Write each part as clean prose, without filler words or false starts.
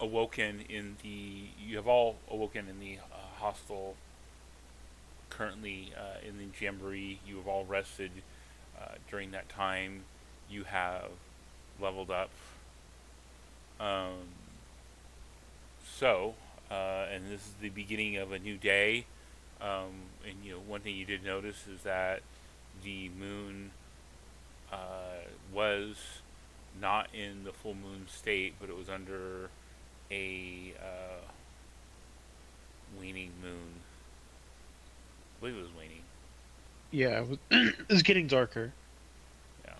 you have all awoken in the hostel currently in the jamboree. You have all rested during that time. You have leveled up. Um, and this is the beginning of a new day. And one thing you did notice is that the moon was not in the full moon state, but it was under a waning moon. I believe it was waning. Yeah, it was getting darker. Yeah.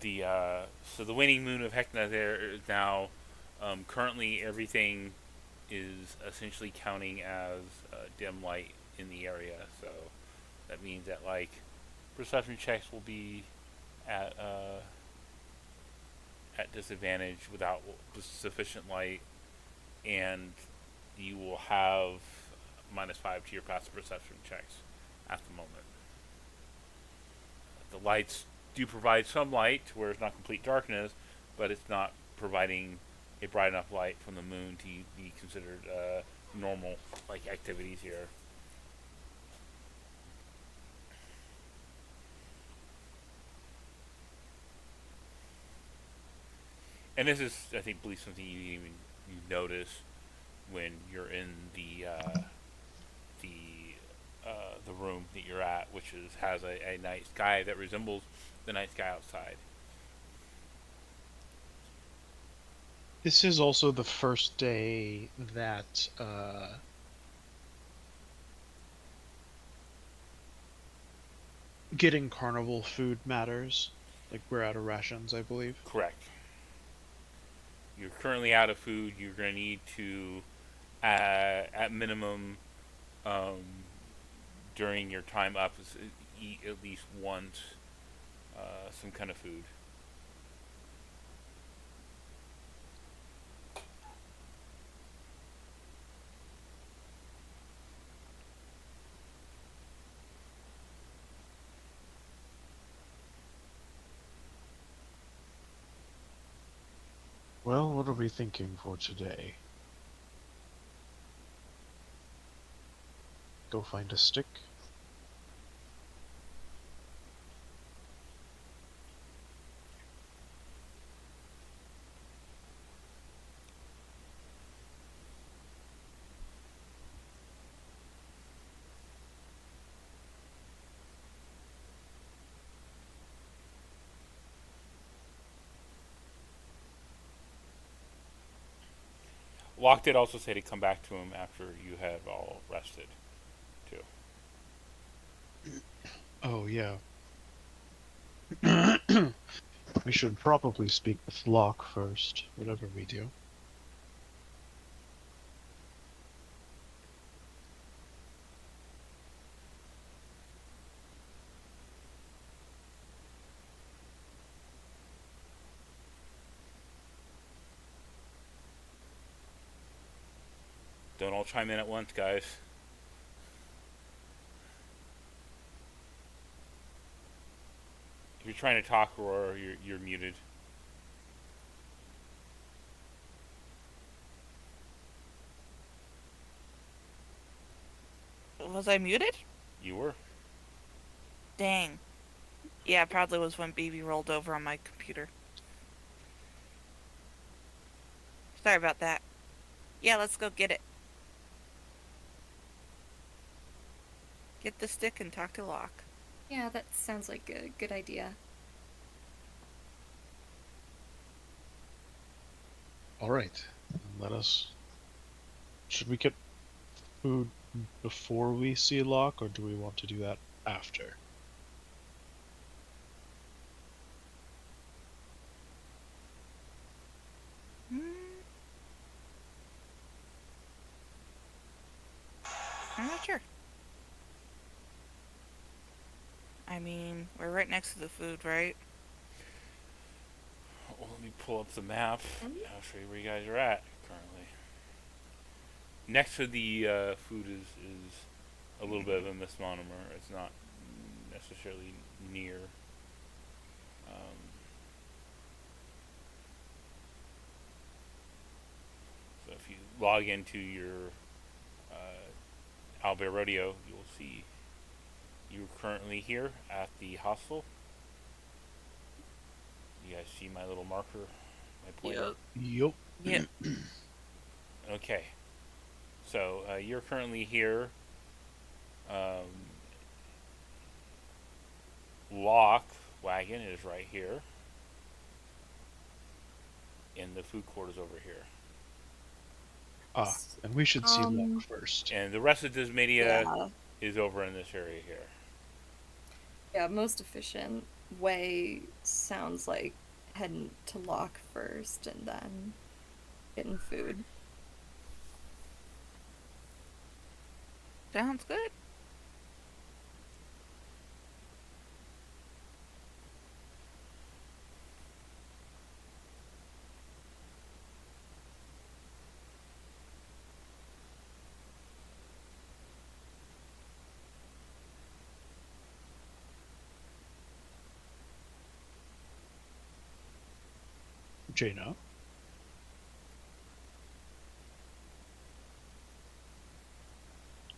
The So the waning moon of Heckna there is now currently everything is essentially counting as dim light in the area. So that means that like perception checks will be at at disadvantage without sufficient light, and you will have -5 to your passive perception checks at the moment. The lights do provide some light where it's not complete darkness, but it's not providing a bright enough light from the moon to be considered normal like activities here. And this is, I think, believe something you notice when you're in the the room that you're at, which has a night sky that resembles the night sky outside. This is also the first day that getting carnival food matters. Like we're out of rations, I believe. Correct. You're currently out of food. You're going to need to, at minimum, um, during your time up, eat at least once some kind of food. Well, what are we thinking for today? Go find a stick? Locke did also say to come back to him after you have all rested, too. Oh, yeah. We should probably speak with Locke first, whatever we do. Don't all chime in at once, guys. If you're trying to talk, Aurora, you're muted. Was I muted? You were. Dang. Yeah, it probably was when Baby rolled over on my computer. Sorry about that. Yeah, let's go get it. Get the stick and talk to Locke. Yeah, that sounds like a good idea. All right, let us. Should we get food before we see Locke, or do we want to do that after? Hmm, I'm not sure. I mean, we're right next to the food, right? Well, let me pull up the map. I'll show you where you guys are at currently. Next to the food is a little bit of a misnomer. It's not necessarily near. Um, log into your Owlbear Rodeo, you'll see you're currently here at the hostel. You guys see my little marker, my pointer? Yup. Yep. Okay. So you're currently here. Um, Lock wagon is right here, and the food court is over here. And we should see Locke Um, first. And the rest of Dismedia yeah. is over in this area here. Yeah, most efficient way sounds like heading to Lock first and then getting food. Sounds good. Jaina.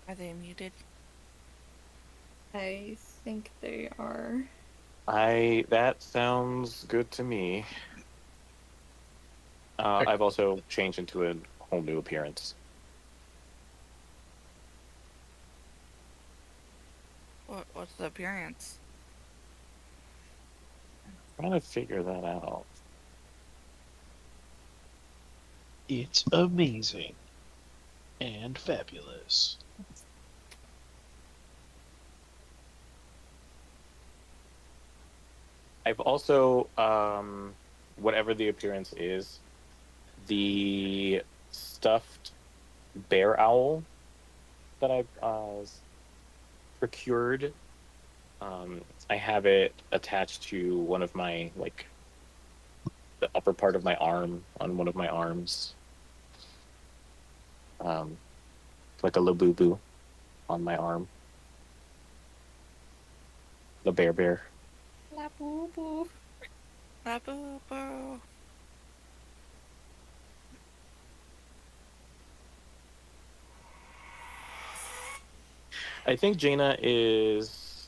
Are they muted? I think they are. That sounds good to me. I've also changed into a whole new appearance. What's the appearance? Trying to figure that out. It's amazing and fabulous. I've also, whatever the appearance is, the stuffed bear owl that I procured, I have it attached to one of my, like, the upper part of my arm, on one of my arms. Like a labubu on my arm. The bear. La boo boo. La boo boo. I think Jaina is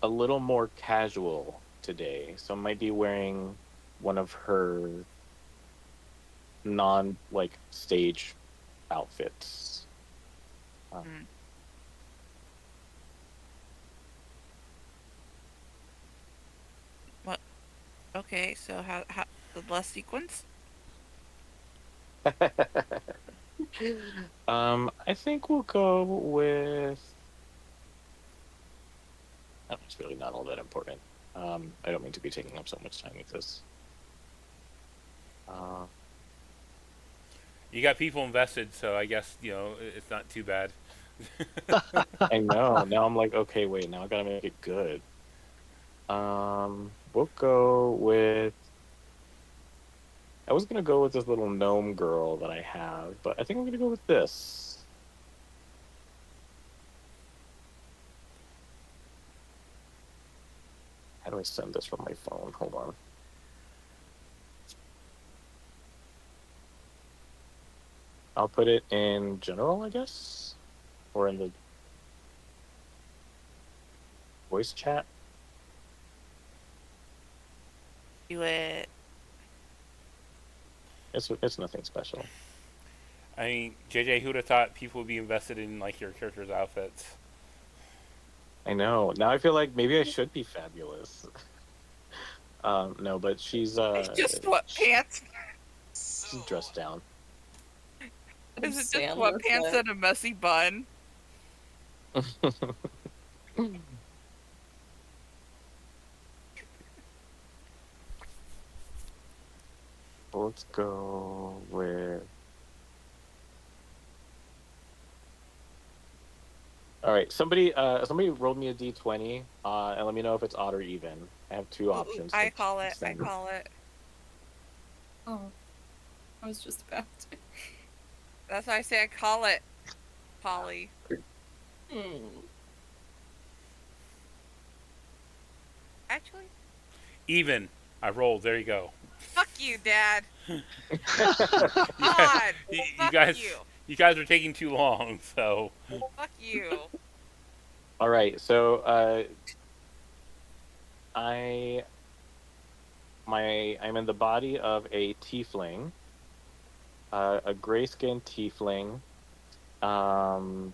a little more casual today, so might be wearing one of her non like stage outfits. Hmm. What? Okay, so how the less sequence? I think we'll go with. It's really not all that important. I don't mean to be taking up so much time with this. You got people invested, so I guess it's not too bad. I know. Now I'm like, okay, wait. Now I gotta make it good. We'll go with. I was gonna go with this little gnome girl that I have, but I think I'm gonna go with this. How do I send this from my phone? Hold on. I'll put it in general, I guess, or in the voice chat. Do it. It's nothing special. I mean, JJ, who'd have thought people would be invested in like your character's outfits? I know. Now I feel like maybe I should be fabulous. No, but she's Just sweatpants. she's dressed down. Is it just Stand with sweatpants it. and a messy bun? Let's go with. All right, somebody rolled me a d20, and let me know if it's odd or even. I have two options. I to call it. I send. call it. Oh, I was just about to. That's why I say I call it. Polly. Hmm. Actually, Even. I rolled. There you go. Fuck you, Dad. You guys, God. you, you Fuck guys, you. you guys are taking too long. So, Fuck you. All right, so I I'm in the body of a tiefling, a gray skinned tiefling, um,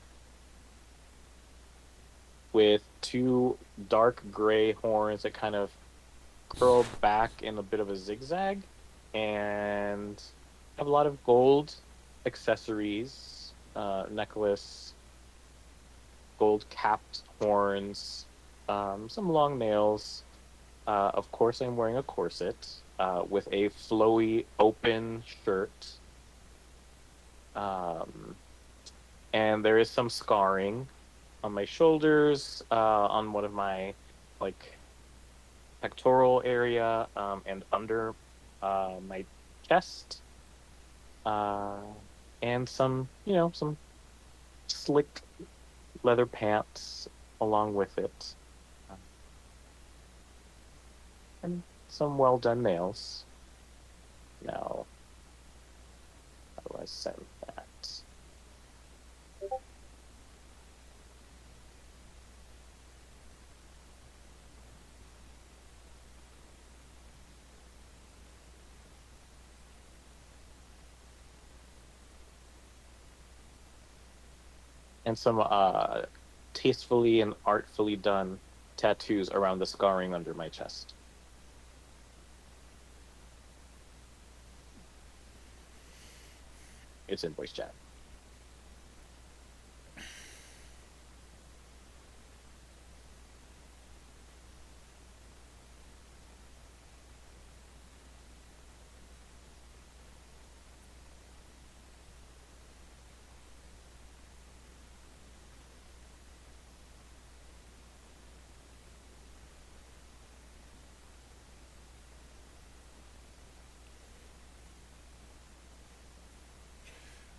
with two dark gray horns that kind of curl back in a bit of a zigzag, and have a lot of gold accessories, necklace, gold capped horns, some long nails. Of course, I'm wearing a corset with a flowy open shirt. Um, and there is some scarring on my shoulders, on one of my like pectoral area, and under my chest, uh, and some some slick leather pants along with it, uh, and some well done nails. Now, how do I send that? And some tastefully and artfully done tattoos around the scarring under my chest. It's in voice chat.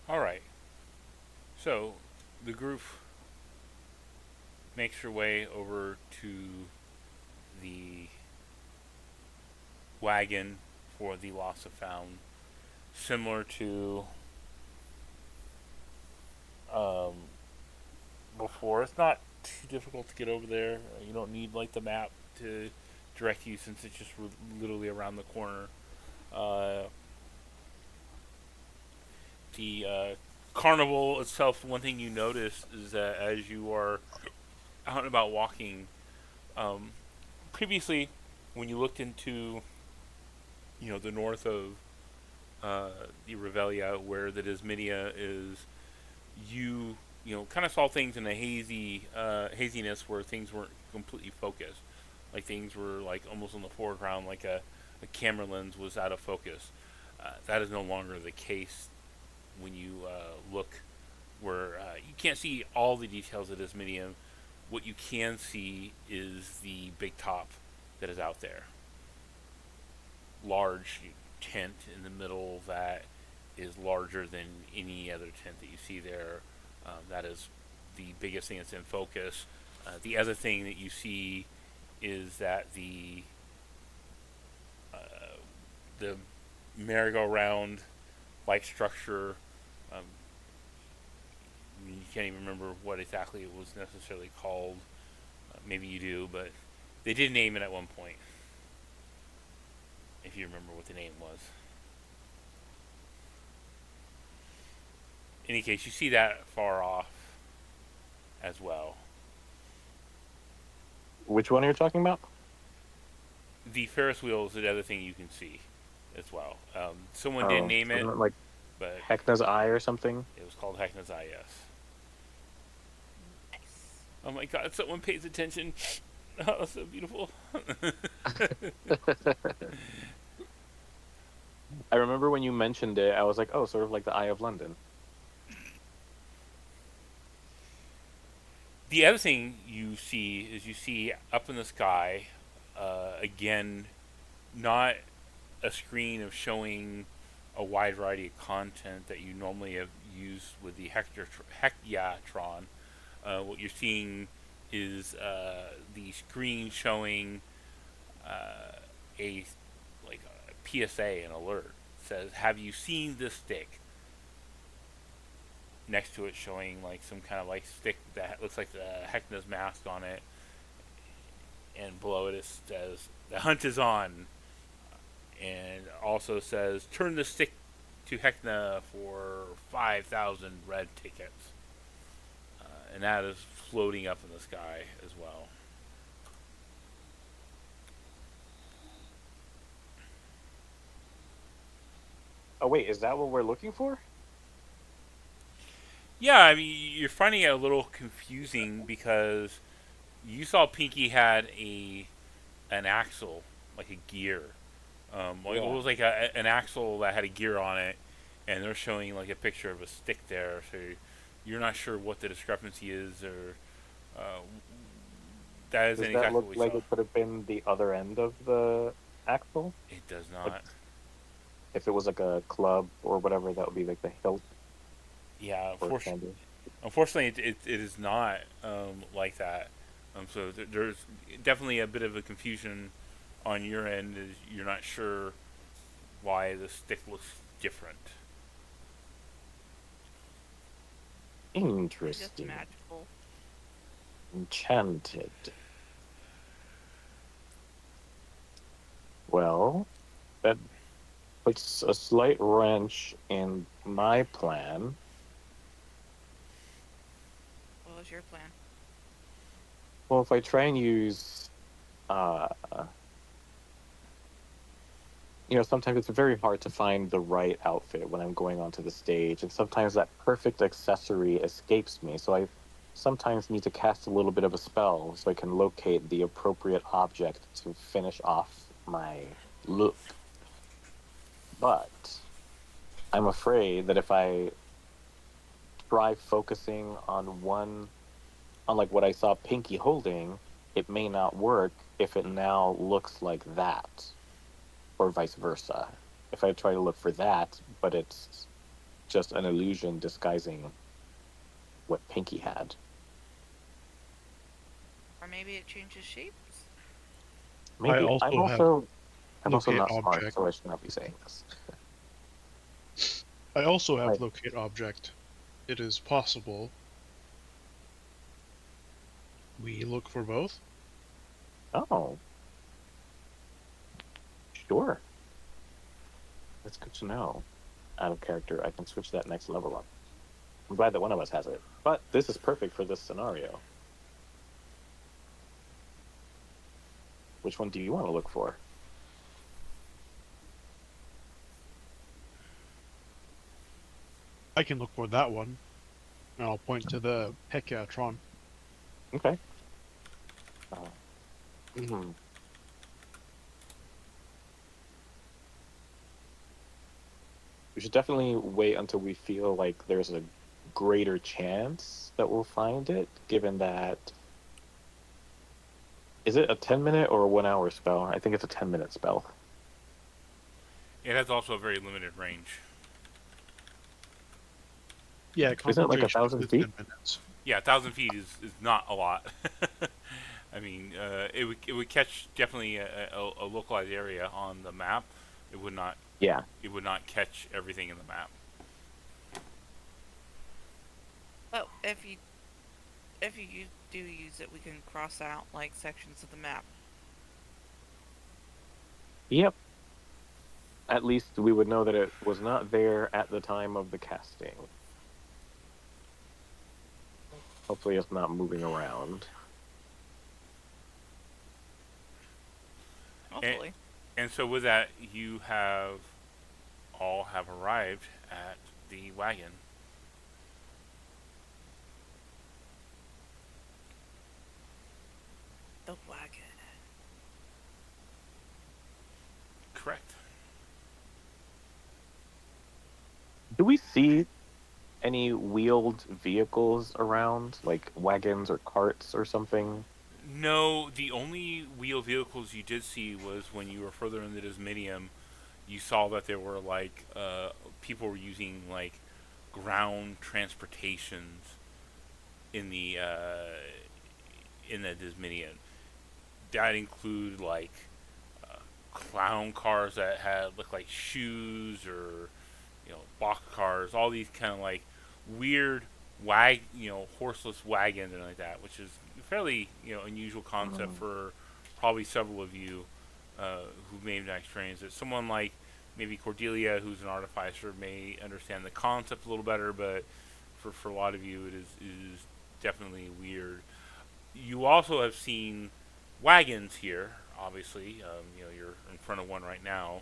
all right. So, the group makes your way over to the wagon for the loss of found, similar to um, before. It's not too difficult to get over there. You don't need like the map to direct you since it's just literally around the corner. Uh, the carnival itself, one thing you notice is that as you are out and about walking, um, previously when you looked into the north of the Revelia, where the Desmidia is, kind of saw things in a haziness where things weren't completely focused, like things were like almost on the foreground, like a camera lens was out of focus. That is no longer the case when you look where you can't see all the details of this medium. What you can see is the big top that is out there. Large tent in the middle that is larger than any other tent that you see there. That is the biggest thing that's in focus. The other thing that you see is that the merry-go-round like structure. Um, you can't even remember what exactly it was necessarily called. Maybe you do, but they did name it at one point. If you remember what the name was. In any case, you see that far off as well. Which one are you talking about? The Ferris wheel is the other thing you can see as well. Someone did Oh, name it, wasn't it like but Heckna's Eye or something? it was called Heckna's IS. Nice. Oh my god, someone pays attention. Oh, so beautiful. I remember when you mentioned it, I was like, oh, sort of like the Eye of London. The other thing you see up in the sky, again, not a screen of showing a wide variety of content that you normally have used with the Hekyatron. What you're seeing is the screen showing a PSA, an alert. It says, "Have you seen this stick?" Next to it, showing like some kind of like stick that looks like the Heckna's mask on it, and below it says, "The hunt is on," and also says, "Turn the stick to Heckna for 5,000 red tickets," and that is floating up in the sky as well. Oh wait, is that what we're looking for? Yeah, I mean, you're finding it a little confusing because you saw Pinky had an axle, like a gear. Like, it Yeah. was like an axle that had a gear on it, and they're showing like a picture of a stick there. So you're not sure what the discrepancy is, or uh, that isn't Does that exactly look what we like saw. it could have been the other end of the axle? It does Like not. if it was like a club or whatever, that would be like the hilt Yeah, or handle. unfortunately, it is not like that. So there's definitely a bit of a confusion on your end. Is you're not sure why the stick looks different. Just Interesting. magical. Enchanted. Well, that puts a slight wrench in my plan. What was your plan? Well, if I try and use, sometimes it's very hard to find the right outfit when I'm going onto the stage, and sometimes that perfect accessory escapes me. So I sometimes need to cast a little bit of a spell so I can locate the appropriate object to finish off my look. But I'm afraid that if I try focusing on like what I saw Pinky holding, it may not work if it now looks like that, or vice versa. If I try to look for that, but it's just an illusion disguising what Pinky had. Or maybe it changes shapes? I Maybe also have I'm also locate not smart, object. so I should not be saying this. I also have Right. locate object. It is possible we look for both. Oh, sure. That's good to know. Out of character, I can switch that next level up. I'm glad that one of us has it. But this is perfect for this scenario. Which one do you want to look for? I can look for that one, and I'll point to the Hecatron. Okay. Uh, mhm. We should definitely wait until we feel like there's a greater chance that we'll find it, given that. Is it a 10-minute or a 1 hour spell? I think it's a 10-minute spell. It has also a very limited range. Yeah, Isn't it like a concentration thousand is feet? 10 minutes. Yeah, 1,000 feet is not a lot. I mean, it would catch definitely a localized area on the map. It would not Yeah. it would not catch everything in the map. But if you do use it, we can cross out like sections of the map. Yep. At least we would know that it was not there at the time of the casting. Hopefully, it's not moving around. Hopefully. And so with that, you all have arrived at the wagon. The wagon. Correct. Do we see any wheeled vehicles around, like wagons or carts or something? No, the only wheel vehicles you did see was when you were further in the Disminium. You saw that there were like people were using like ground transportations in the Disminium. That include like clown cars that had look like shoes, or box cars, all these kind of like weird horseless wagons and like that, which is a fairly unusual concept Oh. for probably several of you who may not experience it. Someone like maybe Cordelia, who's an artificer, may understand the concept a little better, but for a lot of you, it is definitely weird. You also have seen wagons here. Obviously, you're in front of one right now,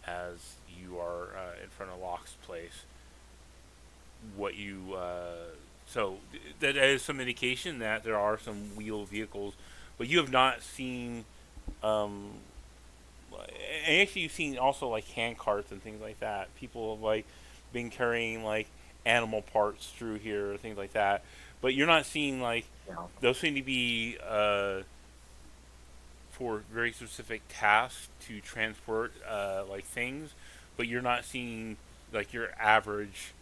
as you are in front of Locke's place. What you so that is some indication that there are some wheeled vehicles, but you have not seen. Um, and actually, you've seen also like hand carts and things like that. People have like been carrying like animal parts through here, things like that. But you're not seeing like Yeah. those seem to be for very specific tasks to transport like things, but you're not seeing like your average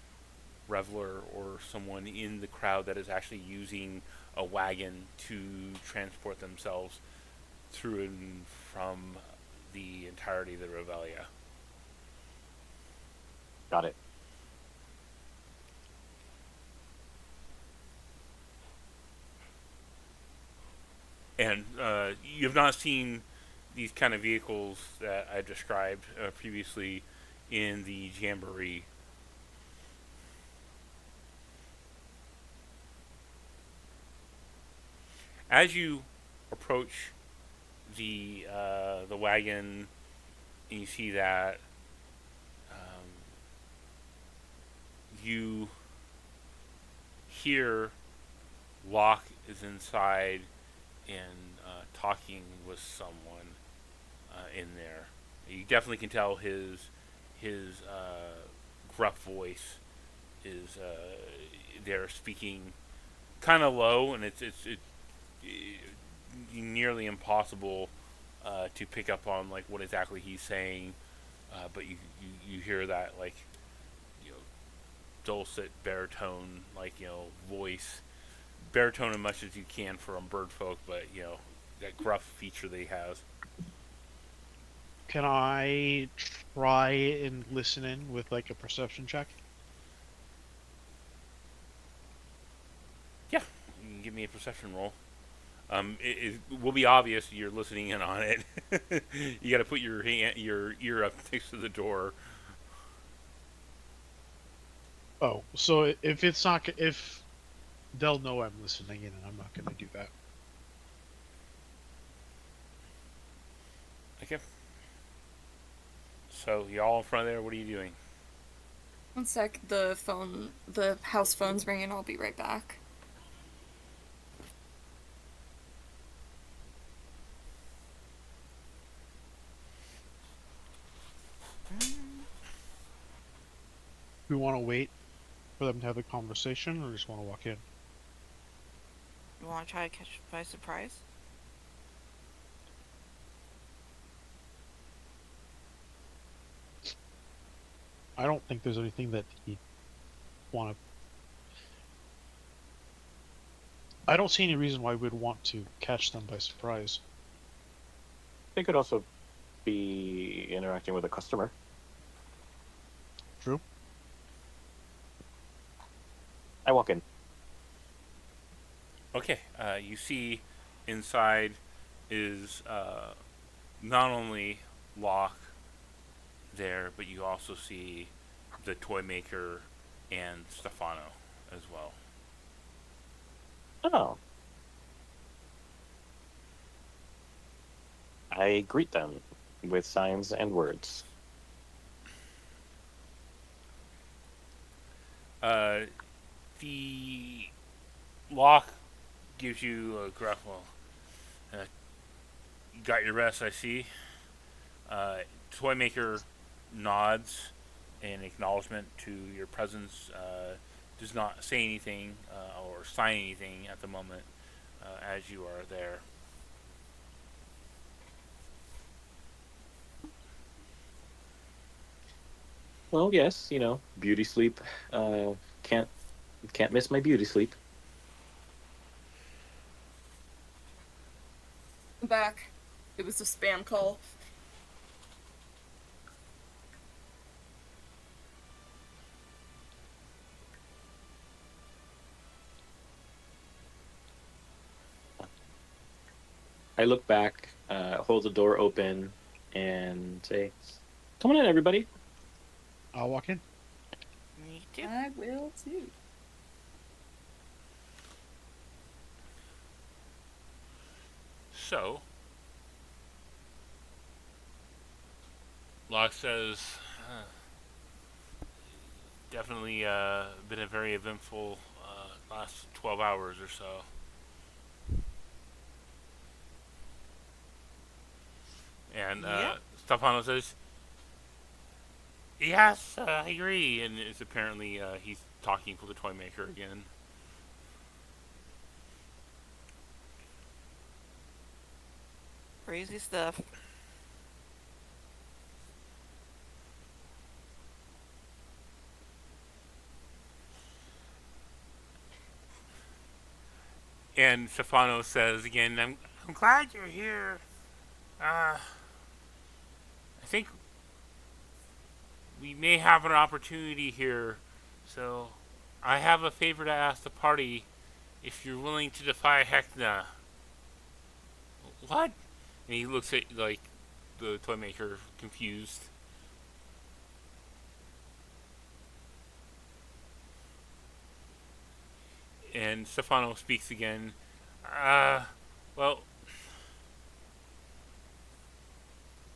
reveler or someone in the crowd that is actually using a wagon to transport themselves through and from the entirety of the Revelia. Got it. And you have not seen these kind of vehicles that I described previously in the Jamboree. As you approach the wagon, and you see that you hear Locke is inside and talking with someone in there. You definitely can tell his gruff voice is they're speaking kind of low, and it's nearly impossible to pick up on like what exactly he's saying. But you hear that like you know dulcet baritone like voice, baritone as much as you can for bird folk, but that gruff feature that he has. Can I try and listen in with like a perception check? Yeah, you can give me a perception roll. It will be obvious you're listening in on it. You got to put your ear up next to the door. Oh, so if it's not, if they'll know I'm listening in, and I'm not going to do that. Okay. So y'all in front of there. What are you doing? One sec, the house phone's ringing. I'll be right back. Do we want to wait for them to have the conversation, or just want to walk in? You want to try to catch it by surprise? I don't think there's anything that he want to. I don't see any reason why we'd want to catch them by surprise. They could also be interacting with a customer. True. I walk in. Okay. You see inside is not only Locke there, but you also see the toy maker and Stefano as well. Oh. I greet them with signs and words. Uh, the Locke gives you a gruff, well, you got your rest, I see. Toy maker nods in acknowledgement to your presence. Does not say anything or sign anything at the moment as you are there. Well, yes, beauty sleep. Can't can't miss my beauty sleep. I'm back. It was a spam call. I look back, hold the door open, and say, "Come on in, everybody." I'll walk in. Me too. I will too. So, Locke says, definitely been a very eventful last 12 hours or so. And Yep. Stefano says, yes, I agree. And it's apparently he's talking for the toy maker again. Crazy stuff. And Stefano says again, I'm glad you're here. I think we may have an opportunity here. So I have a favor to ask the party if you're willing to defy Heckna. What? And he looks at like the toy maker confused. And Stefano speaks again. Uh, well,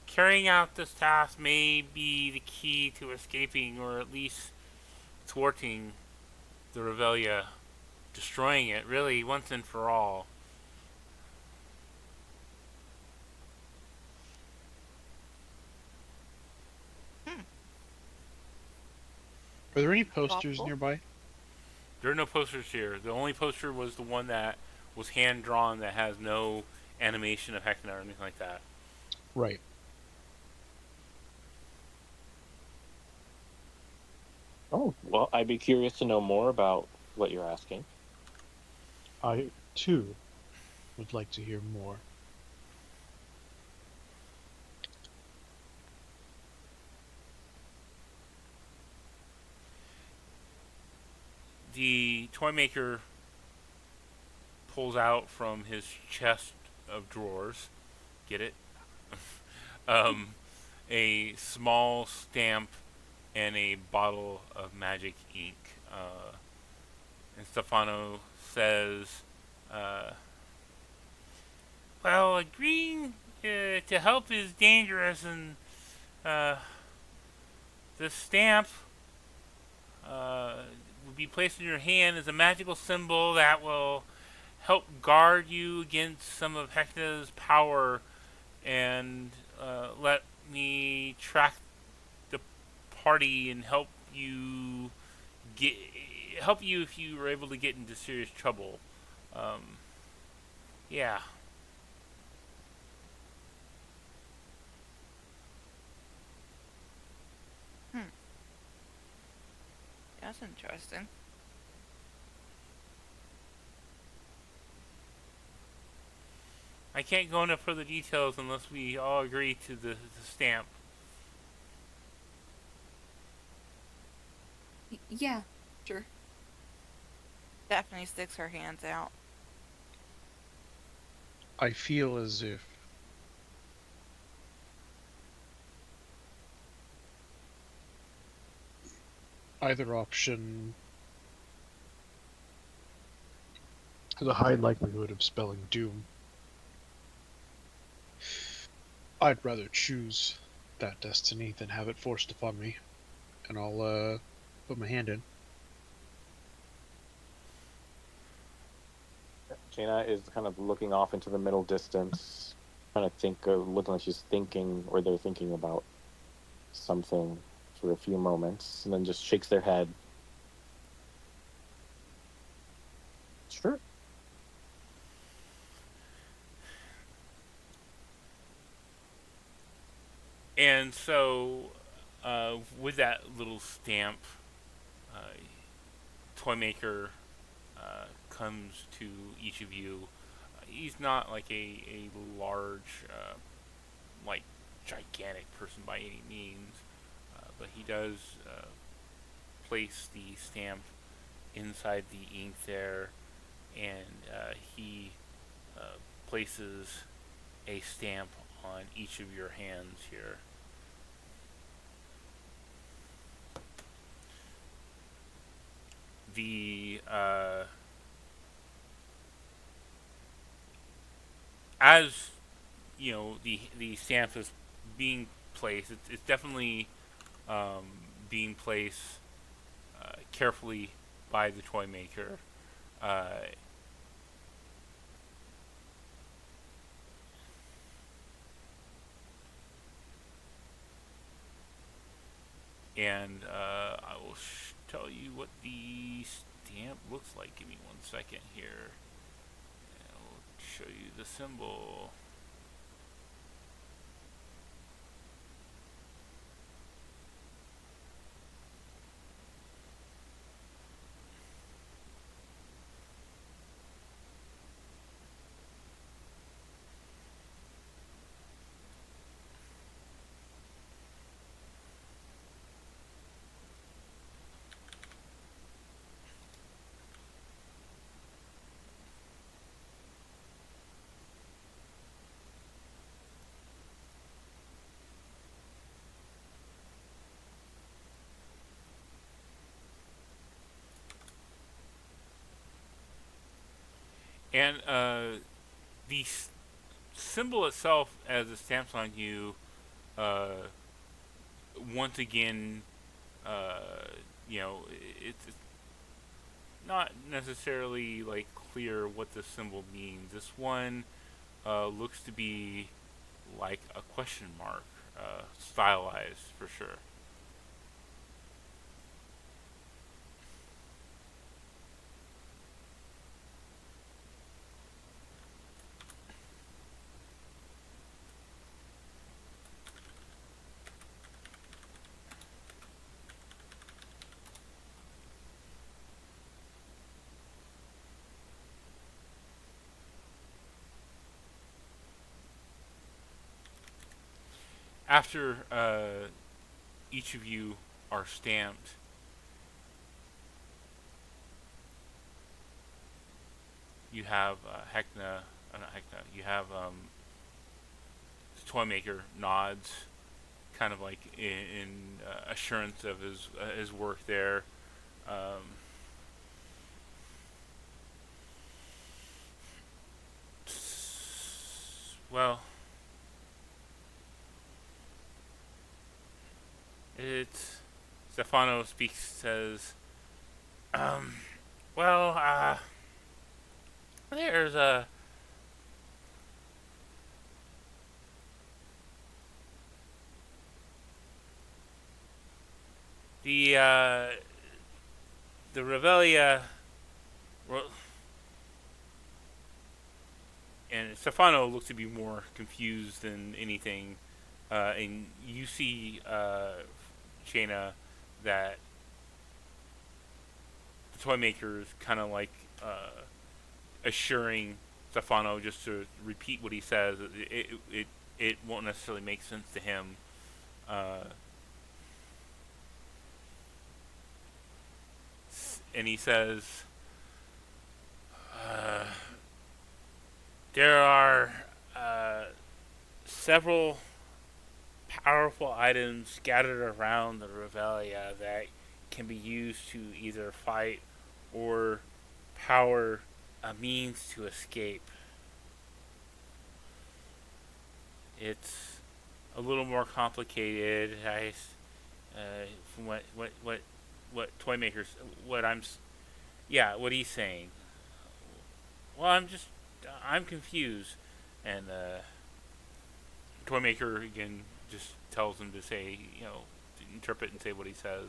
carrying out this task may be the key to escaping, or at least thwarting the Revelia, destroying it, really, once and for all. Hmm. Are there any posters Thoughtful. nearby? There are no posters here. The only poster was the one that was hand drawn that has no animation of Heckna or anything like that. Right. Oh, well, I'd be curious to know more about what you're asking. I, too, would like to hear more. The toy maker pulls out from his chest of drawers, get it? um, a small stamp and a bottle of magic ink. And Stefano says, uh, well, agreeing to help is dangerous, and uh, the stamp will be placed in your hand as a magical symbol that will help guard you against some of Heckna's power and let me track the party and get help you if you were able to get into serious trouble. Um, yeah. Hmm. That's interesting. I can't go into further details unless we all agree to the stamp. Yeah, sure. Daphne sticks her hands out. I feel as if either option has a high likelihood of spelling doom. I'd rather choose that destiny than have it forced upon me, and I'll put my hand in. Jaina is kind of looking off into the middle distance, trying to think of looking like she's thinking or they're thinking about something for a few moments, and then just shakes their head. Sure. And so, with that little stamp, uh, toy maker comes to each of you. He's not like a large, like gigantic person by any means, but he does place the stamp inside the ink there, and he places a stamp on each of your hands here. The as the stamp is being placed, it's definitely um, being placed carefully by the toy maker. Uh, and I will tell you what the stamp looks like. Give me 1 second here. I'll show you the symbol. And the symbol itself, as it stamps on you, uh, once again, uh, it's not necessarily like clear what the symbol means. This one looks to be like a question mark, stylized for sure. After each of you are stamped, you have Heckna, not Heckna, you have the toy maker nods, kind of like in assurance of his work there. Um, well, it's Stefano speaks, says, um, well, there's a the the Revelia, well, and Stefano looks to be more confused than anything. And you see, Shayna, that the toy maker is kind of like assuring Stefano just to repeat what he says. It won't necessarily make sense to him. Uh, and he says, uh, there are several powerful items scattered around the Revelia that can be used to either fight or power a means to escape. It's a little more complicated. From what toy makers, what I'm, yeah, what he's saying. Well, I'm confused, and toy maker again just tells him to say, to interpret and say what he says.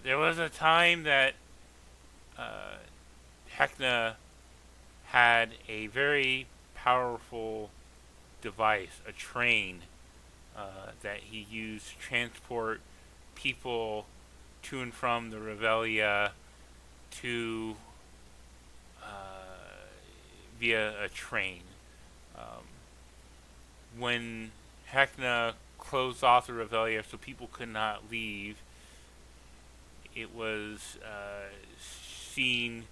There was a time that uh, Heckna had a very powerful device, a train that he used to transport people to and from the Revelia to via a train. Um, when Heckna closed off the Revelia so people could not leave, it was seen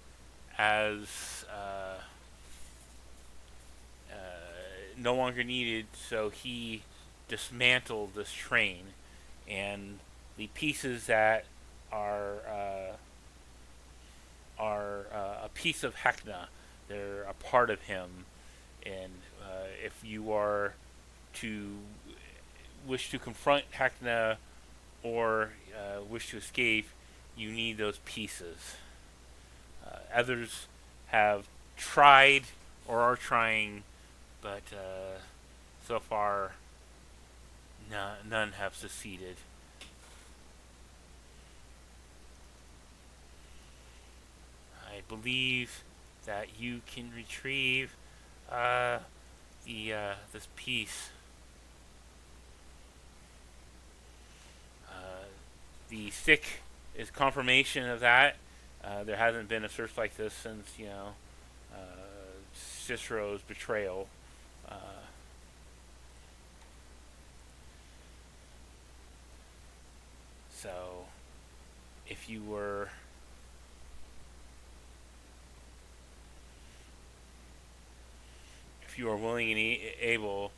as no longer needed, so he dismantled this train, and the pieces that are a piece of Heckna. They're a part of him, and if you are to wish to confront Heckna or wish to escape, you need those pieces. Others have tried or are trying, but so far none have succeeded. I believe that you can retrieve uh, the this piece. Uh, the stick is confirmation of that. There hasn't been a search like this since Cicero's betrayal. Uh, so, if you were willing and able,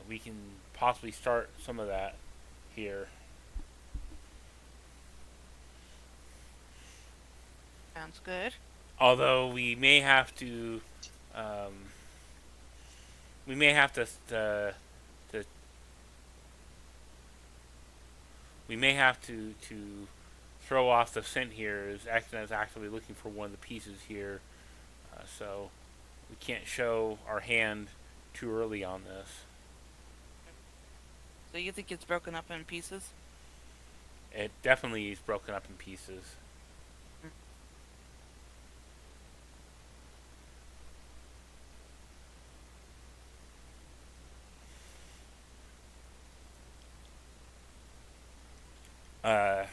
we can possibly start some of that here. Sounds good. Although um, we may have to we may have to throw off the scent here. As Exton is actively looking for one of the pieces here, so we can't show our hand too early on this. So you think it's broken up in pieces? It definitely is broken up in pieces. Uh,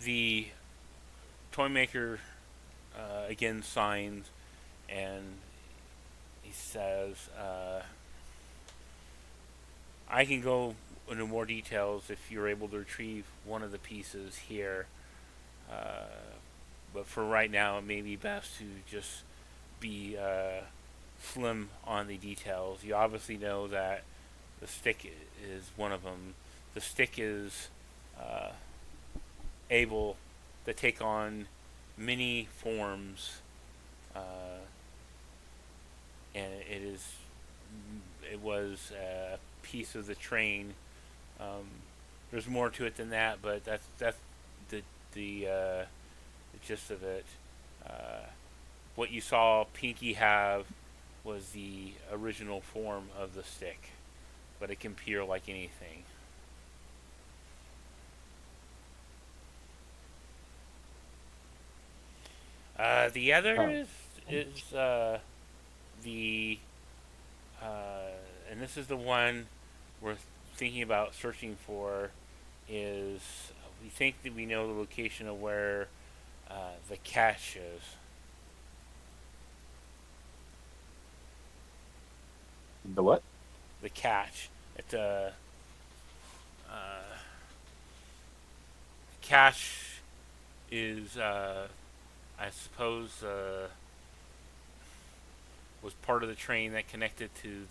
the toy maker again signs, and he says, "I can go into more details if you're able to retrieve one of the pieces here, uh, but for right now, it may be best to just be slim on the details. You obviously know that the stick is one of them. The stick is uh, able to take on many forms, uh, and it was a piece of the train. Um, there's more to it than that, but that's the the gist of it. Uh, what you saw Pinky have was the original form of the stick, but it can appear like anything. The other Oh, is the and this is the one we're thinking about searching for. Is we think that we know the location of where the cache is. the what? The cache. It's a cache is I suppose was part of the train that connected to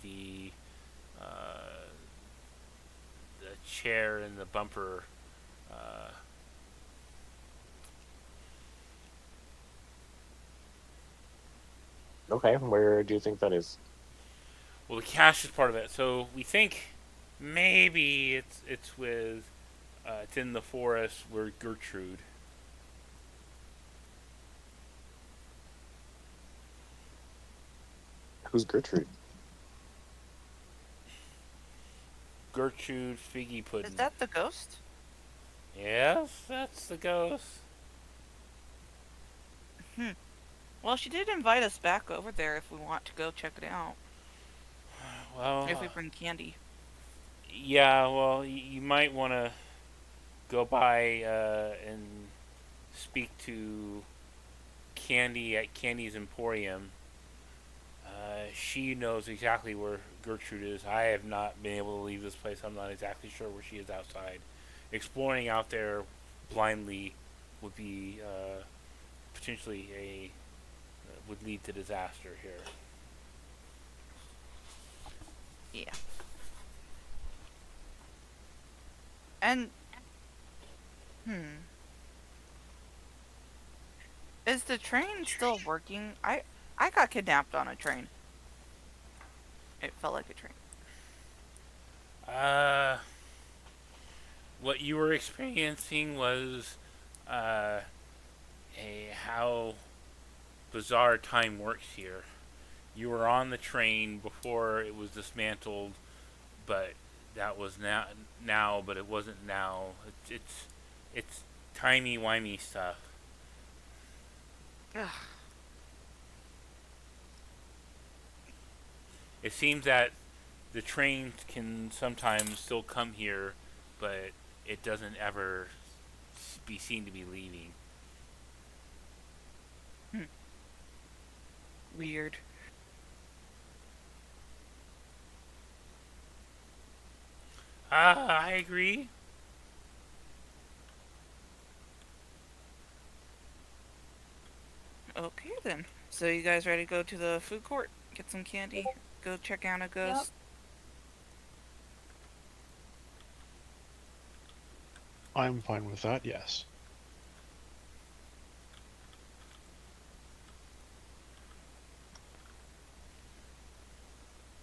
uh, the chair and the bumper. Uh, Okay, where do you think that is? well, the cache is part of it, so we think maybe it's with it's in the forest where Gertrude. Who's Gertrude? Gertrude Figgy Is Puddin'. that the ghost? Yes, that's the ghost. Hmm. Well, she did invite us back over there if we want to go check it out. If Well, we bring candy. yeah. Well, you might want to go by and speak to Candy at Candy's Emporium. She knows exactly where Gertrude is. I have not been able to leave this place. I'm not exactly sure where she is outside. Exploring out there blindly would be potentially a would lead to disaster here. Yeah. And hmm, is the train still working? I got kidnapped on a train. It felt like a train. Uh, what you were experiencing was uh, a how bizarre time works here. You were on the train before it was dismantled, but that was now, but it wasn't now. It's timey wimey stuff. Ugh. It seems that the train can sometimes still come here, but it doesn't ever be seen to be leaving. Hmm. Weird. I agree. Okay then. So you guys ready to go to the food court? Get some candy? Go check out a Yep. ghost? I'm fine with that, yes.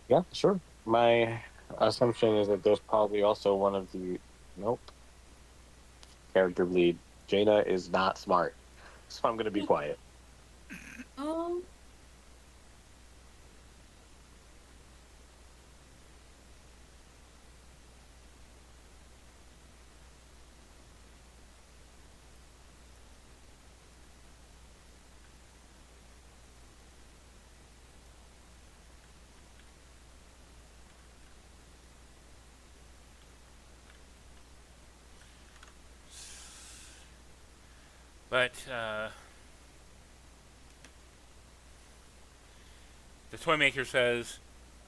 Yeah, sure. My assumption is that there's probably also one of the nope character bleed. Jaina is not smart, so I'm gonna be quiet. Um, But the toy maker says,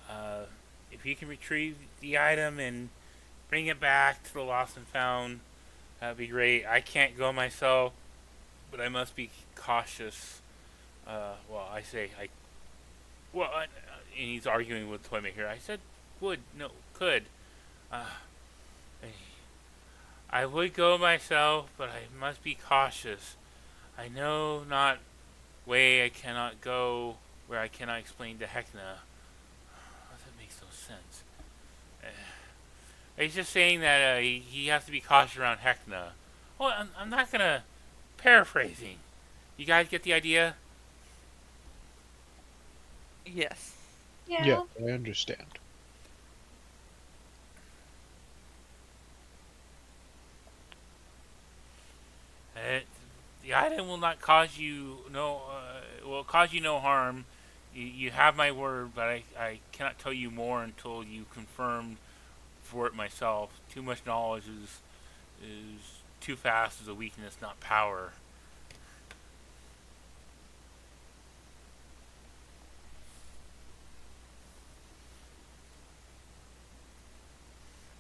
uh, if you can retrieve the item and bring it back to the lost and found, that'd be great. I can't go myself, but I must be cautious. Well, I say I. Well, and he's arguing with the toy maker. I said would, no, could. Uh, I would go myself, but I must be cautious. I know not way I cannot go where I cannot explain to Heckna. Oh, that makes no sense. Uh, he's just saying that he has to be cautious around Heckna. Well, I'm not gonna paraphrasing. You guys get the idea? Yes. Yeah, yeah. I understand. Uh, the item will not cause you no will cause you no harm. You have my word, but I cannot tell you more until you confirm for it myself. Too much knowledge is too fast is a weakness, not power.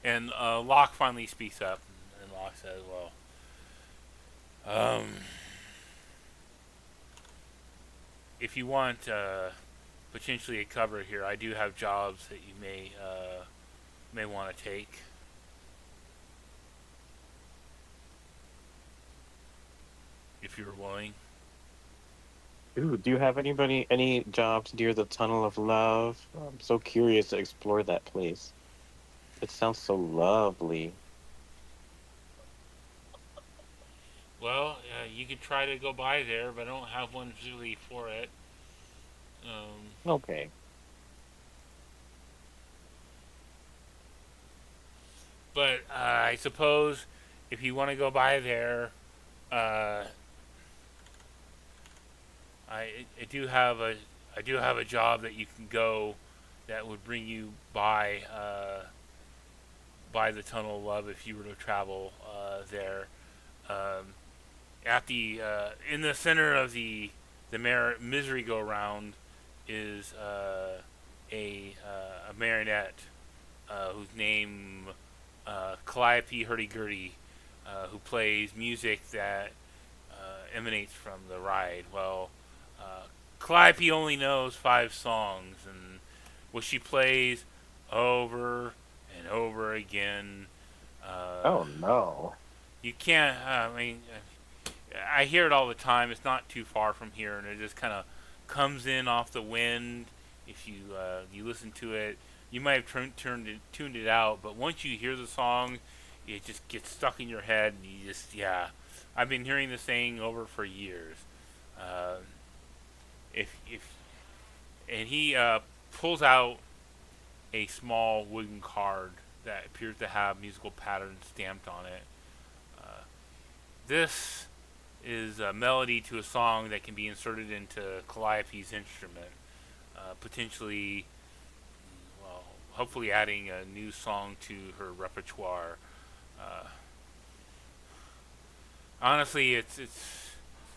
And Locke finally speaks up, and Locke says, "Well, if you want potentially a cover here, I do have jobs that you may want to take." If you're willing. Ooh, do you have any jobs near the Tunnel of Love? I'm so curious to explore that place. It sounds so lovely. Well, you could try to go by there, but I don't have one really for it. Um, Okay. but I suppose if you want to go by there, uh, I do have a job that you can go that would bring you by the Tunnel of Love if you were to travel there. Um, at the in the center of the misery go round is a marionette whose name Calliope Hurdy-Gurdy, who plays music that emanates from the ride. Well, Calliope only knows 5 songs, and what she plays over and over again. Uh, Oh no. you can't. I hear it all the time. It's not too far from here, and it just kind of comes in off the wind. If you listen to it, you might have tuned it out, but once you hear the song, it just gets stuck in your head, and you just yeah. I've been hearing this thing over for years. Uh, if and he pulls out a small wooden card that appears to have musical patterns stamped on it. Uh, this is a melody to a song that can be inserted into Calliope's instrument, potentially, well, hopefully adding a new song to her repertoire. Uh, Honestly, it's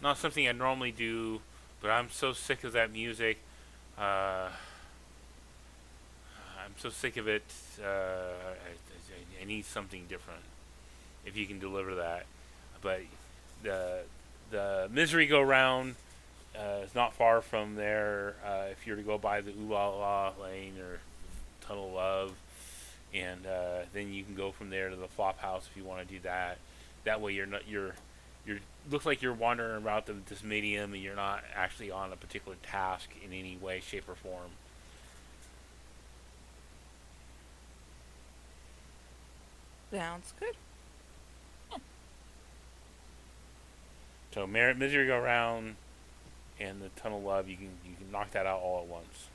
not something I normally do, but I'm so sick of that music. Uh, I'm so sick of it. I need something different. If you can deliver that, but the misery go round is not far from there. If you were to go by the Ooh La La Lane or Tunnel of Love, and then you can go from there to the Flop House if you want to do that. That way you're looks like you're wandering about this medium and you're not actually on a particular task in any way, shape, or form. Sounds good. So misery go round and the Tunnel of Love, you can knock that out all at once,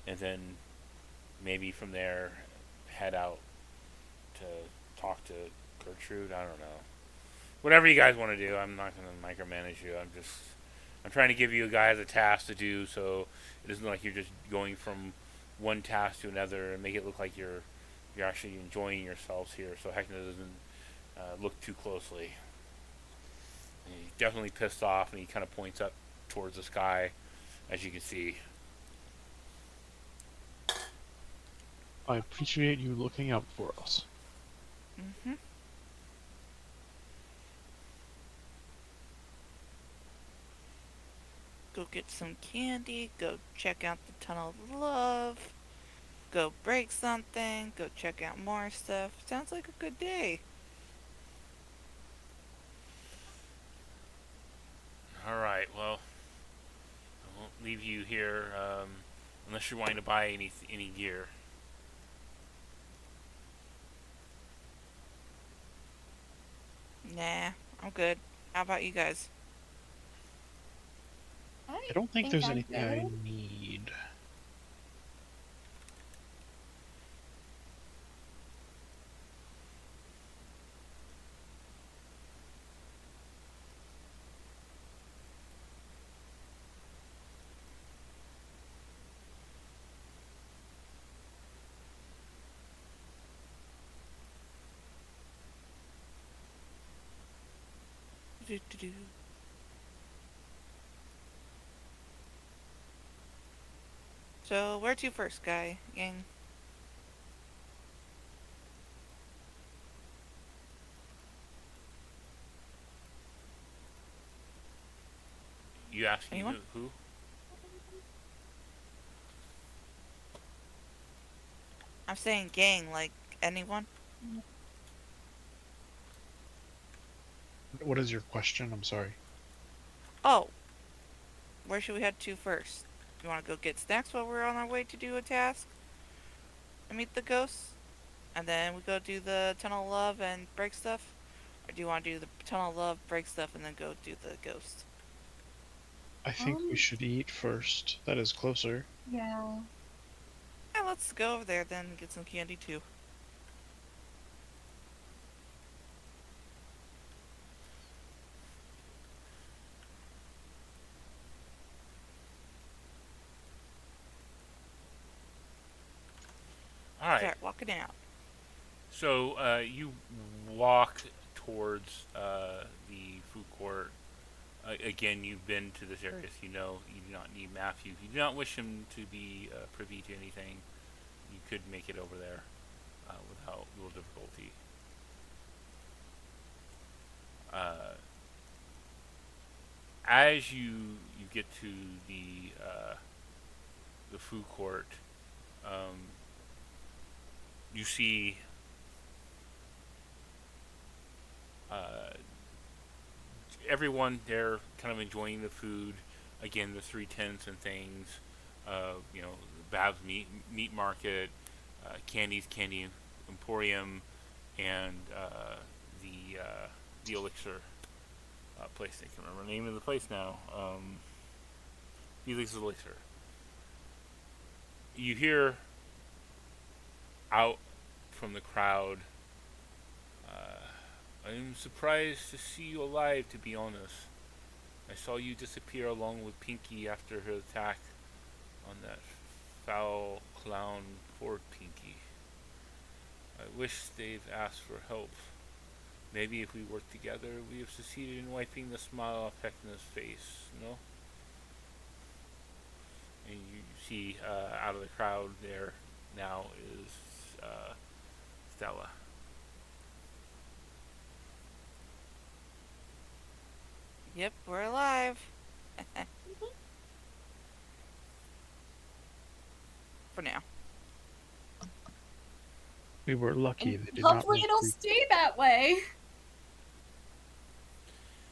and then maybe from there head out to talk to Gertrude. I don't know. Whatever you guys want to do, I'm not going to micromanage you. I'm trying to give you guys a task to do, so it isn't like you're just going from one task to another and make it look like you're actually enjoying yourselves here. So Heckna doesn't look too closely. And he's definitely pissed off, and he kind of points up towards the sky, as you can see. I appreciate you looking out for us. Mm-hmm. Go get some candy. Go check out the Tunnel of Love. Go break something. Go check out more stuff. Sounds like a good day. All right. Well, I won't leave you here unless you're wanting to buy any gear. Nah, I'm good. How about you guys? I don't think there's I'm anything I good. need. Do-do-do. So, where to first, guy? Gang. You asking Anyone? who? I'm saying gang, like anyone? What is your question? I'm sorry. Oh, where should we head to first? You want to go get snacks while we're on our way to do a task and meet the ghosts? And then we go do the Tunnel of Love and break stuff? Or do you want to do the Tunnel of Love, break stuff, and then go do the ghost? I think we should eat first. That is closer. Yeah. Yeah, let's go over there then and get some candy too. All right. Start walking out. So you walk towards the food court Again, you've been to this area, so you know you do not need Matthew. If you do not wish him to be privy to anything, you could make it over there without real difficulty. As you get to the food court, you see uh, everyone there kind of enjoying the food. Again, the three tents and things. Bab's meat market, Candy's Candy Emporium, and the Elixir place. I can remember the name of the place now. Felix's Elixir. You hear out from the crowd. I'm surprised to see you alive, to be honest. I saw you disappear along with Pinky after her attack on that foul clown. Poor Pinky. I wish they've asked for help. Maybe if we work together, we have succeeded in wiping the smile off Heckna's face, no? And you see out of the crowd there now is Stella. Yep, we're alive. For now. We were lucky And they did not hopefully want it'll stay that way.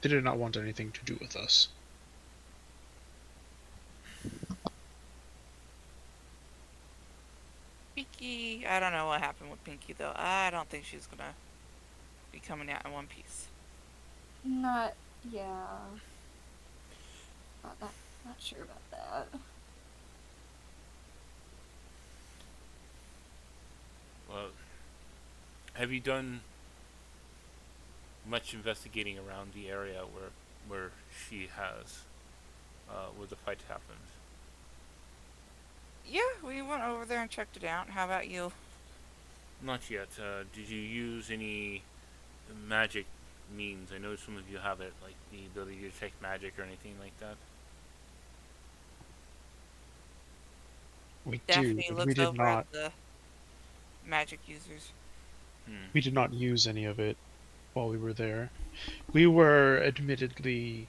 they did not want anything to do with us. Pinky, I don't know what happened with Pinky though. I don't think she's gonna be coming out in one piece. Not, yeah. Not sure about that. Well, have you done much investigating around the area where she has where the fight happened? Yeah, we went over there and checked it out. How about you? Not yet. Did you use any magic means? I know some of you have it, like the ability to detect magic or anything like that. We Daphne do, but we looks did over not. at the magic users. We did not use any of it while we were there. We were admittedly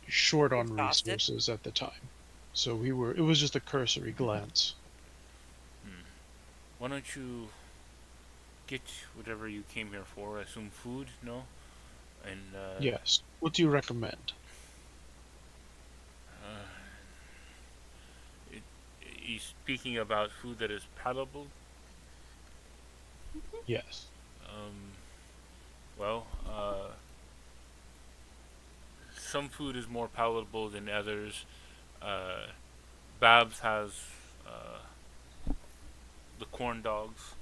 short on Exhausted. resources at the time, so it was just a cursory glance. Why don't you get whatever you came here for? I assume food, no? And Yes. What do you recommend? He's speaking about food that is palatable. Yes. Well, some food is more palatable than others. Babs has the corn dogs,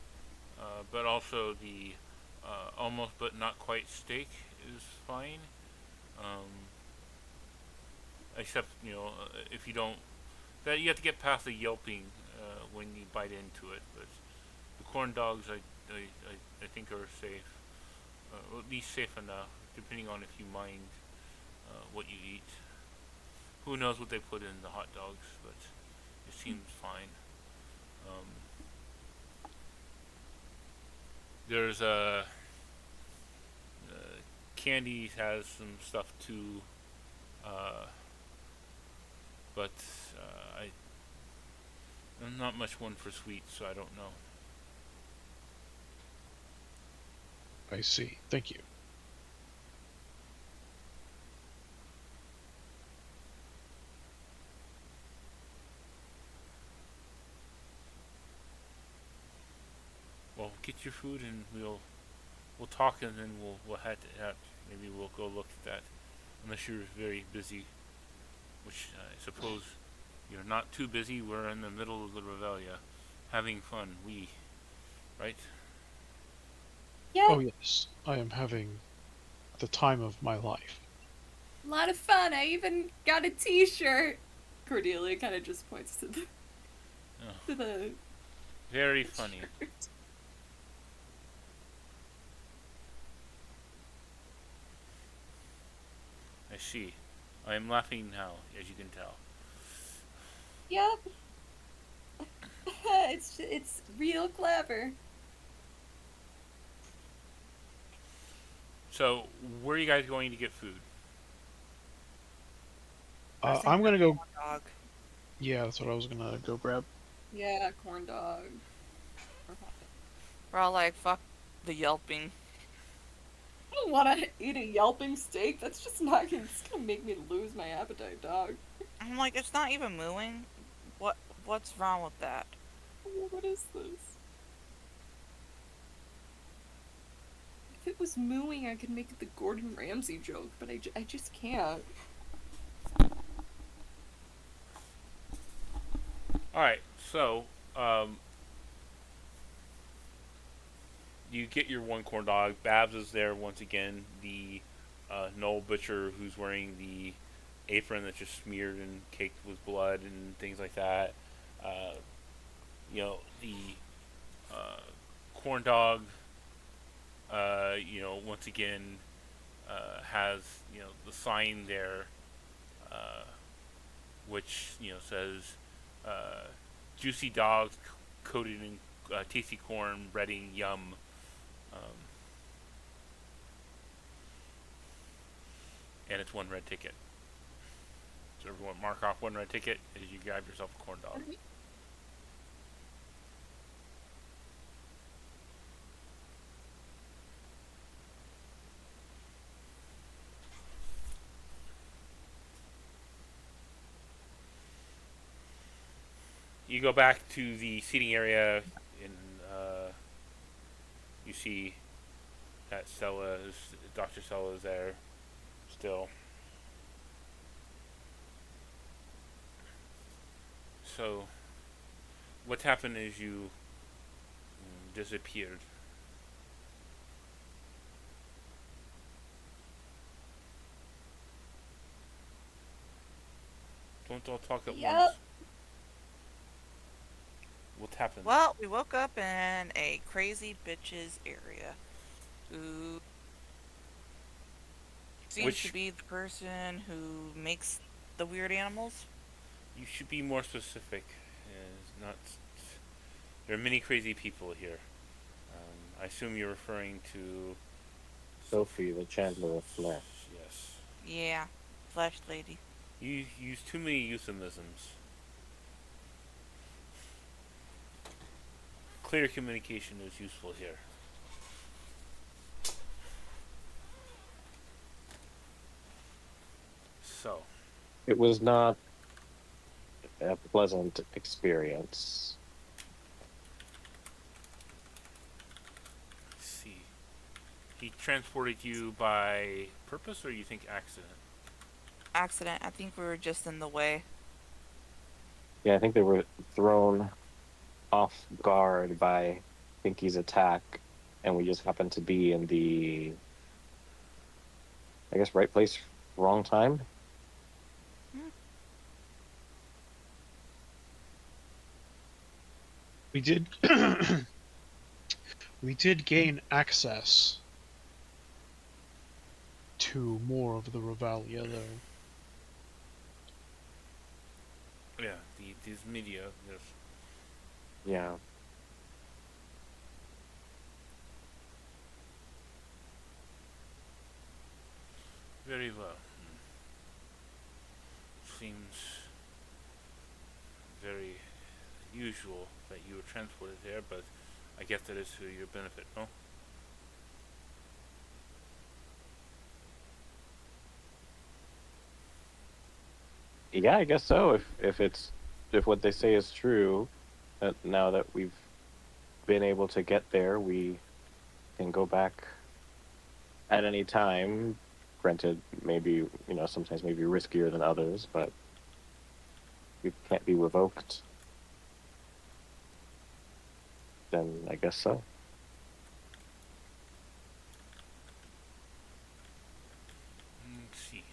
but also the almost but not quite steak is fine. Except if you don't, that you have to get past the yelping when you bite into it. But the corn dogs, I think are safe, or at least safe enough, depending on if you mind what you eat. Who knows what they put in the hot dogs, but it seems fine. There's Candy has some stuff too, but I'm not much one for sweets, so I don't know. I see. Thank you. Well, get your food and we'll talk, and then we'll head out. Maybe we'll go look at that, unless you're very busy, which I suppose you're not too busy. We're in the middle of the Revelia, having fun. Right? Yeah, Oh yes, I am having the time of my life. a lot of fun. I even got a t-shirt. Cordelia kind of just points to the Oh, to the very funny. shirt. I see. I am laughing now, as you can tell. Yep. It's real clever. So, where are you guys going to get food? I was I'm thinking of gonna go. corn dog. Yeah, that's what I was gonna go grab. Yeah, corn dog. Or hot dog. We're all like, fuck the yelping. I don't want to eat a yelping steak. That's just not gonna. It's gonna make me lose my appetite, dog. I'm like, it's not even mooing. What? What's wrong with that? What is this? If it was mooing, I could make the Gordon Ramsay joke, but I just can't. Alright, so, um, you get your one corn dog. Babs is there once again. The Noel Butcher, who's wearing the apron that's just smeared and caked with blood and things like that. Uh, the uh, corn dog, once again, has, the sign there, uh, which, says, uh, juicy dogs coated in tasty corn, breading, yum. Um, and it's one red ticket. So everyone mark off one red ticket as you grab yourself a corn dog. You go back to the seating area, and you see that Dr. Stella is there still. So, what's happened is you disappeared. Don't all talk at once. Yep. What happened? Well, we woke up in a crazy bitches area. Who seems to Which be the person who makes the weird animals. you should be more specific. Is not. There are many crazy people here. I assume you're referring to Sophie, the Chandler of Flesh. Yes. Yeah, flesh lady. You use too many euphemisms. Clear communication is useful here. So, It was not a pleasant experience. let's see. He transported you by purpose, or you think accident? Accident. I think we were just in the way. Yeah, I think they were thrown off guard by Pinky's attack, and we just happened to be in the, I guess, right place, wrong time. We did. We did gain access to more of the Revalia, though. Yeah, these media. Yes. Yeah. Very well. Seems very usual that you were transported there, but I guess that is to your benefit, no? Yeah, I guess so. If what they say is true, that now that we've been able to get there, we can go back at any time. Granted, maybe sometimes maybe riskier than others, but we can't be revoked. Then I guess so. Let's see.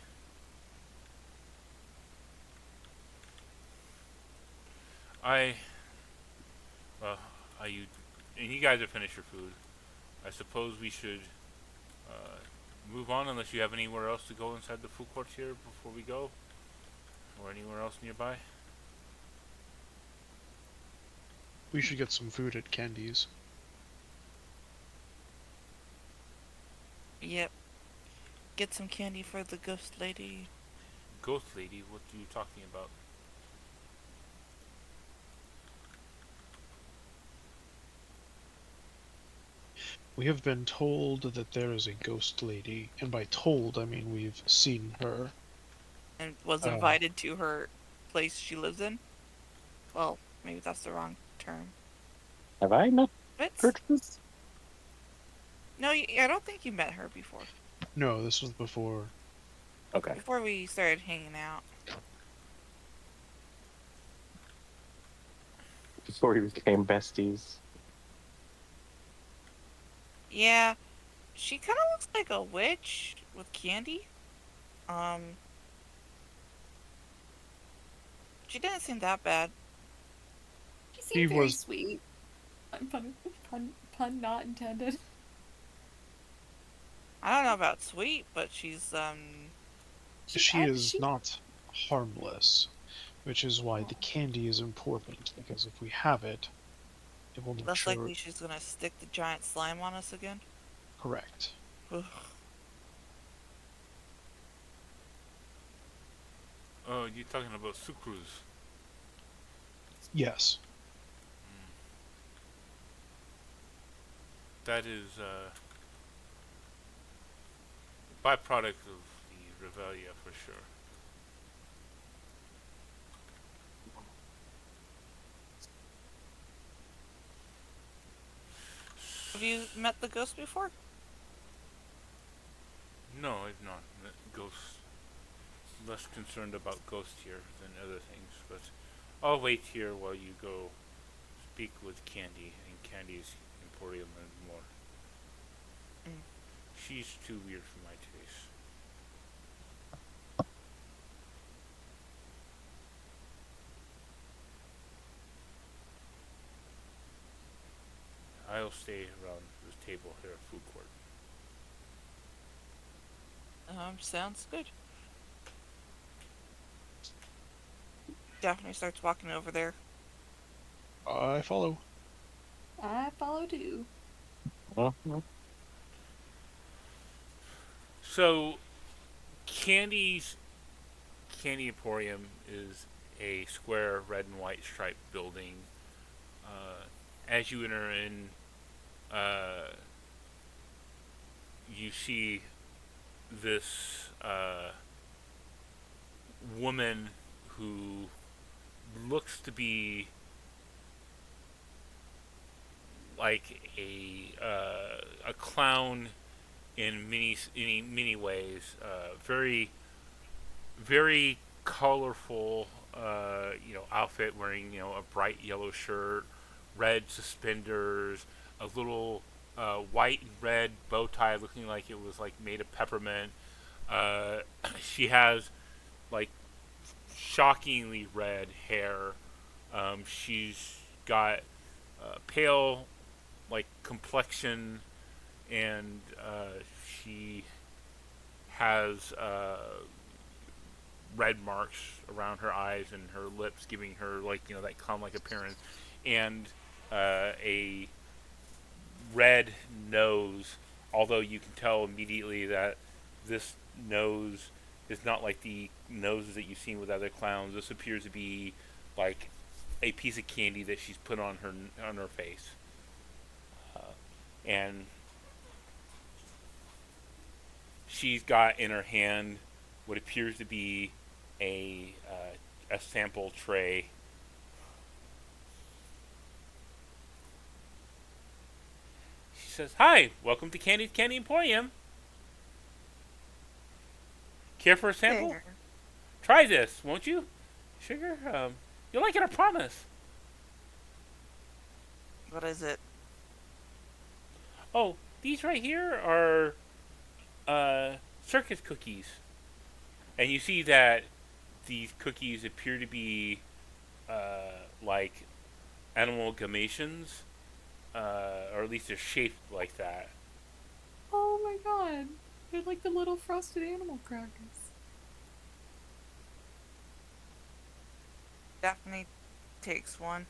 I, you, and you guys have finished your food. I suppose we should move on unless you have anywhere else to go inside the food court here before we go, or anywhere else nearby. We should get some food at Candy's. Yep. Get some candy for the ghost lady. Ghost lady, what are you talking about? We have been told that there is a ghost lady, and by told, I mean we've seen her. And was Uh, invited to her place she lives in. Well, maybe that's the wrong term. Have I not What? heard this? No, I don't think you met her before. No, this was before. Okay. Before we started hanging out. Before we became besties. Yeah, she kind of looks like a witch with candy. Um, she didn't seem that bad. She He seemed very was- sweet. Pun not intended. I don't know about sweet, but she's She is not harmless, which is why the candy is important, because if we have it, it will make less sure. likely she's gonna stick the giant slime on us again. Correct. Ugh. Oh, you're talking about sucrose. Yes. That is byproduct of the Revelia for sure. Have you met the ghost before? No, I've not met ghosts. Less concerned about ghosts here than other things, but I'll wait here while you go speak with Candy and Candy's Emporium and more. Mm. She's too weird for my taste. I'll stay around this table here at food court. Sounds good. Daphne starts walking over there. I follow. I follow too. Mhm. So, Candy's Candy Emporium is a square red and white striped building. As you enter in, you see this woman who looks to be like a clown in many ways. Very colorful, outfit, wearing a bright yellow shirt, red suspenders, a little white and red bow tie, looking like it was like made of peppermint. Uh, she has like shockingly red hair. She's got pale like complexion, and she has red marks around her eyes and her lips, giving her that clown-like appearance, and a red nose. Although you can tell immediately that this nose is not like the noses that you've seen with other clowns. This appears to be like a piece of candy that she's put on her face, and she's got in her hand what appears to be a sample tray. She says, "Hi, welcome to Candy Emporium. Care for a sample? There. Try this, won't you? Sugar? You'll like it, I promise." What is it? Oh, these right here are circus cookies. And you see that these cookies appear to be like amalgamations, or at least they're shaped like that. Oh my god. They're like the little frosted animal crackers. Daphne takes one.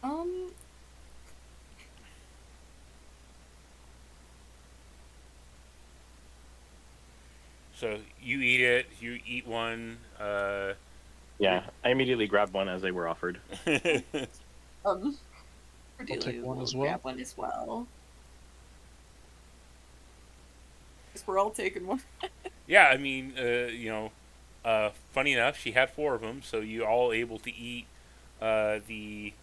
Um, So you eat it. You eat one. Yeah, I immediately grabbed one as they were offered. um, I'll take Cordelia one will as well. grab one as well. Guess we're all taking one. Yeah, I mean, funny enough, she had four of them, so you all able to eat the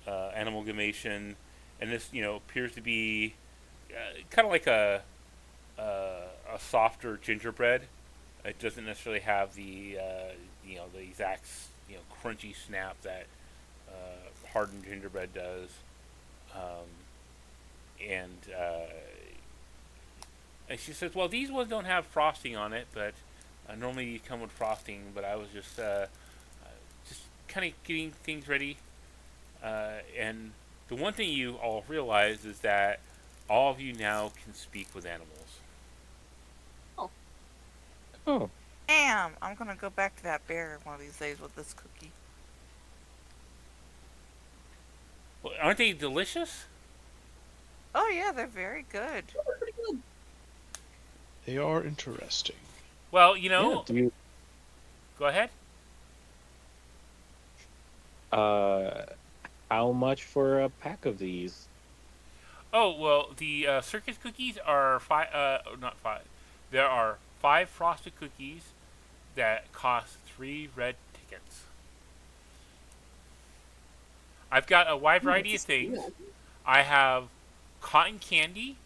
amalgamation, and this appears to be kind of like a softer gingerbread. It doesn't necessarily have the exact crunchy snap that hardened gingerbread does, um, and she says, "Well, these ones don't have frosting on it, but normally you come with frosting. But I was just kind of getting things ready, and the one thing you all realize is that all of you now can speak with animals. Oh, Damn, I'm gonna go back to that bear one of these days with this cookie. Well, aren't they delicious? Oh yeah, they're very good. Pretty good. They are interesting. Well, yeah. Do you go ahead. uh, how much for a pack of these? Oh well, the circus cookies are five. Not five. There are five frosted cookies that cost 3 red tickets. I've got a wide Ooh, variety of that's a things. steal. I have cotton candy,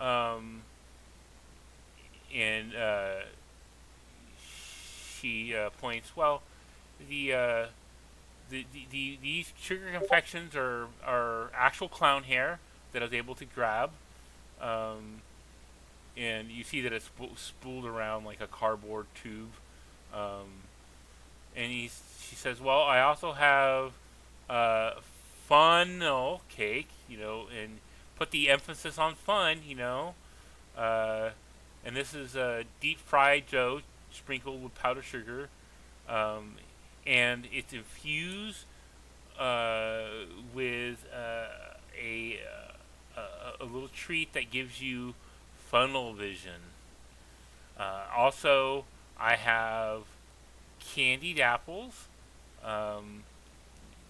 um, and she points. Well, the, uh, these sugar confections are actual clown hair that I was able to grab. Um, and you see that it's spooled around like a cardboard tube. Um, and she says, "Well, I also have funnel cake, and put the emphasis on fun, uh, and this is deep fried dough sprinkled with powdered sugar, um, and it's infused uh, with a little treat that gives you funnel vision. Also, I have candied apples. Um,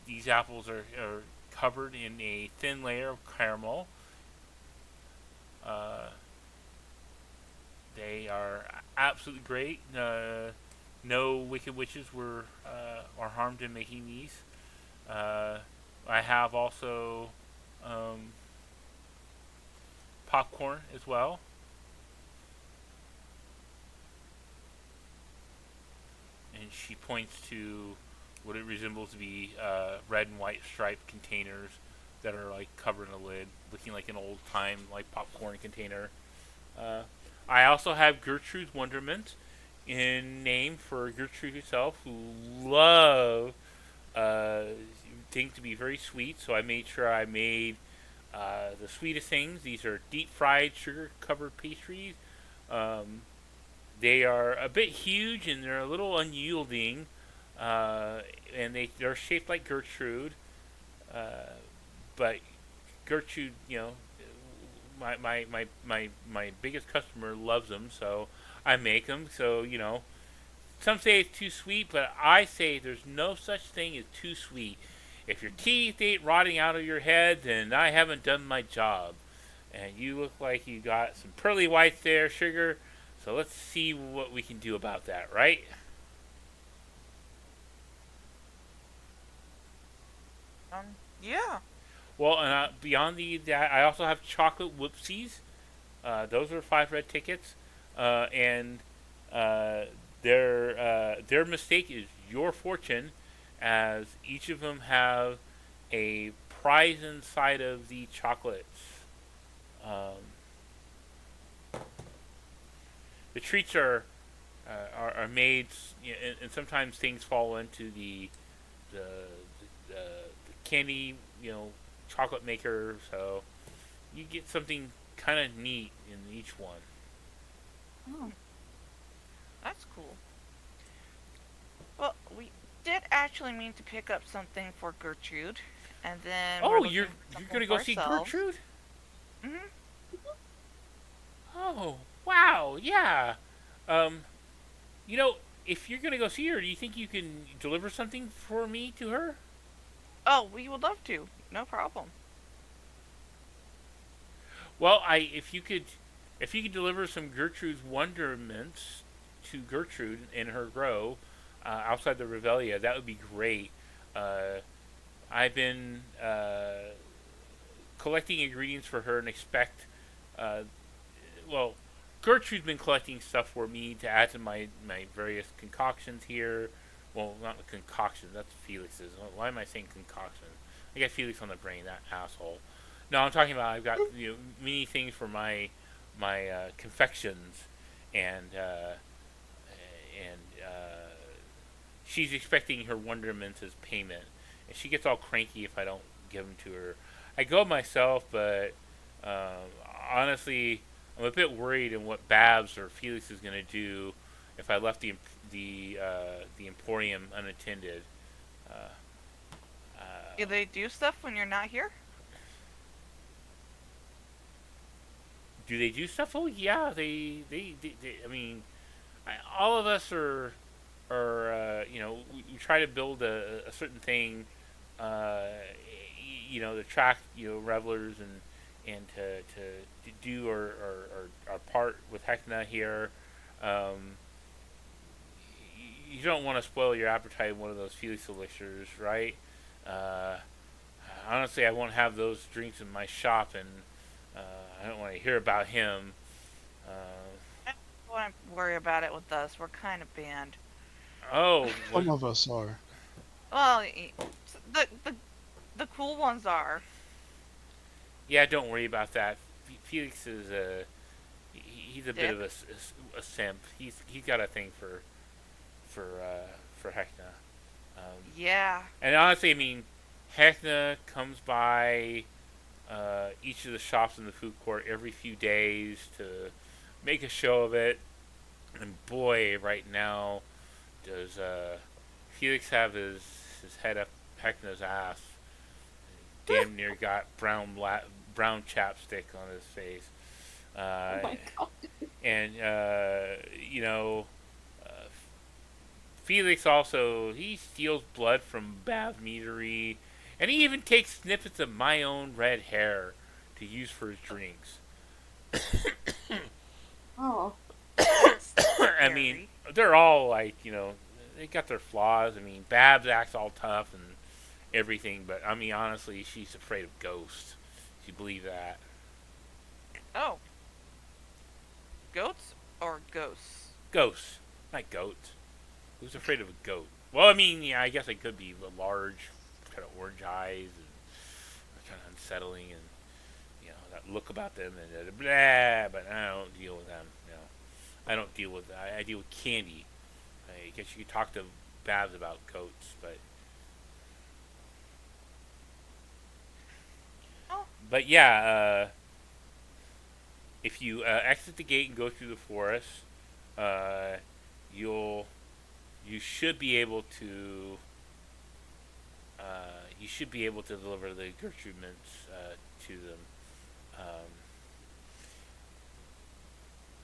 these apples are covered in a thin layer of caramel. Uh, they are absolutely great. No wicked witches were are harmed in making these. Uh, I have also um, popcorn as well. And she points to what it resembles to be red and white striped containers that are like covered in a lid, looking like an old time like popcorn container. Uh, I also have Gertrude's Wonderment, in name for Gertrude herself, who love uh, things to be very sweet. So I made sure I made the sweetest things. These are deep fried sugar covered pastries. Um, they are a bit huge and they're a little unyielding, uh, and they're shaped like Gertrude. Uh, but Gertrude, my biggest customer loves them, so I make them. So some say it's too sweet, but I say there's no such thing as too sweet. If your teeth ain't rotting out of your head, then I haven't done my job. And you look like you got some pearly whites there, sugar. So let's see what we can do about that, right? Yeah. Well, and beyond that, I also have chocolate whoopsies. Those are 5 red tickets, and uh, their mistake is your fortune, as each of them have a prize inside of the chocolates. Um, the treats are made, and sometimes things fall into the the candy, chocolate maker. So you get something kind of neat in each one. Oh, That's cool. Well, we did actually mean to pick up something for Gertrude, and then we're Oh, looking for you're something gonna for go see ourselves. Gertrude? Hmm. Oh, wow, yeah. Um, you know, if you're gonna go see her, do you think you can deliver something for me to her? Oh, we would love to. No problem. Well, if you could deliver some Gertrude's wonderments to Gertrude in her grow outside the Revelia, that would be great. Uh, I've been collecting ingredients for her and expect, uh, well, Gertrude's been collecting stuff for me to add to my various concoctions here. Well, not the concoction, that's Felix's. Why am I saying concoction? I got Felix on the brain, that asshole. No, I'm talking about I've got many things for my confections, and she's expecting her wonderments as payment, and she gets all cranky if I don't give them to her. I go myself, but um, honestly, I'm a bit worried in what Babs or Felix is going to do if I left the Emporium unattended. Uh, Do uh, they do stuff when you're not here? do they do stuff? Oh yeah, I mean, all of us we try to build a certain thing, uh, to attract revelers and to do our part with Heckna here. Um, you don't want to spoil your appetite with one of those Felix elixirs, right? Uh, Honestly, I won't have those drinks in my shop, and I don't want to hear about him. Uh, I don't worry about it with us. We're kind of banned. oh, what? Some of us are. Well, the cool ones are. Yeah, don't worry about that. Felix is he's a bit Dick. of a simp. He's got a thing for Heckna. Yeah. And honestly, I mean, Heckna comes by each of the shops in the food court every few days to make a show of it. And boy, right now, does Felix have his head up Heckna's ass. Damn near got brown chapstick on his face. oh Uh, my god. and uh, Felix also he steals blood from Bab's meadery, and he even takes snippets of my own red hair to use for his drinks. Oh, That's I mean, scary. they're all like they got their flaws. I mean, Babs acts all tough and everything, but I mean honestly, she's afraid of ghosts. If you believe that. Oh, goats or ghosts? Ghosts, not goats. Who's afraid of a goat? Well, I mean, yeah, I guess it could be the large, kind of orange eyes and kind of unsettling, and that look about them and blah. But I don't deal with them. I don't deal with. I deal with candy. I guess you could talk to Babs about goats, but Oh, yeah. If you exit the gate and go through the forest, uh, you'll you should be able to deliver the Gertrude mints to them. Um,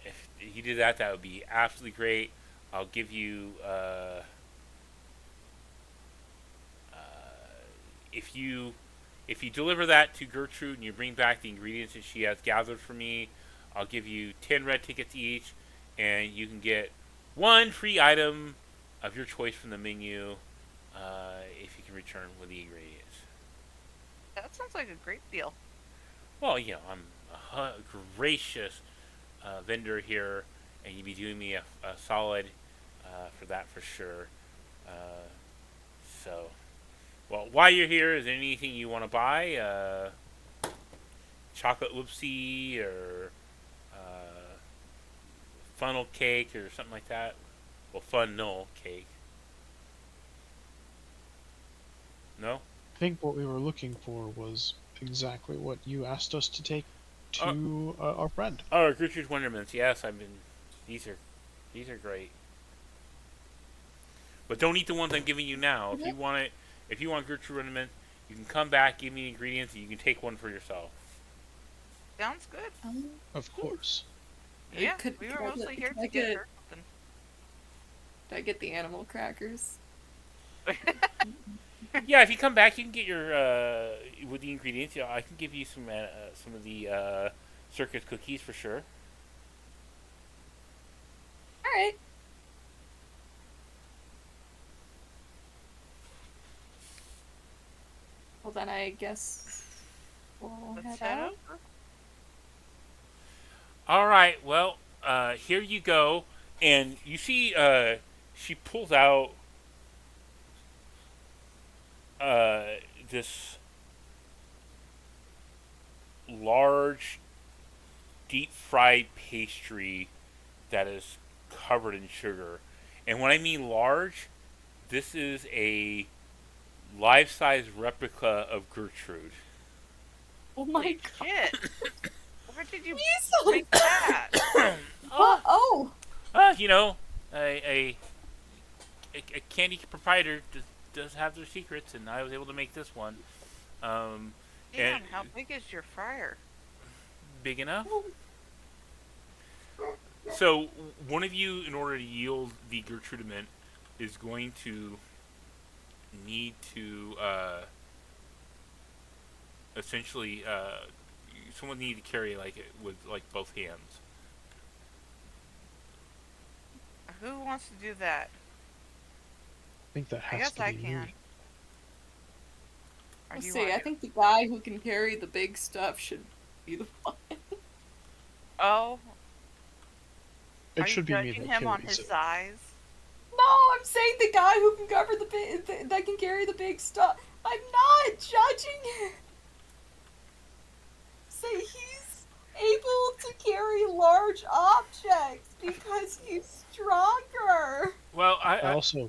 if you do that, that would be absolutely great. I'll give you if you deliver that to Gertrude and you bring back the ingredients that she has gathered for me, I'll give you 10 red tickets each, and you can get one free item of your choice from the menu if you can return with the ingredients. that sounds like a great deal. Well, I'm a gracious vendor here, and you'd be doing me a solid for that for sure. Uh, so, well, while you're here, is there anything you want to buy? Chocolate whoopsie or funnel cake or something like that? Well, funnel cake. think what we were looking for was exactly what you asked us to take Uh, to our friend. oh, Gertrude's Wonderments. Yes, I've been. These are great. But don't eat the ones I'm giving you now. If you want Gertrude Wonderments, you can come back, give me the ingredients, and you can take one for yourself. Sounds good. Of course. Yeah, Could, we could were I mostly get, here could I to get get, her something. could I get the animal crackers? Yeah, if you come back, you can get your with the ingredients. Yeah, I can give you some of the circus cookies for sure. All right. Well, then I guess we'll Let's head head out. over. All right. Well, here you go, and you see, she pulls out uh, this large, deep fried pastry that is covered in sugar. And when I mean large, this is a life-size replica of Gertrude. Oh my Holy god. shit! Where did you Weasel! make that? What? Oh! You know, a, a candy proprietor does have their secrets, and I was able to make this one. Um, and Damn, how big is your fryer? big enough. So one of you, in order to yield the Gertrudiment, is going to need to essentially someone need to carry like it with like both hands. Who wants to do that? I think that I has guess to I be can. me. Or Let's do you see, want I to? think the guy who can carry the big stuff should be the one. Oh, It are you should be me judging that him on carries his it. size? No, I'm saying the guy who can cover the big, that can carry the big stuff. I'm not judging him. Say he's able to carry large objects because he's stronger. Well, I also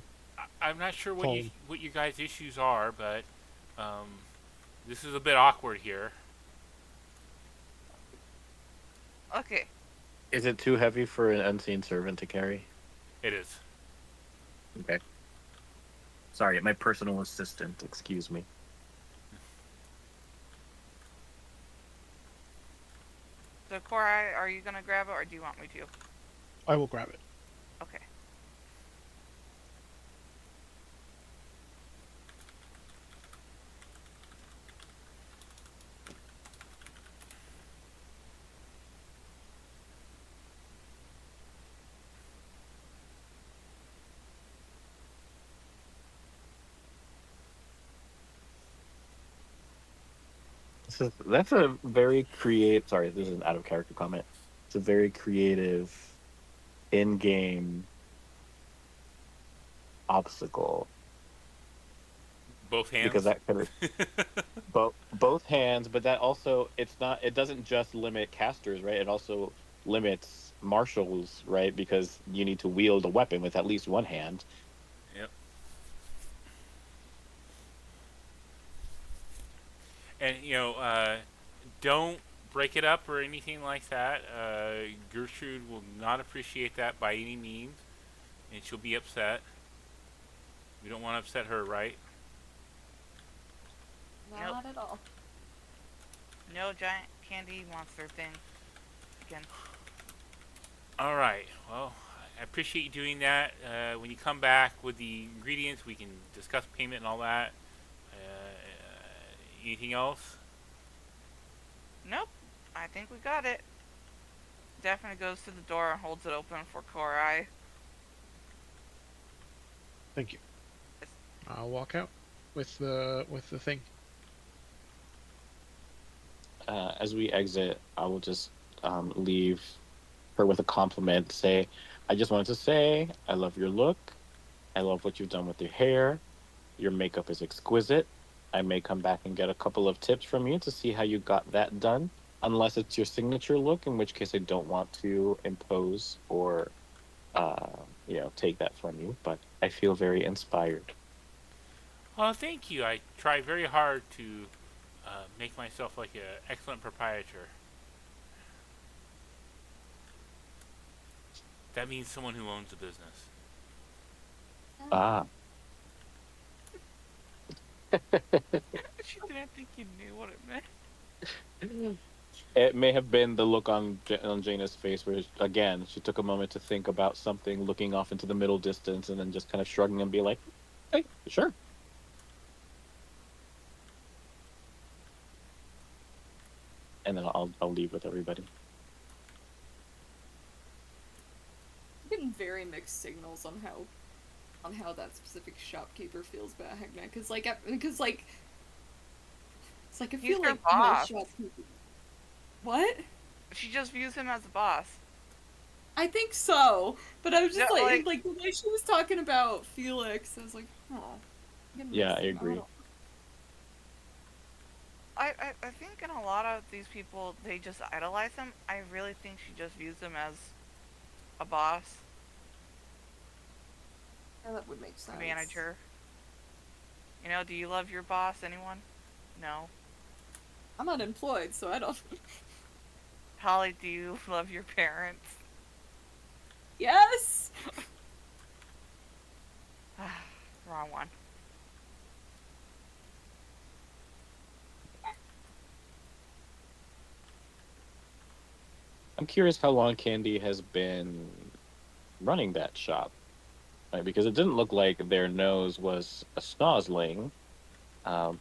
I'm not sure call what you guys' issues are, but this is a bit awkward here. Okay. Is it too heavy for an unseen servant to carry? It is. Okay. Sorry, my personal assistant. Excuse me. So, Korai, are you gonna grab it, or do you want me to? I will grab it. Okay. That's a very creative. Sorry, this is an out of character comment. It's a very creative in-game obstacle Both because hands. that kind of both hands, but that also it's not. It doesn't just limit casters, right? It also limits marshals, right? Because you need to wield a weapon with at least one hand. Yep. And don't break it up or anything like that. Gertrude will not appreciate that by any means, and she'll be upset. We don't want to upset her, right? Not at all. No giant candy monster thing. Again. All right. Well, I appreciate you doing that. When you come back with the ingredients, we can discuss payment and all that. Anything else? Nope. I think we got it. Definitely goes to the door and holds it open for Korai. Thank you. I'll walk out with the thing. As we exit, I will just leave her with a compliment. Say, I just wanted to say, I love your look. I love what you've done with your hair. Your makeup is exquisite. I may come back and get a couple of tips from you to see how you got that done. Unless it's your signature look, in which case I don't want to impose or, take that from you. But I feel very inspired. Oh, thank you. I try very hard to make myself like an excellent proprietor. That means someone who owns a business. Ah. She didn't think you knew what it meant. It may have been the look on Jaina's face where, again, she took a moment to think about something, looking off into the middle distance, and then just kind of shrugging and be like, "Hey, sure." And then I'll leave with everybody. I'm getting very mixed signals on how that specific shopkeeper feels about Heckna, because it's like I He's feel her like boss. most shopkeepers. What? She just views him as a boss. I think so, but I was Yeah, just like the way she was talking about Felix, I was like, oh, I'm getting Yeah, mixed I signals. agree. I think in a lot of these people, they just idolize him. I really think she just views him as a boss, Yeah, that would make a sense. manager. You know, do you love your boss? Anyone? No. I'm unemployed, so I don't. Holly, do you love your parents? Yes. Wrong one. I'm curious how long Candy has been running that shop, right? Because it didn't look like their nose was a snozzling. Um,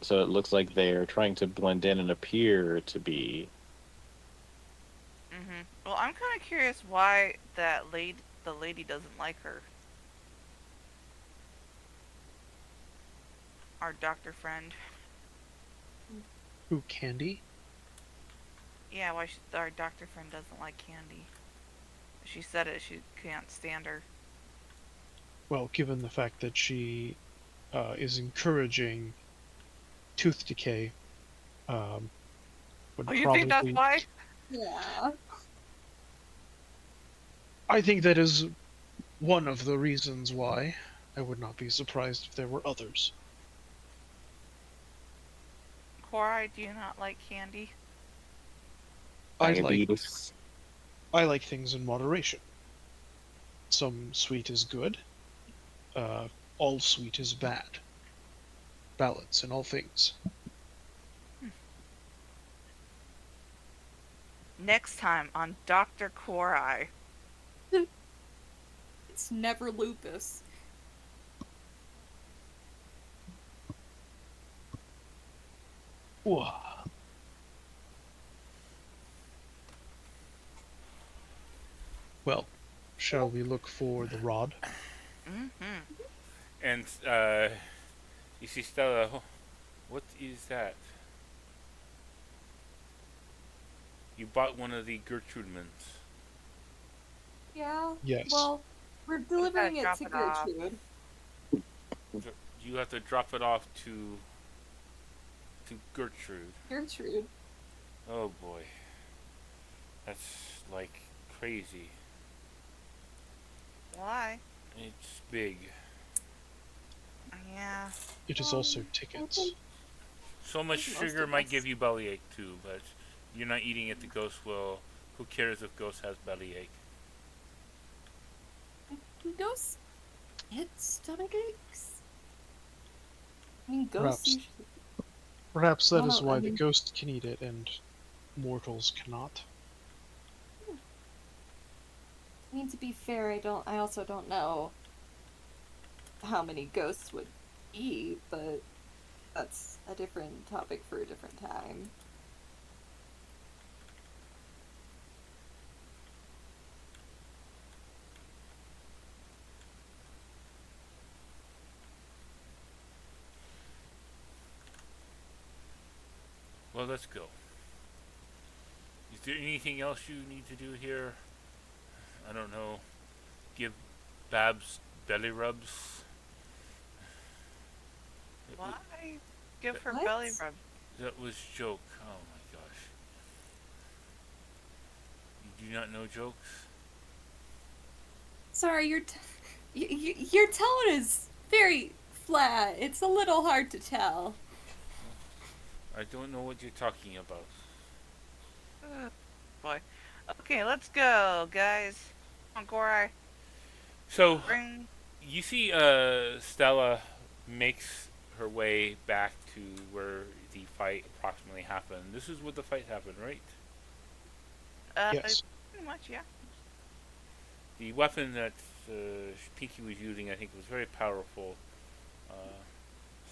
so it looks like they're trying to blend in and appear to be. Well, I'm kind of curious why the lady doesn't like her. Our doctor friend. Who, Candy? Yeah, why our doctor friend doesn't like Candy. She said it. She can't stand her. Well, given the fact that she is encouraging tooth decay, would Oh, you think that's probably. why? Yeah. I think that is one of the reasons why. I would not be surprised if there were others. Korai, do you not like Candy? I like Diabetes. I like things in moderation. Some sweet is good. All sweet is bad. Balance in all things. Next time on Dr. Korai. It's never lupus. Whoa. Well, shall we look for the rod? And you see Stella. What is that? You bought one of the Gertrudemans. Yeah. Yes. Well, we're delivering it drop to it off. Gertrude. You have to drop it off to Gertrude. Gertrude. Oh boy, that's like crazy. Why? It's big. Yeah. It is also tickets. So much Most sugar of might us. give you bellyache too, but you're not eating it. The ghost will. Who cares if ghost has bellyache? Ghosts get stomach aches? I mean, ghosts Perhaps usually. Perhaps that No, is no, I why the mean, ghost can eat it and mortals cannot. to be fair, I also don't know how many ghosts would eat, but that's a different topic for a different time. Well, let's go. Is there anything else you need to do here? I don't know. Give Babs belly rubs. Why give her What? belly rub? That was joke. Oh my gosh. You do not know jokes? Sorry, your tone is very flat. It's a little hard to tell. I don't know what you're talking about. Boy. Okay, let's go, guys. Come on, Gorai. So Bring. you see, Stella makes her way back to where the fight approximately happened. This is where the fight happened, right? Yes. Pretty much, yeah. The weapon that Pinky was using, I think, was very powerful. Uh,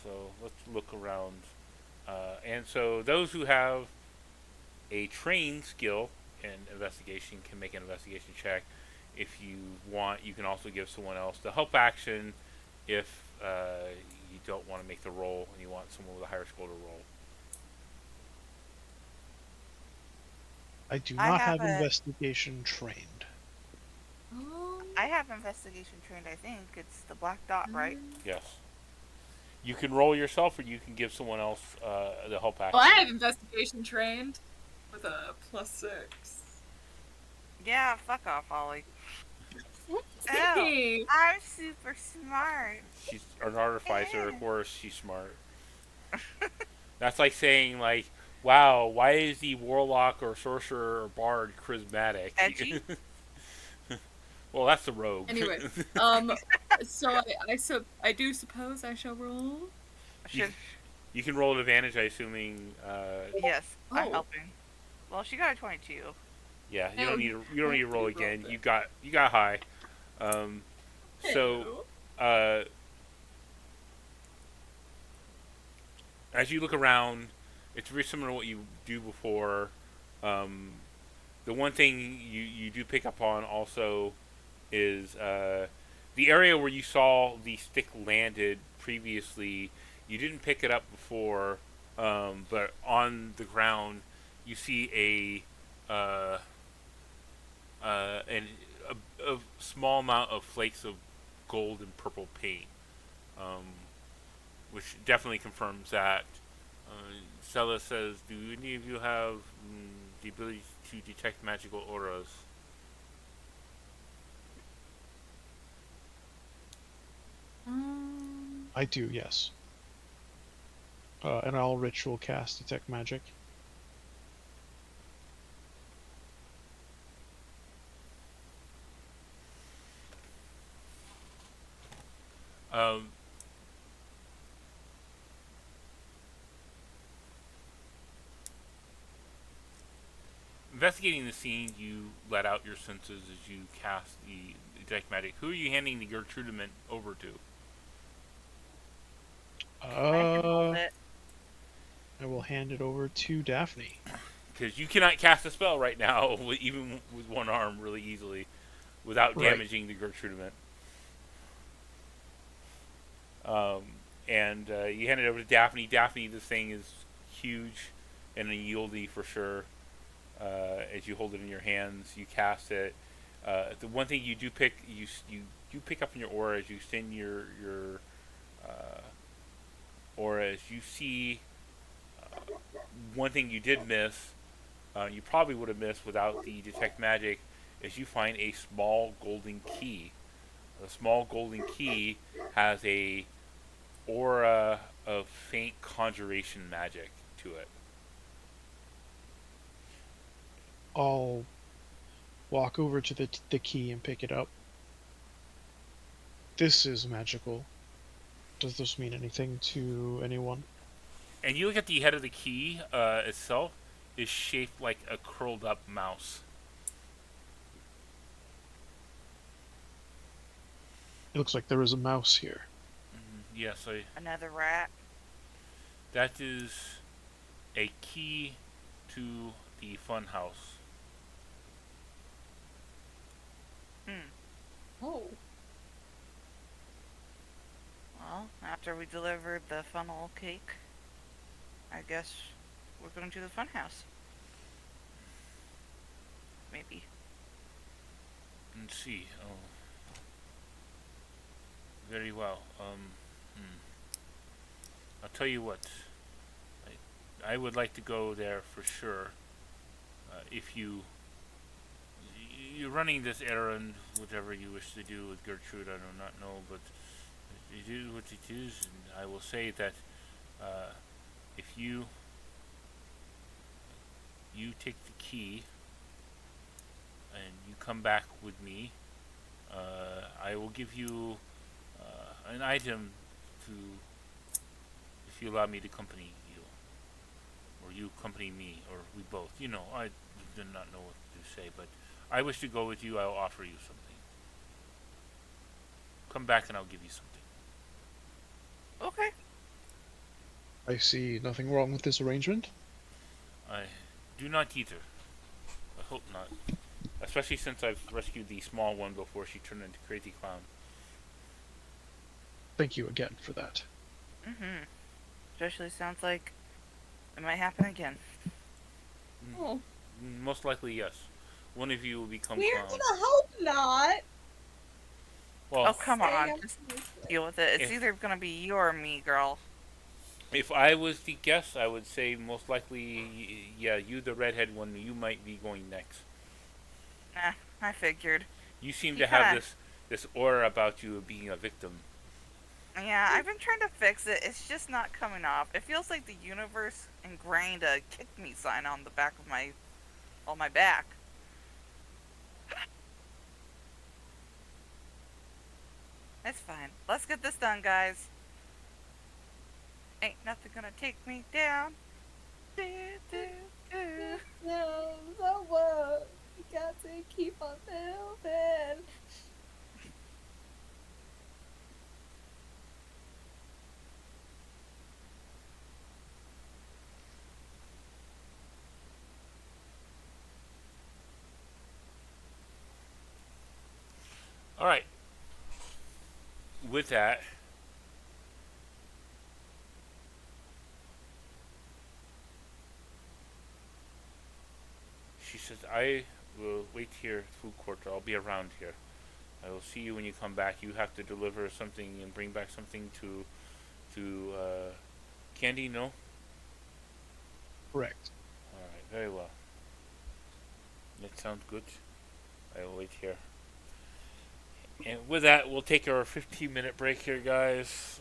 so let's look around. And so those who have a trained skill in investigation can make an investigation check. If you want, you can also give someone else the help action if you don't want to make the roll and you want someone with a higher skill to roll. I do I not have have a. investigation trained. I have investigation trained. I think it's the black dot, right? Yes. You can roll yourself or you can give someone else the help action. Well, I have investigation trained with a +6. Yeah, fuck off, Ollie. Oh, Hey. I'm super smart. She's an artificer, of course she's smart. That's like saying, like, wow, why is the warlock or sorcerer or bard charismatic? Edgy? Well, that's the rogue. Anyway, so I do suppose I shall roll. You, you can roll an advantage, I assuming. Yes, I'm Oh. helping. Well, she got a 22. Yeah, you Oh, don't need to roll you again. rolled You it. got high. So Hello. as you look around, it's very similar to what you do before. The one thing you do pick up on also is the area where you saw the stick landed previously. You didn't pick it up before, but on the ground you see a small amount of flakes of gold and purple paint, which definitely confirms that. Stella says, "Do any of you have the ability to detect magical auras?" I do, yes. And I'll ritual cast detect magic. Um, Investigating the scene, you let out your senses as you cast the detect magic. Who are you handing the Gertrudiment over to? I can hold Uh, it. I will hand it over to Daphne. Because you cannot cast a spell right now, even with one arm, really easily, without Right. damaging the Gertrudiment. Um, and you hand it over to Daphne. Daphne, this thing is huge and unwieldy for sure. As you hold it in your hands, you cast it. The one thing you do pick, you pick up in your aura as you extend your aura, as you see one thing you did miss. You probably would have missed without the detect magic. Is you find a small golden key. The small golden key has a aura of faint conjuration magic to it. I'll walk over to the key and pick it up. This is magical. Does this mean anything to anyone? And you look at the head of the key itself is shaped like a curled up mouse. It looks like there is a mouse here. Yes, Another rat. that is a key to the fun house. Hmm. Oh. Well, after we delivered the funnel cake, I guess we're going to the fun house. Maybe. Let's see. Oh, very well. I'll tell you what. I would like to go there for sure. If you're running this errand, whatever you wish to do with Gertrude, I do not know, but it is what it is, and I will say that uh, if you take the key and you come back with me, I will give you an item to if you allow me to accompany you, or you accompany me, or we both. I do not know what to say, but I wish to go with you. I'll offer you something. Come back and I'll give you something. Okay. I see nothing wrong with this arrangement. I do not either. I hope not. Especially since I've rescued the small one before she turned into Crazy Clown. Thank you again for that. Mm-hmm. Especially sounds like it might happen again. Oh, Most likely, yes. One of you will become We're clown. gonna hope not. Well, Oh, come Stay on. up Just this way. deal with it. It's if either gonna be you or me, girl. if I was the guest, I would say most likely, yeah, you, the redhead one, you might be going next. Nah, I figured. You seem You to have kinda. this aura about you of being a victim. Yeah, I've been trying to fix it. It's just not coming off. It feels like the universe ingrained a kick me sign on the back of on my back. It's fine. Let's get this done, guys. Ain't nothing gonna take me down. Do, do, do. No, so what? We got to keep on moving. All right. With that, she says, "I will wait here at food court. I'll be around here. I will see you when you come back. You have to deliver something and bring back something to Candy. No. Correct. All right. Very well. That sounds good. I will wait here." And with that, we'll take our 15-minute break here, guys.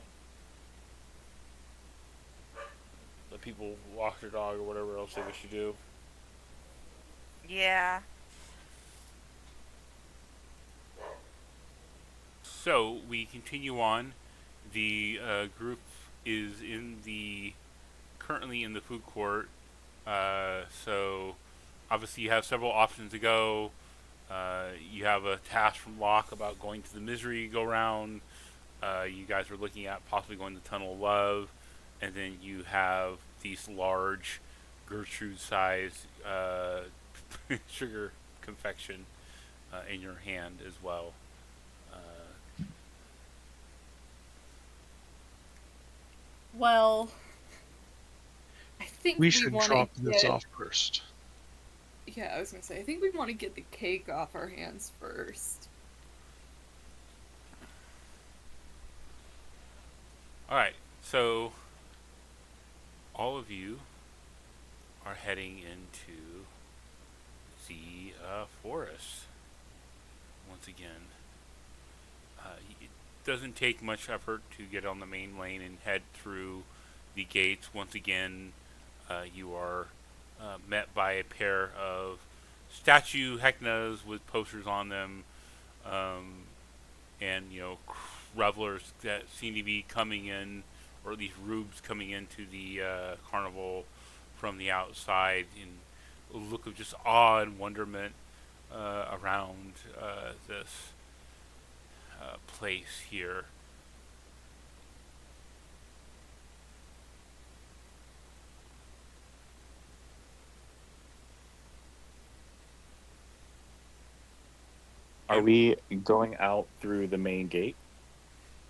Let people walk their dog or whatever else they wish to do. Yeah. So we continue on. The group is currently in the food court. So obviously you have several options to go. You have a task from Locke about going to the Misery go round. You guys are looking at possibly going to Tunnel of Love, and then you have these large Gertrude-sized sugar confection in your hand as well. well, I think We we should want to drop this get. off first. Yeah, I was gonna say, I think we want to get the cake off our hands first. All right, so all of you are heading into the forest once again. It doesn't take much effort to get on the main lane and head through the gates. Once again, you are met by a pair of statue Hecknas with posters on them, um, and revelers that seem to be coming in, or at least rubes coming into the carnival from the outside in a look of just awe and wonderment around this place here. Are And we going out through the main gate?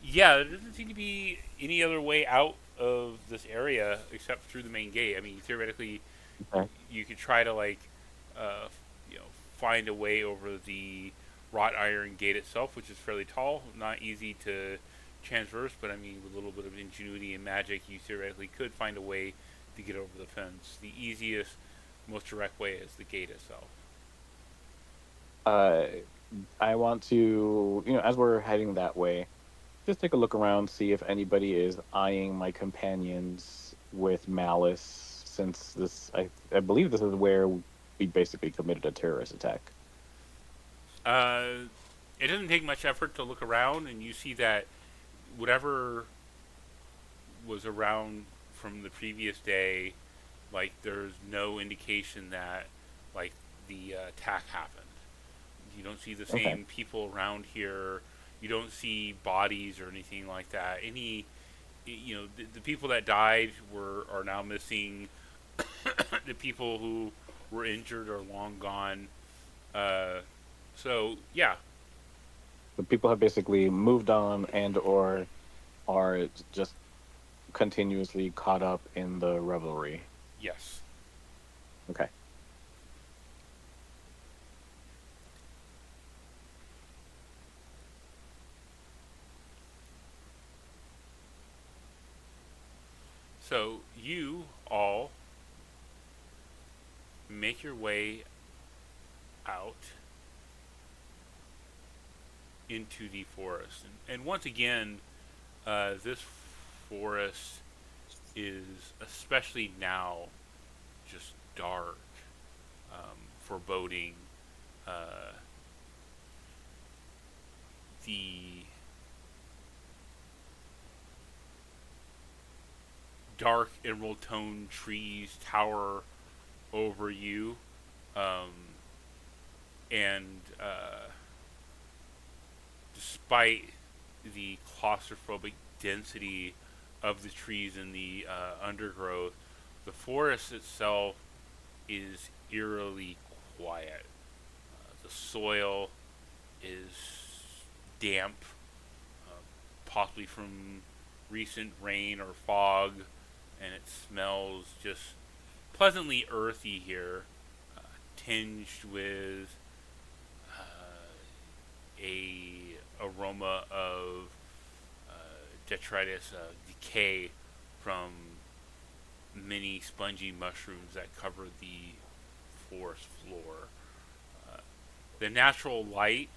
yeah, there doesn't seem to be any other way out of this area except through the main gate. I mean, theoretically, Okay. you could try to uh, you know, find a way over the wrought iron gate itself, which is fairly tall, not easy to transverse. But I mean, with a little bit of ingenuity and magic, you theoretically could find a way to get over the fence. The easiest, most direct way is the gate itself. Uh, I want to, as we're heading that way, Just take a look around, see if anybody is eyeing my companions with malice. Since I believe this is where we basically committed a terrorist attack. Uh, it doesn't take much effort to look around, and you see that whatever was around from the previous day, like there's no indication that like the attack happened. You don't see the Okay. same people around here. You don't see bodies or anything like that. The people that died were are now missing. The people who were injured are long gone. Uh, so yeah, The people have basically moved on and or are just continuously caught up in the revelry. yes. Okay. So you all make your way out into the forest, and once again, this forest is especially now just dark, foreboding. Uh, the dark emerald tone trees tower over you, um, and despite the claustrophobic density of the trees and the undergrowth, the forest itself is eerily quiet. The soil is damp, uh, possibly from recent rain or fog, and it smells just pleasantly earthy here, tinged with a aroma of detritus, decay from many spongy mushrooms that cover the forest floor. Uh, the natural light,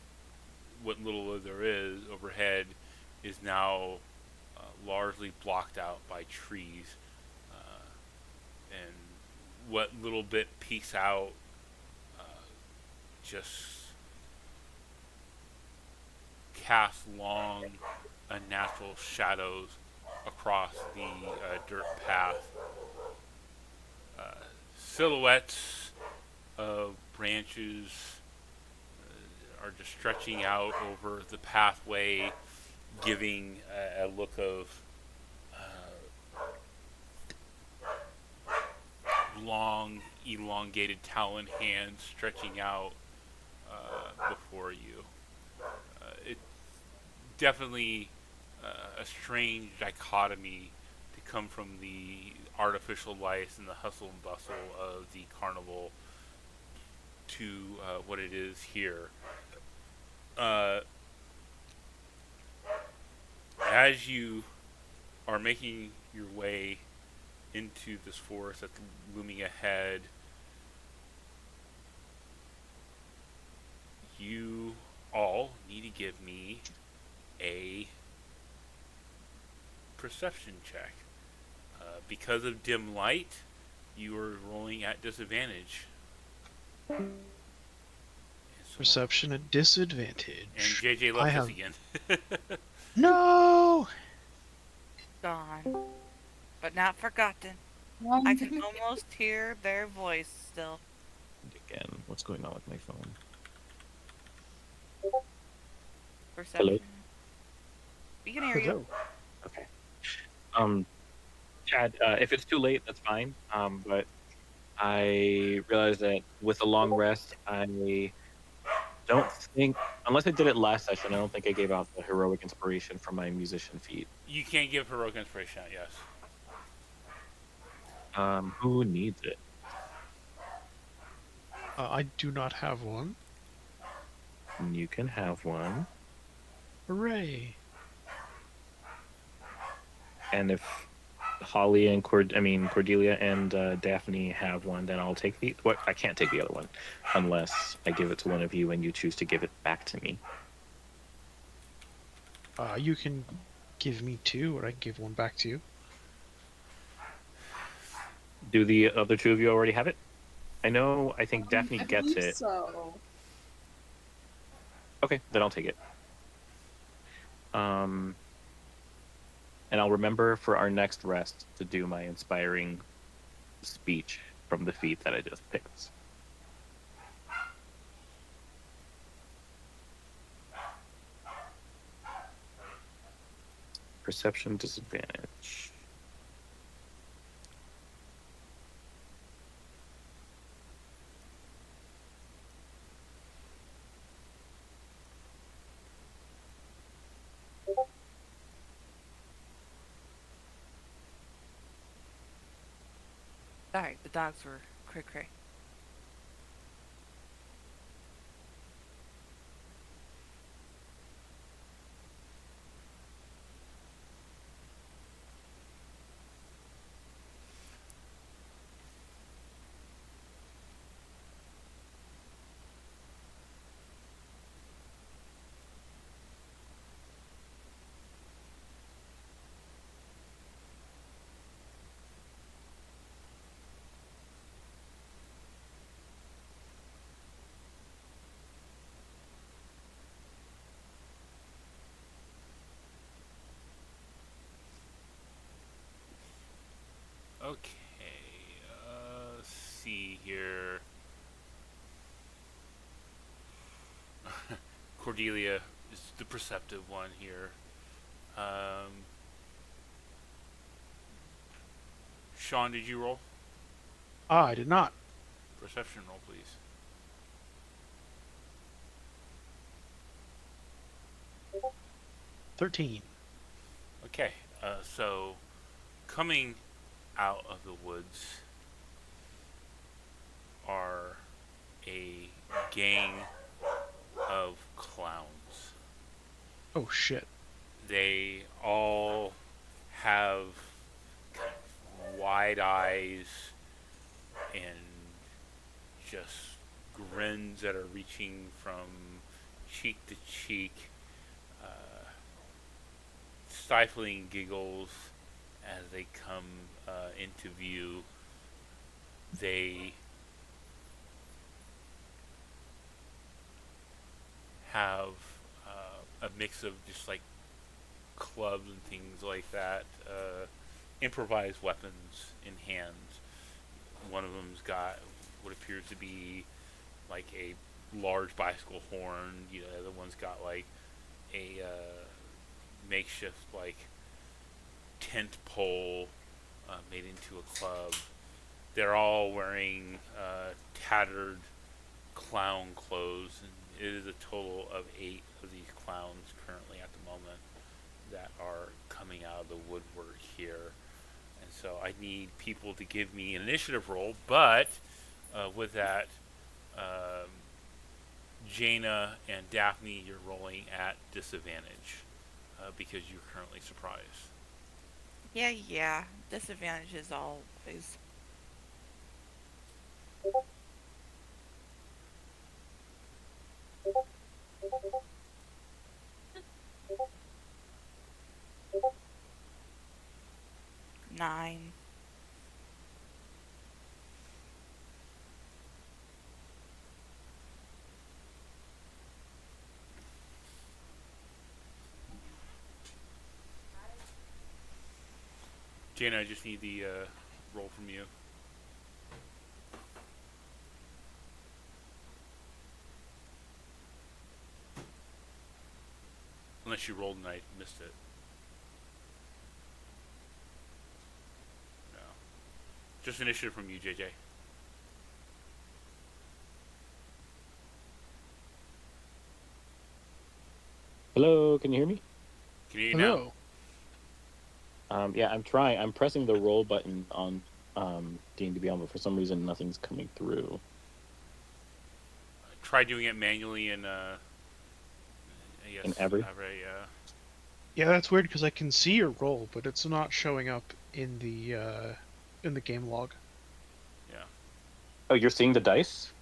what little there is overhead, is now largely blocked out by trees, and what little bit peeks out uh, just casts long, unnatural shadows across the dirt path. Uh, Silhouettes of branches are just stretching out over the pathway, giving a look of long, elongated talon hands stretching out before you. It's definitely a strange dichotomy to come from the artificial life and the hustle and bustle of the carnival to what it is here. Uh, as you are making your way into this forest that's looming ahead, you all need to give me a perception check. Because of dim light, you are rolling at disadvantage. Perception at And disadvantage. JJ I left us have again. no. Gone, but not forgotten. I can almost hear their voice still. Again, what's going on with my phone? Perception. We can hear you. Hello. Okay. Um, Chad, if it's too late, that's fine. But I realized that with a long rest, I don't think, unless I did it last session, I don't think I gave out the heroic inspiration for my musician feat. You can't give heroic inspiration out, yes. Who needs it? I do not have one. You can have one. Hooray! And if Holly and Cordelia and Daphne have one, then I'll take the. What? I can't take the other one, unless I give it to one of you and you choose to give it back to me. You can give me 2, or I can give one back to you. Do the other two of you already have it? I think Daphne I gets believe it. so. Okay, then I'll take it. Um, and I'll remember for our next rest to do my inspiring speech from the feat that I just picked. Perception disadvantage. Sorry, the dogs were cray cray. Okay, let's see here. Cordelia is the perceptive one here. Sean, did you roll? I did not. Perception roll, please. 13. Okay, so coming out of the woods are a gang of clowns. Oh shit. They all have kind of wide eyes and just grins that are reaching from cheek to cheek, stifling giggles as they come into view. They have a mix of just like clubs and things like that, improvised weapons in hands. One of them's got what appears to be like a large bicycle horn. You know, the other one's got like a makeshift like tent pole made into a club. They're all wearing tattered clown clothes, and it is a total of 8 of these clowns currently at the moment that are coming out of the woodwork here. And so I need people to give me an initiative roll, but with that, um, Jaina and Daphne, you're rolling at disadvantage because you're currently surprised. Yeah, yeah. Disadvantages always. Nine. Jaina, I just need the roll from you. Unless you rolled and I missed it. No. Just initiative from you, JJ. Hello, can you hear me? Can you hear you now? Hello. Yeah, I'm trying. I'm pressing the roll button on D&D Beyond, but for some reason nothing's coming through. Try doing it manually in, I guess, In every? Yeah, that's weird because I can see your roll, but it's not showing up in the game log. Yeah. Oh, you're seeing the dice?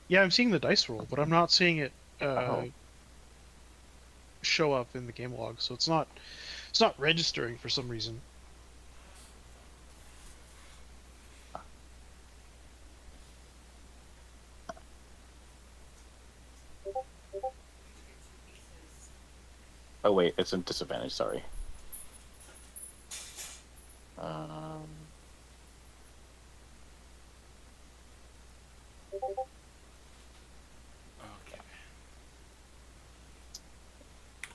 Yeah, I'm seeing the dice roll, but I'm not seeing it. Oh. show up in the game log, so it's not registering for some reason. Oh wait, it's a disadvantage. Sorry. Um, Okay.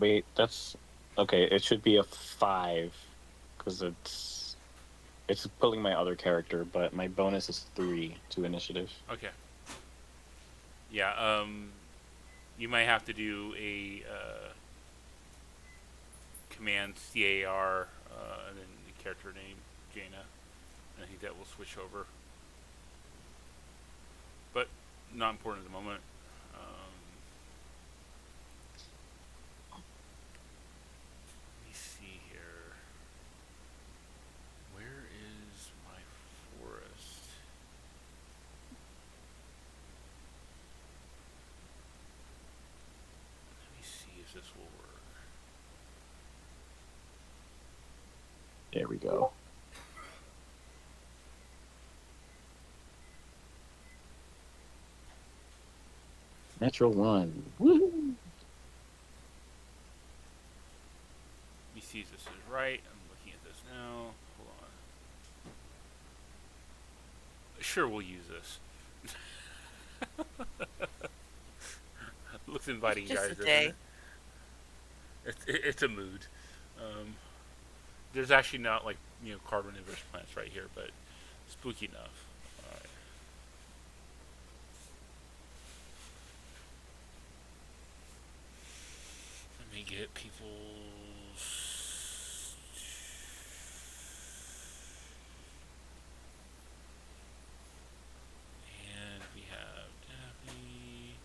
wait, that's okay. It should be a 5 because it's pulling my other character, but my bonus is 3 to initiative. Okay. Yeah. You might have to do a command CAR and then the character name Jaina. I think that will switch over, but not important at the moment. Let me see here. Where is my forest? Let me see if this will work. There we go. Natural 1. Woo! Let me see if this is right. I'm looking at this now. Hold on. Sure, we'll use this. Looks inviting, Just guys, a doesn't day. it? It's a mood. There's actually not like carnivorous plants right here, but spooky enough. All right. Let me get people's. And we have Daphne.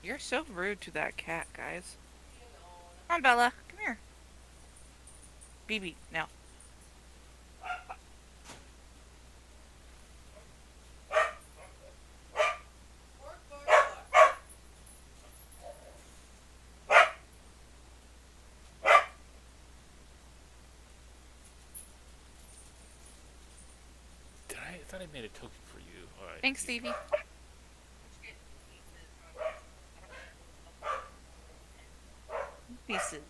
You're so rude to that cat, guys. Come on, Bella. Come here. BB, now. I thought I made a token for you. All right. Thanks, Stevie. Pieces.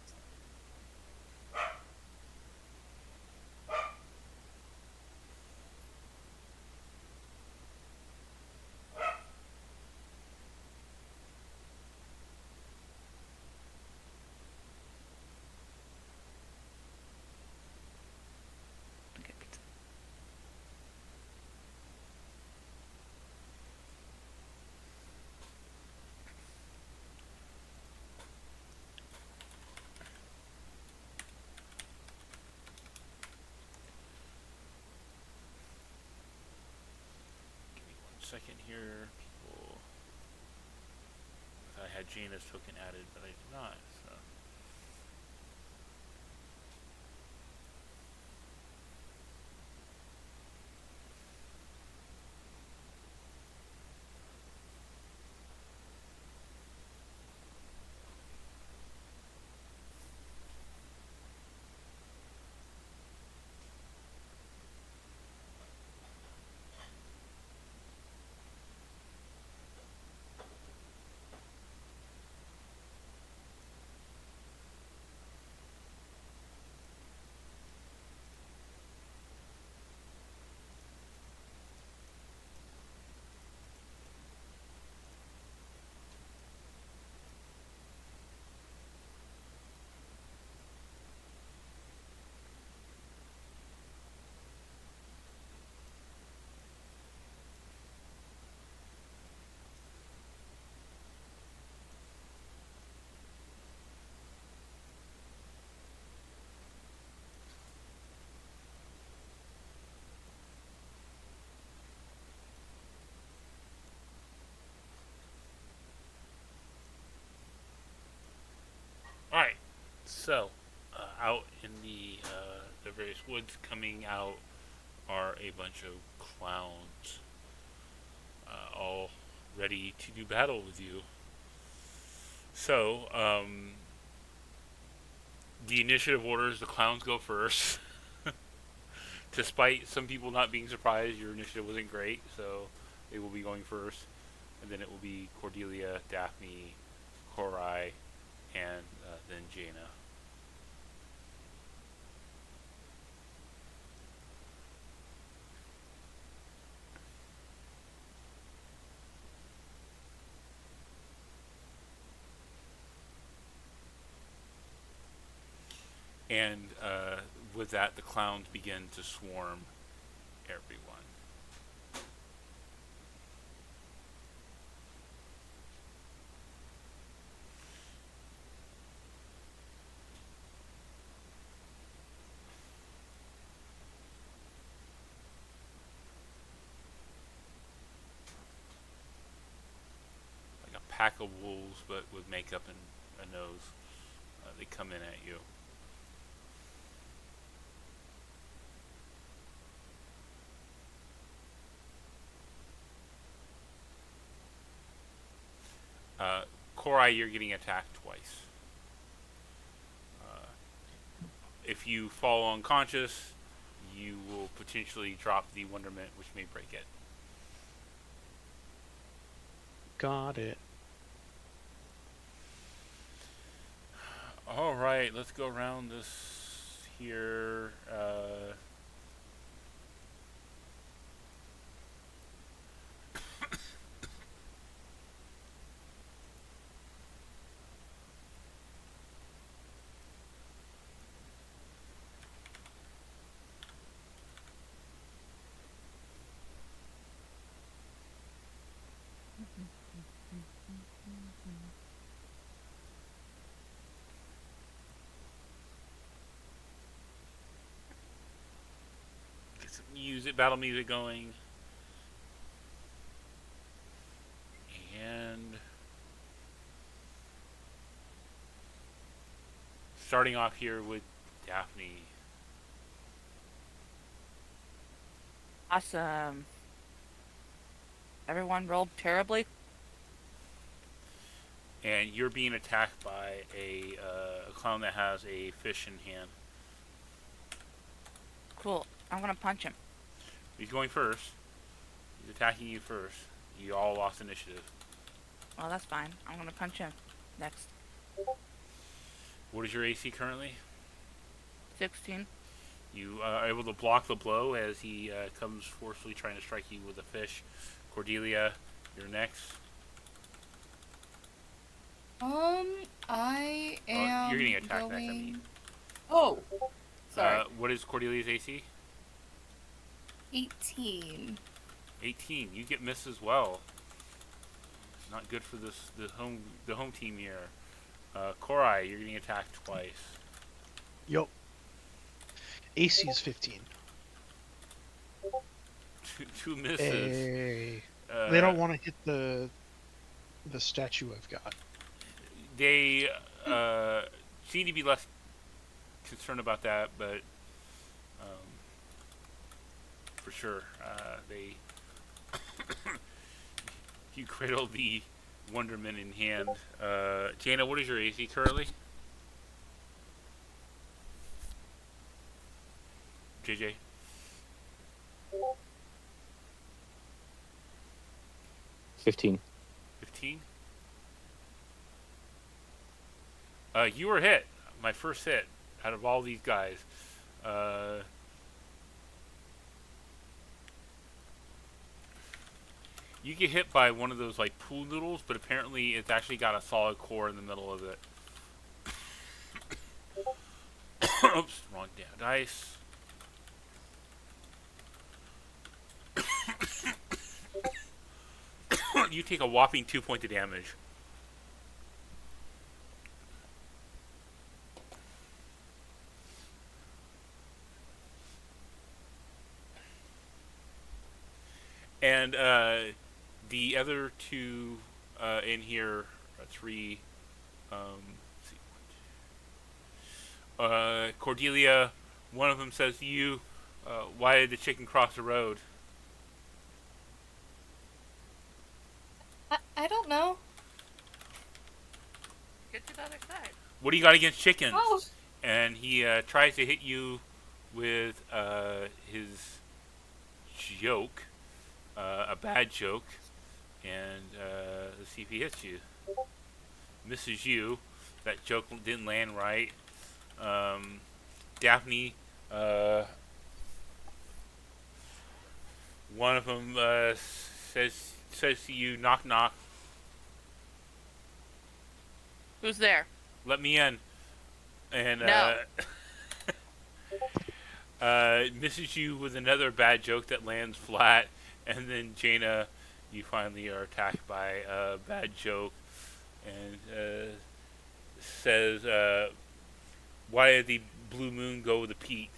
Okay, pizza. Give me 1 second here. People. I had Jaina's token added, but I did not. So. All right. So, out in the various woods, coming out are a bunch of clowns, all ready to do battle with you. So, the initiative orders, the clowns go first. Despite some people not being surprised, your initiative wasn't great, so they will be going first. And then it will be Cordelia, Daphne, Korai, and then Jaina. And with that, the clowns begin to swarm everyone. Like a pack of wolves, but with makeup and a nose. They come in at you. Uh, Korai, you're getting attacked twice. Uh, if you fall unconscious, you will potentially drop the wonderment, which may break it. Got it. All right, let's go around this here. Get some music, battle music going. And starting off here with Daphne. Awesome. Everyone rolled terribly. And you're being attacked by a clown that has a fish in hand. Cool. I'm gonna punch him. He's going first. He's attacking you first. You all lost initiative. Well, that's fine. I'm gonna punch him. Next. What is your AC currently? 16. You are able to block the blow as he comes forcefully trying to strike you with a fish. Cordelia, you're next. I am you're getting attacked going... next, I mean. Oh, sorry. What is Cordelia's AC? 18. 18. You get missed as well. Not good for the home team here. Korai, you're getting attacked twice. Yup. AC is 15. Two misses. Hey. They don't want to hit the statue I've got. They seem to be less concerned about that, but for sure, they you cradle the Wonderman in hand. Jaina, what is your AC currently? JJ? 15. 15? You were hit. My first hit out of all these guys. You get hit by one of those like pool noodles, but apparently it's actually got a solid core in the middle of it. Oops, wrong dice. You take a whopping 2 points of damage. And the other two in here, three. Let's see. Cordelia, one of them says to you, "Why did the chicken cross the road?" I don't know. Get to the other side. What do you got against chickens? Oh, And he tries to hit you with his joke, a bad joke, and let's see if he hits you. Misses you. That joke didn't land right. Daphne, uh, one of them says to you, "Knock knock, Who's there? let me in," and No. misses you with another bad joke that lands flat, and then Jaina, you finally are attacked by a bad joke, and says, "Why did the blue moon go with the peak?"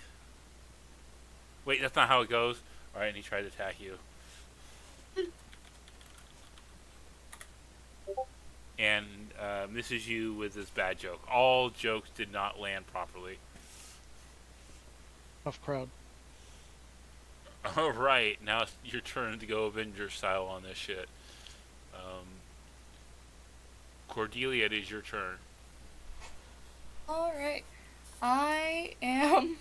Wait, that's not how it goes. All right, and he tried to attack you, and misses you with this bad joke. All jokes did not land properly. Tough crowd. All right, now it's your turn to go Avenger style on this shit. Um, Cordelia, it is your turn. alright. I am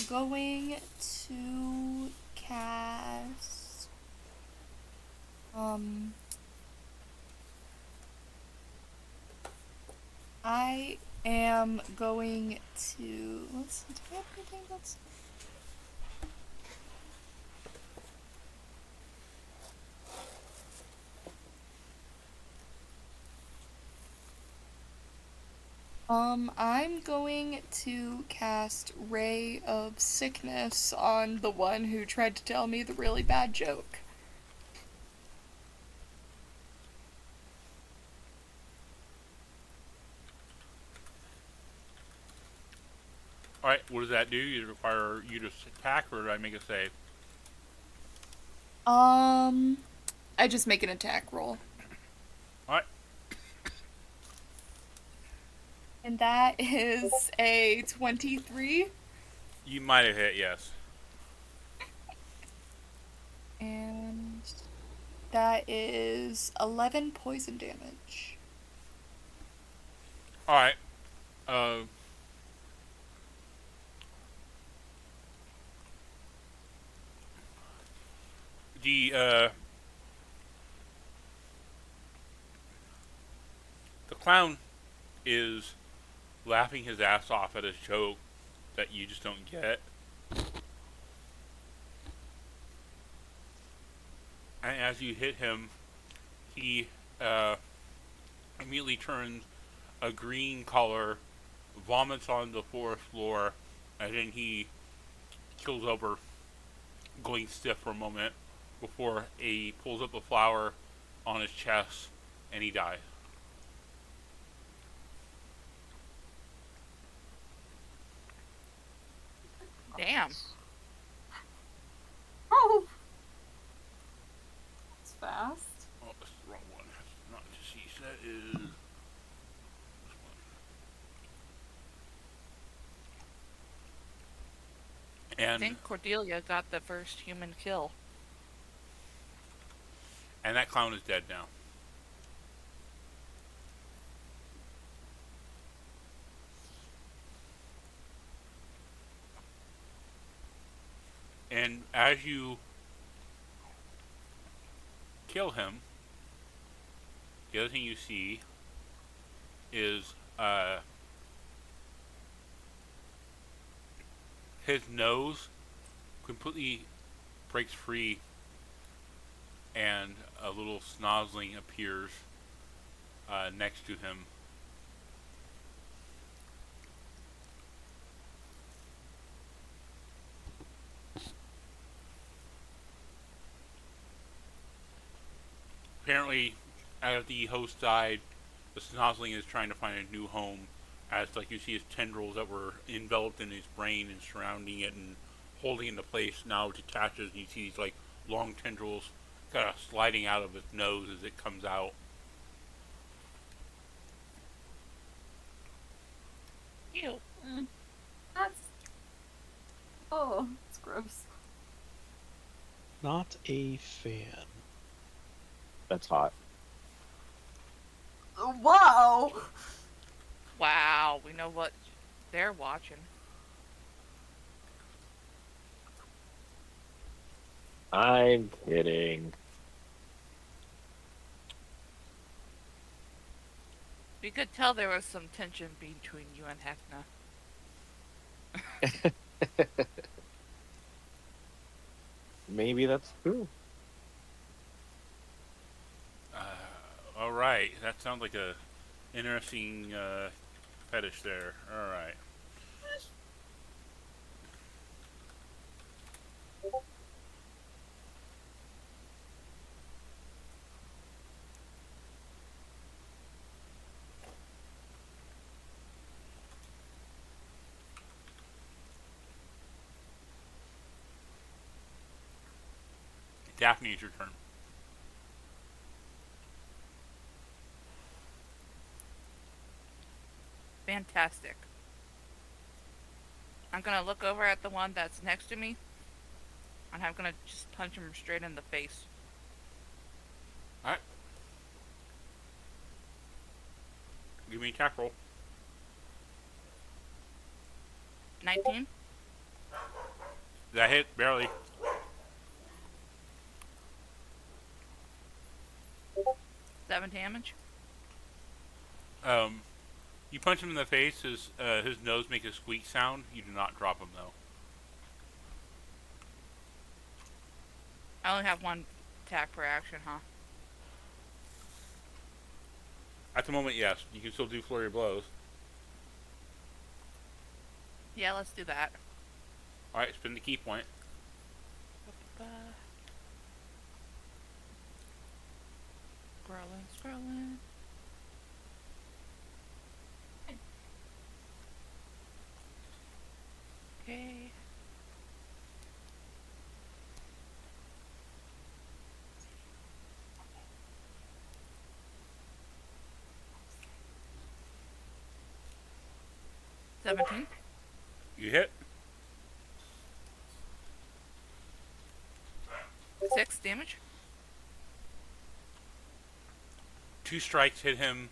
going to cast. I am going to. Let's see, do I have anything that's. I'm going to cast Ray of Sickness on the one who tried to tell me the really bad joke. All right, what does that do? Does it require you to attack, or do I make a save? I just make an attack roll. All right, And that is a 23. you might have hit, yes. And that is 11 poison damage. All right. Uh, the the clown is laughing his ass off at a joke that you just don't get. And as you hit him, he immediately turns a green color, vomits on the forest floor, and then he kills over, going stiff for a moment before he pulls up a flower on his chest and he dies. Damn. Oh! It's fast. Oh, that's the wrong one. That's not deceased. That is this one. I think Cordelia got the first human kill. And that clown is dead now. And as you kill him, the other thing you see is his nose completely breaks free and a little snozzling appears next to him. Apparently, as the host died, the snozzling is trying to find a new home. As like you see his tendrils that were enveloped in his brain and surrounding it and holding it into place now detaches, and you see these like long tendrils kind of sliding out of his nose as it comes out. Ew. That's. Oh, it's gross. Not a fan. That's hot. Wow. Wow, we know what they're watching. I'm kidding. We could tell there was some tension between you and Heckna. Maybe that's true. All right, that sounds like a interesting fetish there. All right. Daphne, it's your turn. Fantastic. I'm gonna look over at the one that's next to me, and I'm gonna just punch him straight in the face. All right. Give me a attack roll. 19, That hit barely. 7 damage. Um, you punch him in the face. His nose makes a squeak sound. You do not drop him though. I only have one attack per action, huh? At the moment, yes. You can still do flurry of blows. Yeah, let's do that. All right, spend the key point. Scrolling, scrolling. Okay. $17. You hit. 6 damage. Two strikes hit him.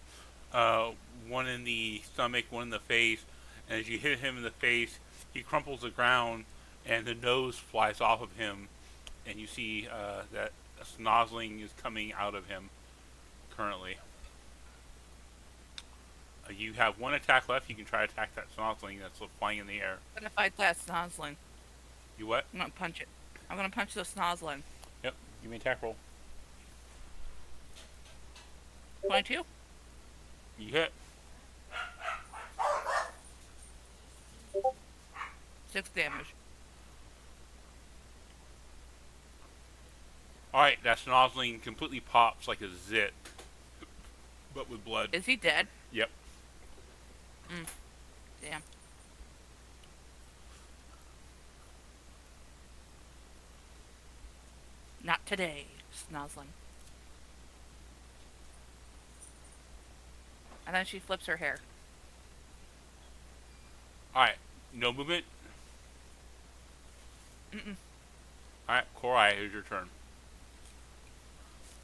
One in the stomach, one in the face. And as you hit him in the face, he crumples the ground, and the nose flies off of him. And you see that a snozzling is coming out of him currently. You have one attack left. You can try to attack that snozzling that's flying in the air. I'm gonna fight that snozzling. You what? I'm gonna punch it. I'm gonna punch the snozzling. Yep. Give me an attack roll. 22. You hit. 6 damage. Alright, that snozzling completely pops like a zit, but with blood. Is he dead? Yep. Damn. Not today, snozzling. And then she flips her hair. Alright, no movement. Mm-mm. Alright, Korai, here's your turn.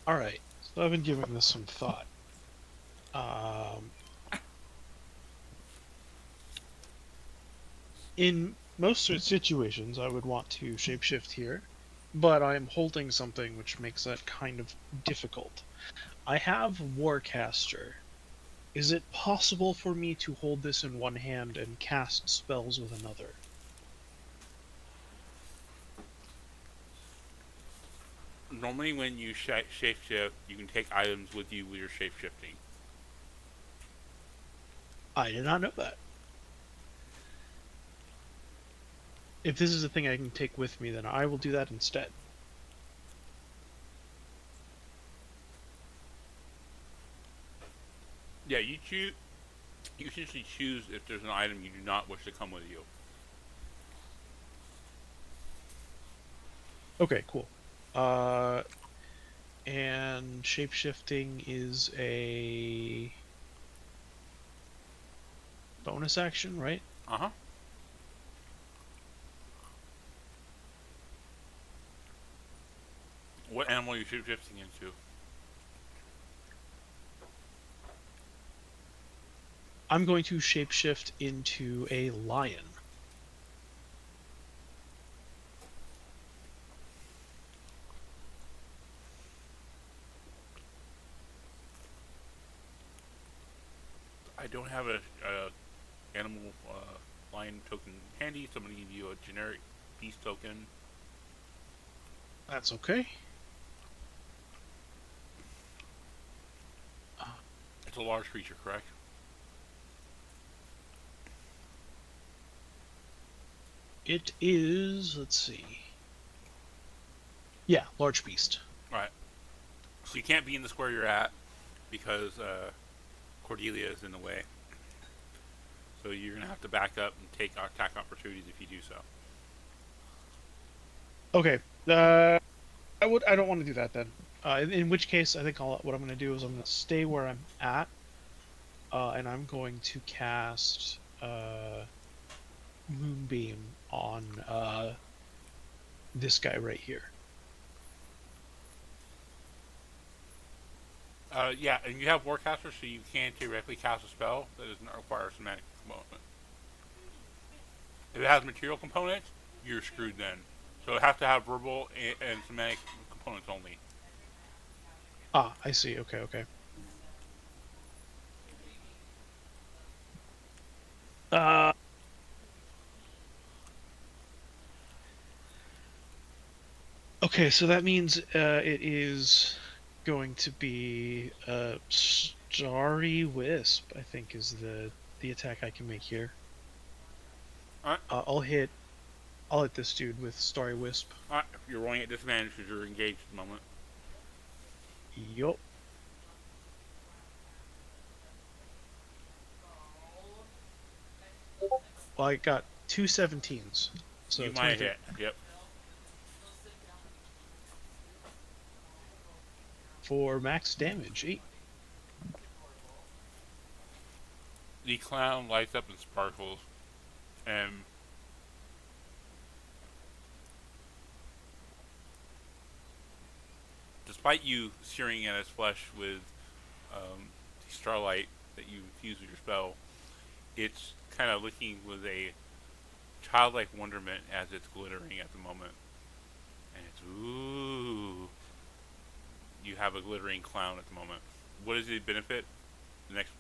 All right. So I've been giving this some thought. In most situations, I would want to shapeshift here, but I'm holding something which makes that kind of difficult. I have Warcaster. Is it possible for me to hold this in one hand and cast spells with another? Normally when you shapeshift, you can take items with you with your shapeshifting. I did not know that. If this is a thing I can take with me, then I will do that instead. Yeah, you choose. You essentially choose if there's an item you do not wish to come with you. Okay, cool. And shapeshifting is a bonus action, right? Uh-huh. What animal are you shapeshifting into? I'm going to shapeshift into a lion. I don't have a animal lion token handy, so I'm going to give you a generic beast token. That's okay. It's a large creature, correct? It is, let's see. Yeah, large beast. All right. So you can't be in the square you're at because Cordelia is in the way. So you're going to have to back up and take attack opportunities if you do so. Okay. I don't want to do that then. In which case, I think what I'm going to do is I'm going to stay where I'm at, and I'm going to cast Moonbeam on this guy right here. Yeah, and you have Warcaster, so you can theoretically cast a spell that does not require a semantic component. If it has material components, you're screwed then. So it has to have verbal and semantic components only. Ah, I see. Okay, okay. Uh, okay, so that means it is going to be Starry Wisp, I think is the attack I can make here. Alright. I'll hit this dude with Starry Wisp. Alright, you're rolling at disadvantage because you're engaged at the moment. Yup. Well, I got two 17s. So You might 23 hit. Yep. for max damage. 8. The clown lights up and sparkles, and despite you searing at its flesh with the starlight that you infuse with your spell, it's kind of looking with a childlike wonderment as it's glittering at the moment. And it's, ooh. You have a glittering clown at the moment. What is the benefit? The next,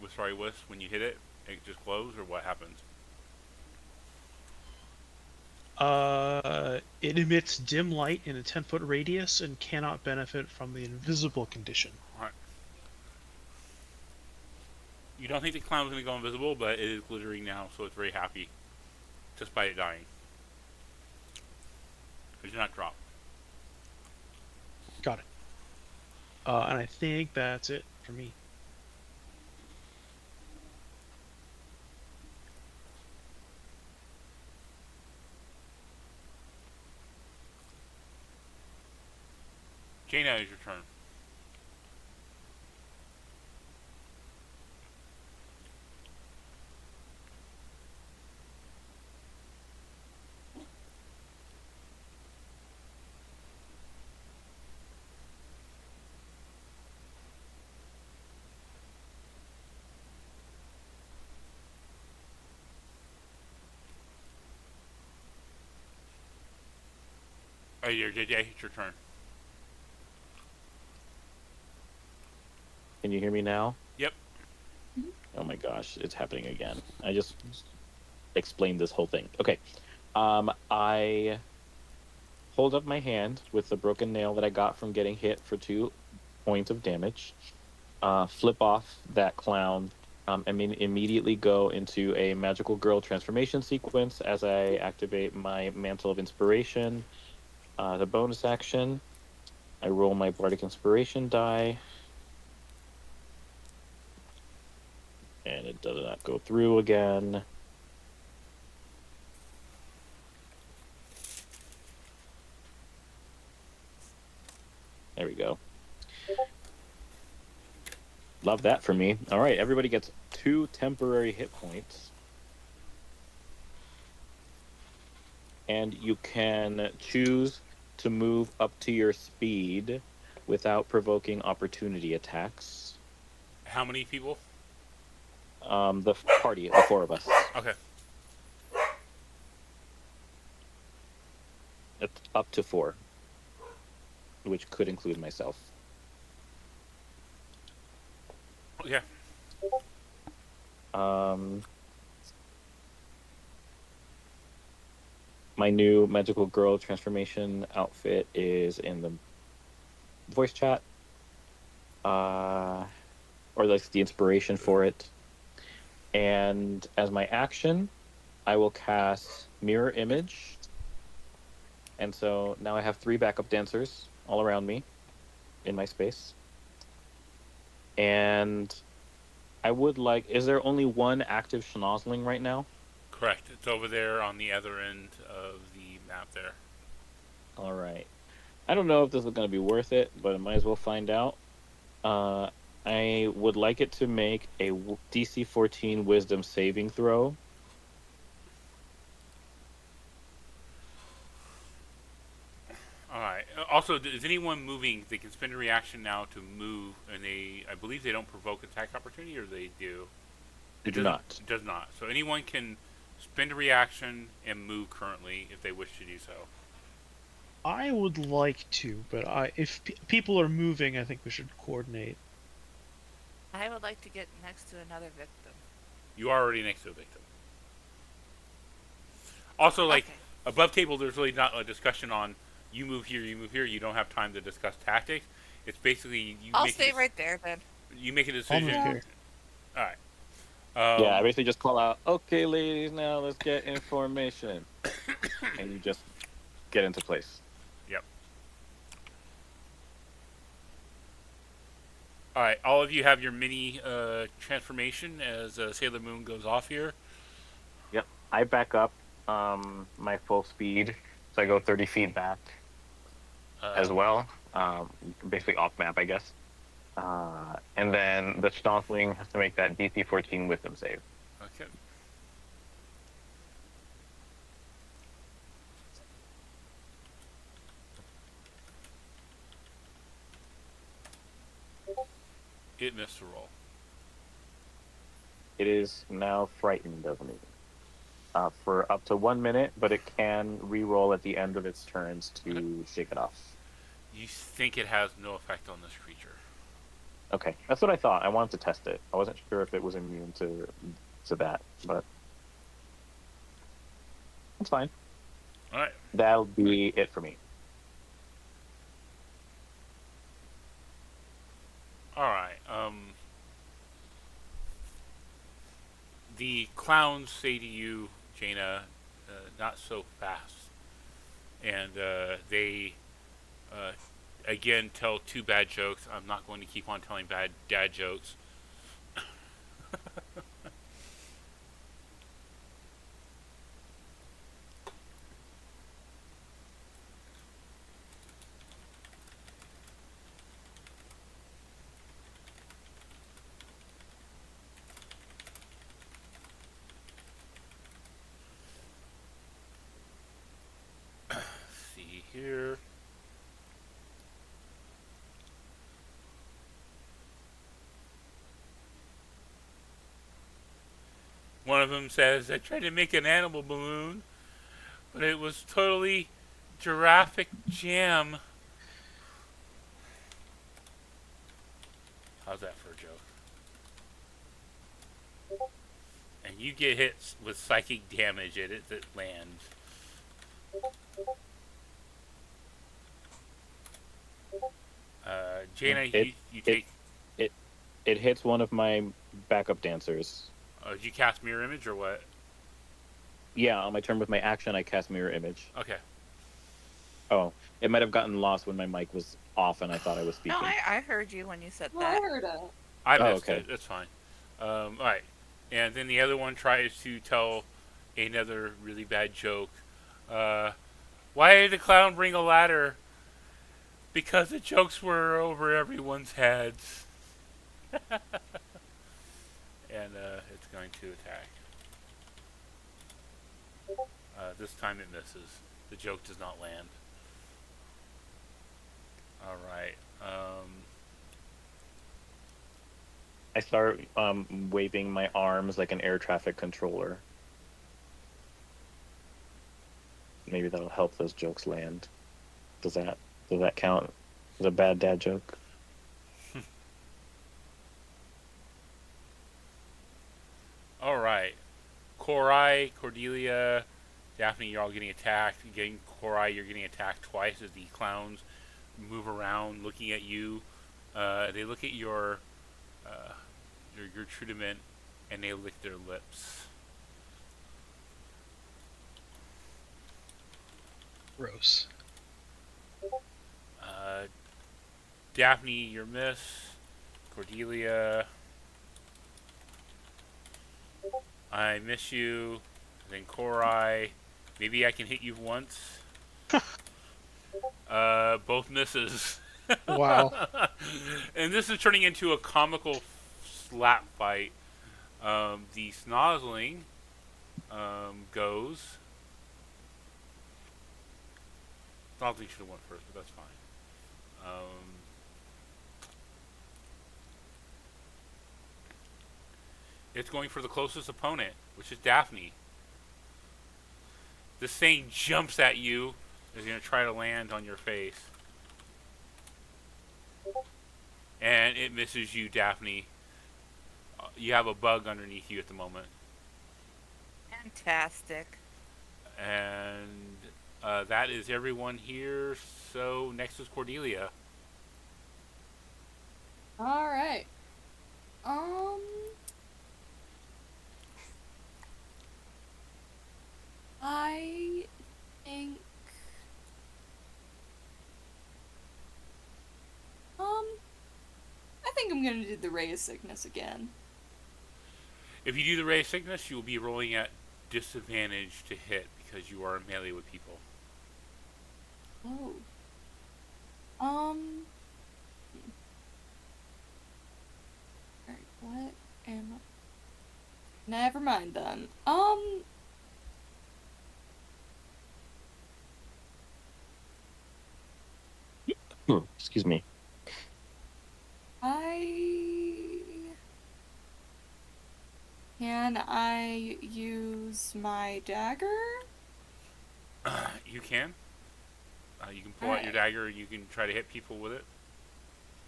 with Sorry Wisp, when you hit it, it just glows, or what happens? It emits dim light in a 10-foot radius and cannot benefit from the invisible condition. Alright. You don't think the clown is going to go invisible, but it is glittering now, so it's very happy. Just by it dying. It did not drop. Got it. And I think that's it for me. Jaina, is your turn. Oh, yeah, JJ, it's your turn. Can you hear me now? Yep. Oh my gosh, it's happening again. I just explained this whole thing. Okay. I hold up my hand with the broken nail that I got from getting hit for 2 points of damage. Flip off that clown. I mean, immediately go into a magical girl transformation sequence as I activate my mantle of inspiration. The bonus action, I roll my bardic inspiration die, and it does not go through again. There we go. Love that for me. All right, everybody gets 2 temporary hit points. And you can choose to move up to your speed without provoking opportunity attacks. How many people? The party, the four of us. Okay. It's up to four, which could include myself. Yeah. Um, my new magical girl transformation outfit is in the voice chat. Or like the inspiration for it. And as my action, I will cast Mirror Image. And so now I have 3 backup dancers all around me in my space. And I would like. Is there only one active schnozzling right now? Correct. It's over there on the other end of the map there. All right. I don't know if this is going to be worth it, but I might as well find out. Uh, I would like it to make a DC 14 Wisdom saving throw. All right. Also, is anyone moving? They can spend a reaction now to move, and I believe they don't provoke attack opportunity, or they do. They It do doesn't. not. It does not. So anyone can spend a reaction and move currently if they wish to do so. I would like to, but if people are moving, I think we should coordinate. I would like to get next to another victim. You are already next to a victim. Also, like Okay. above table, there's really not a discussion on you move here, you move here. You don't have time to discuss tactics. It's basically you I'll make stay right there then. you make a I'll move decision. here. All right. Yeah, I basically just call out, okay, ladies, now let's get information. And you just get into place. Yep. All right. All of you have your mini transformation as Sailor Moon goes off here. Yep. I back up my full speed. So I go 30 feet back as Uh, well. Basically off map, I guess. And then the Stompling has to make that DC 14 wisdom save. okay. It missed the roll. It is now frightened of me. For up to 1 minute, but it can re-roll at the end of its turns to shake it off. You think it has no effect on this creature. Okay, that's what I thought. I wanted to test it. I wasn't sure if it was immune to that, but it's fine. All right. That'll be it for me. All right. The clowns say to you, Jaina, not so fast. And they, uh, again, tell 2 bad jokes. I'm not going to keep on telling bad dad jokes. See here. One of them says, I tried to make an animal balloon, but it was totally giraffic jam. How's that for a joke? And you get hit with psychic damage at it that lands. Jaina, It you it take. it it hits one of my backup dancers. Did you cast mirror image or what? Yeah, on my turn with my action, I cast mirror image. Okay. Oh, it might have gotten lost when my mic was off and I thought I was No, speaking. I heard you when you said Well, I that. heard it. I Oh, missed okay. it. That's fine. All right. And then the other one tries to tell another really bad joke. Uh, why did the clown bring a ladder? Because the jokes were over everyone's heads. And it's going to attack. This time it misses. The joke does not land. All right. I start waving my arms like an air traffic controller. Maybe that'll help those jokes land. Does that count as a bad dad joke? All right. Korai, Cordelia, Daphne, you're all getting attacked. Getting Korai, you're getting attacked twice as the clowns move around, looking at you. They look at uh, your trudiment, and they lick their lips. Gross. Uh, Daphne, your miss. Cordelia, I miss you. Then Korai, maybe I can hit you once. Both misses. Wow. And this is turning into a comical slap fight. The snozzling goes. Snozzling should have went first, but that's fine. It's going for the closest opponent, which is Daphne. This thing jumps at you. Is going to try to land on your face. And it misses you, Daphne. You have a bug underneath you at the moment. Fantastic. And that is everyone here. So next is Cordelia. All right. I think. I think I'm gonna do the ray of sickness again. If you do the ray of sickness, you will be rolling at disadvantage to hit because you are in melee with people. Oh. Alright, what am I? Never mind then. Excuse me. Can I use my dagger? You can. You can pull out your Alright. dagger and you can try to hit people with it.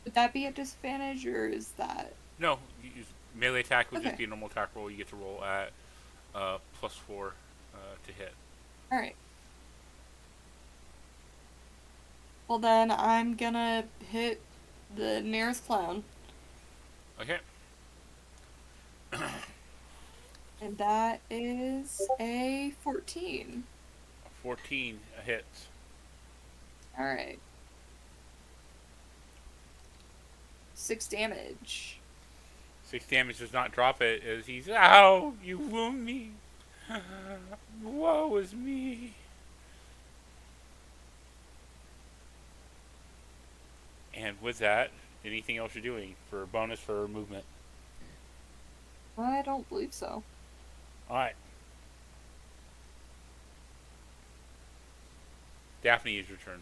Would that be a disadvantage, or is that... No, melee attack would just Okay. be a normal attack roll. You get to roll at +4 to hit. Alright. Well then, I'm gonna hit the nearest clown. Okay. And that is a 14. 14 hits. Alright. 6 damage. 6 damage does not drop it as he's, ow, you wound me. Woe is me. And with that, anything else you're doing for a bonus for movement? I don't believe so. Alright. Daphne is your turn.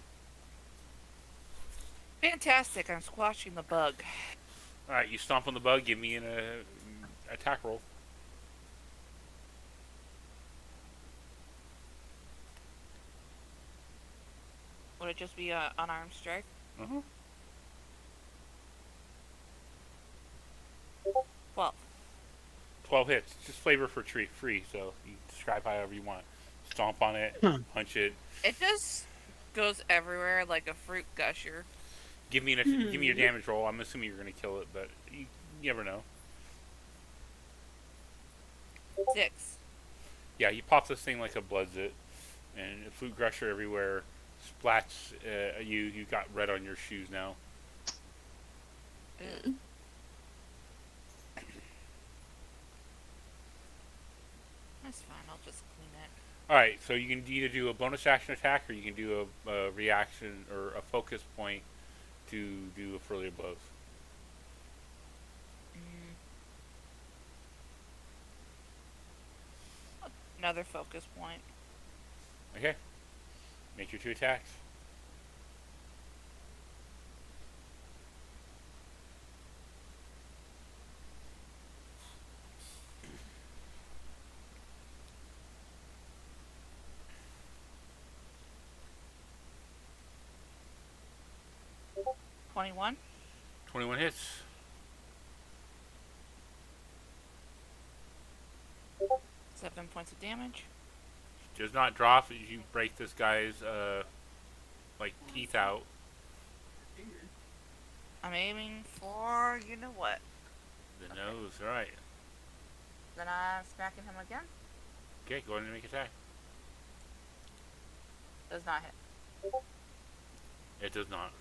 Fantastic. I'm squashing the bug. Alright, you stomp on the bug, give me an attack roll. Would it just be an unarmed strike? Uh-huh. 12. 12 hits. Just flavor for free, so you describe however you want. Stomp on it, punch it. It just goes everywhere like a fruit gusher. Give me your damage roll. I'm assuming you're gonna kill it, but you never know. 6. Yeah, you pop this thing like a bloodzit, and food grusher everywhere. Splats. You got red on your shoes now. Ugh. That's fine. I'll just clean it. All right, so you can either do a bonus action attack, or you can do a reaction or a focus point to do a further blows. Another focus point. Okay. Make your 2 attacks. 21. 21 hits. 7 points of damage. Does not drop as you break this guy's like teeth out. I'm aiming for you know what. The nose. All right. Then I'm smacking him again. Okay, go ahead and make attack. Does not hit. It does not.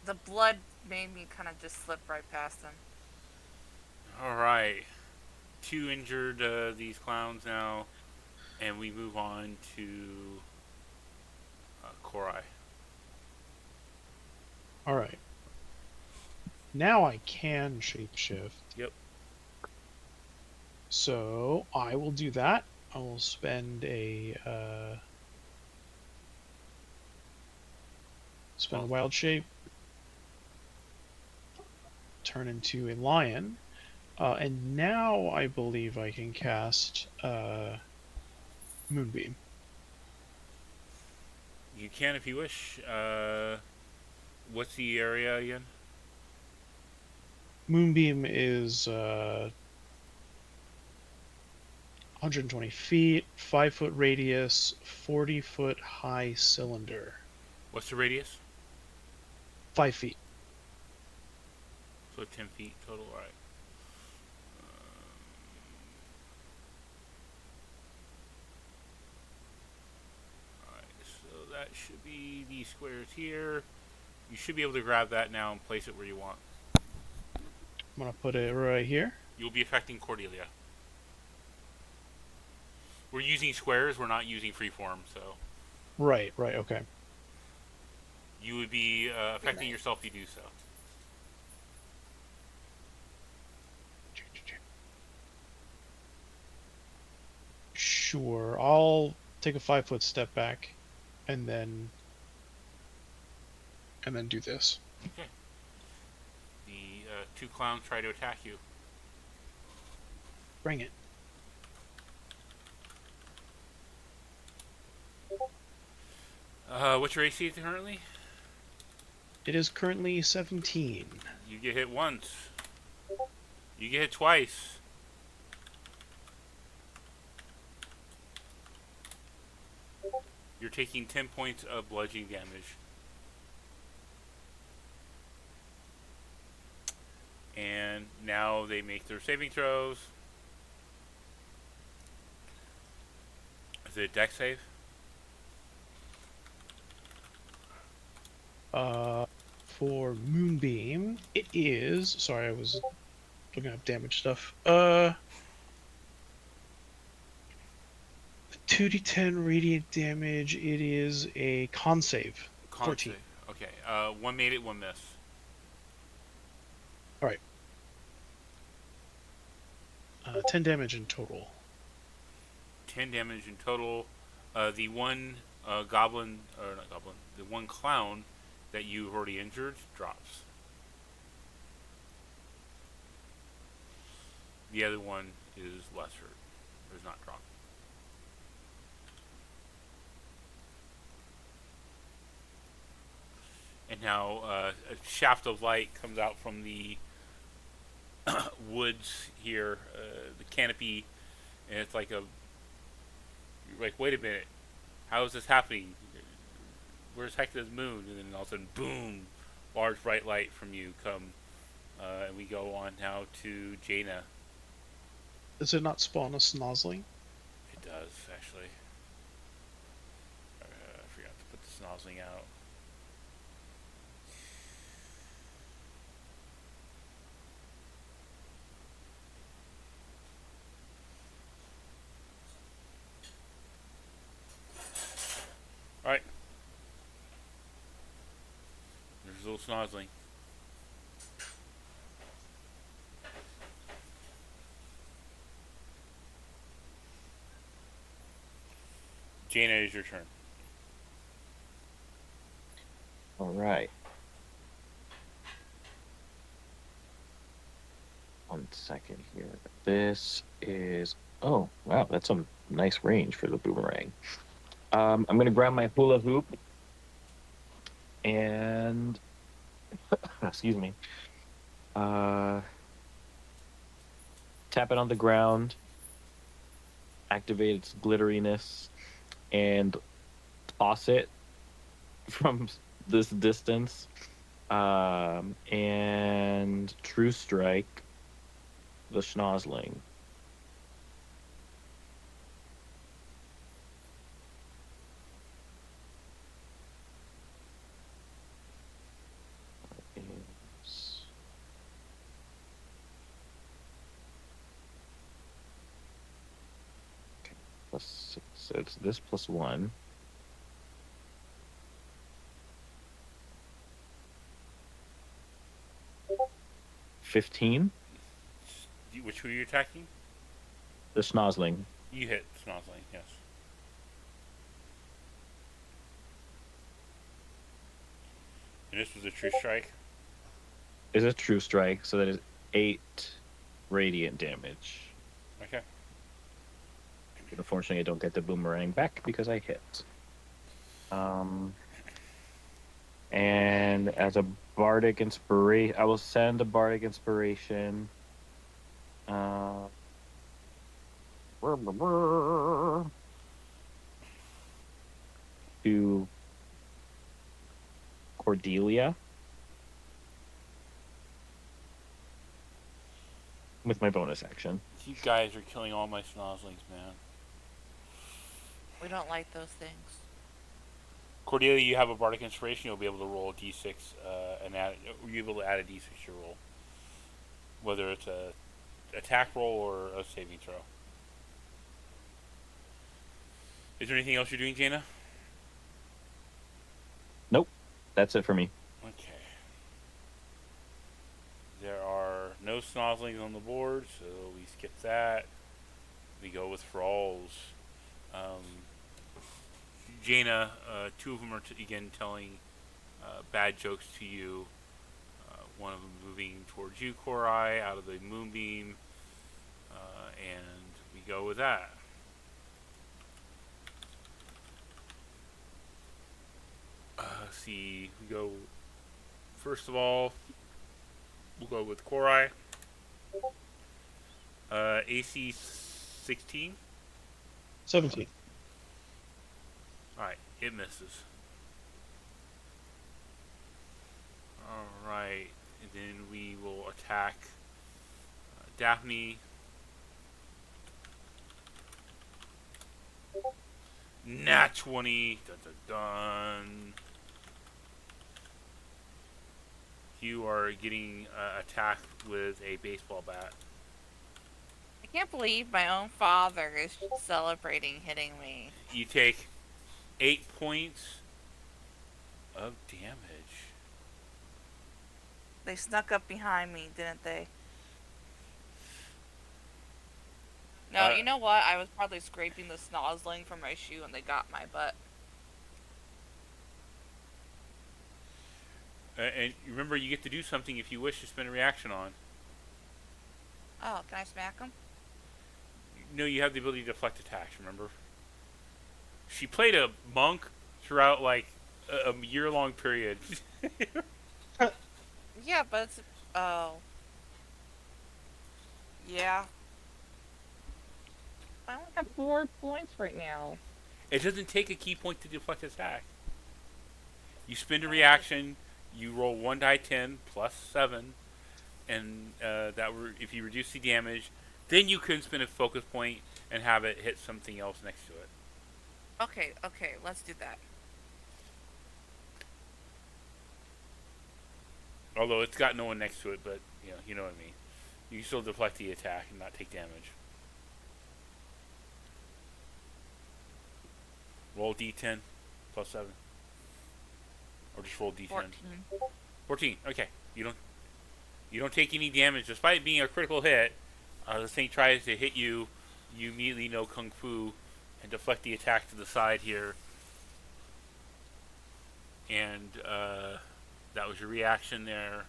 The blood made me kind of just slip right past him. All right. 2 injured these clowns now, and we move on to Korai. All right. Now I can shapeshift. Yep. So I will do that. I will spend a wild shape, turn into a lion, and now I believe I can cast Moonbeam. You can if you wish. What's the area again? Moonbeam is 120 feet, 5-foot radius, 40-foot high cylinder. What's the radius? 5 feet. So 10 feet total. All right. Alright, so that should be these squares here. You should be able to grab that now and place it where you want. I'm going to put it right here. You'll be affecting Cordelia. We're using squares, we're not using freeform, so Right, okay. you would be affecting yourself if you do so. Sure, I'll take a 5-foot step back and then do this. Okay. The 2 clowns try to attack you. Bring it. What's your AC currently? It is currently 17. You get hit once. You get hit twice. You're taking 10 points of bludgeoning damage. And now they make their saving throws. Is it a dex save? For Moonbeam, it is... Sorry, I was looking up damage stuff. 2d10 radiant damage. It is a con save. Con 14. save. Okay. One made it, one missed. All right. 10 damage in total. 10 damage in total. The one goblin, or not goblin, the one clown that you've already injured drops. The other one is less hurt. Does not drop. And now a shaft of light comes out from the woods here, the canopy, and it's like you're like, wait a minute, how is this happening? Where's Heckna's moon? And then all of a sudden, boom, large bright light from you come, and we go on now to Jaina. Does it not spawn a snozzling? It does, actually. I forgot to put the snozzling out. Alright. There's a little snozzling. Jaina, it is your turn. All right. 1 second here. This is... Oh, wow, that's a nice range for the boomerang. I'm going to grab my hula hoop and excuse me. Uh, Tap it on the ground, activate its glitteriness, and toss it from this distance. And True Strike the Schnozzling. Is plus six, so it's this plus one. $15. Which who are you attacking? The Schnozzling. You hit Snozzling, yes. And this was a true strike. Is a True Strike, so that is 8 radiant damage. Okay. Unfortunately, I don't get the boomerang back because I hit. And as a bardic inspiration, I will send a bardic inspiration. To Cordelia with my bonus action. You guys are killing all my Snozzlings, man. We don't like those things. Cordelia, you have a bardic inspiration. You'll be able to roll a d6 and add. You'll be able to add a d6 to your roll, whether it's a attack roll or a saving throw. Is there anything else you're doing, Jaina? Nope, that's it for me. Okay. There are no Snozzlings on the board, so we skip that. We go with Thralls. Jaina, two of them are again telling bad jokes to you. One of them moving towards you, Korai, out of the moonbeam, and we go with that. See, we go. First of all, we'll go with Korai. AC 16. 17. Alright, it misses. Alright, and then we will attack Daphne. Nat 20. Dun, dun, dun. You are getting attacked with a baseball bat. I can't believe my own father is celebrating hitting me. You take 8 points of damage. They snuck up behind me, didn't they? No, you know what? I was probably scraping the Snozzling from my shoe and they got my butt. And remember, you get to do something if you wish to spend a reaction on. Oh, can I smack him? No, you have the ability to deflect attacks, remember? She played a monk throughout, like, a year-long period. Yeah, but it's... Oh. Yeah. I only have 4 points right now. It doesn't take a key point to deflect attack. You spend a reaction, you roll 1 die 10 plus 7, and if you reduce the damage, then you can spend a focus point and have it hit something else next to it. Okay, let's do that. Although it's got no one next to it, but you know what I mean. You can still deflect the attack and not take damage. Roll d10 plus 7. Or just roll d10. 14. 14. Okay. You don't take any damage despite it being a critical hit. The thing tries to hit you. You immediately know Kung Fu and deflect the attack to the side here. And that was your reaction there.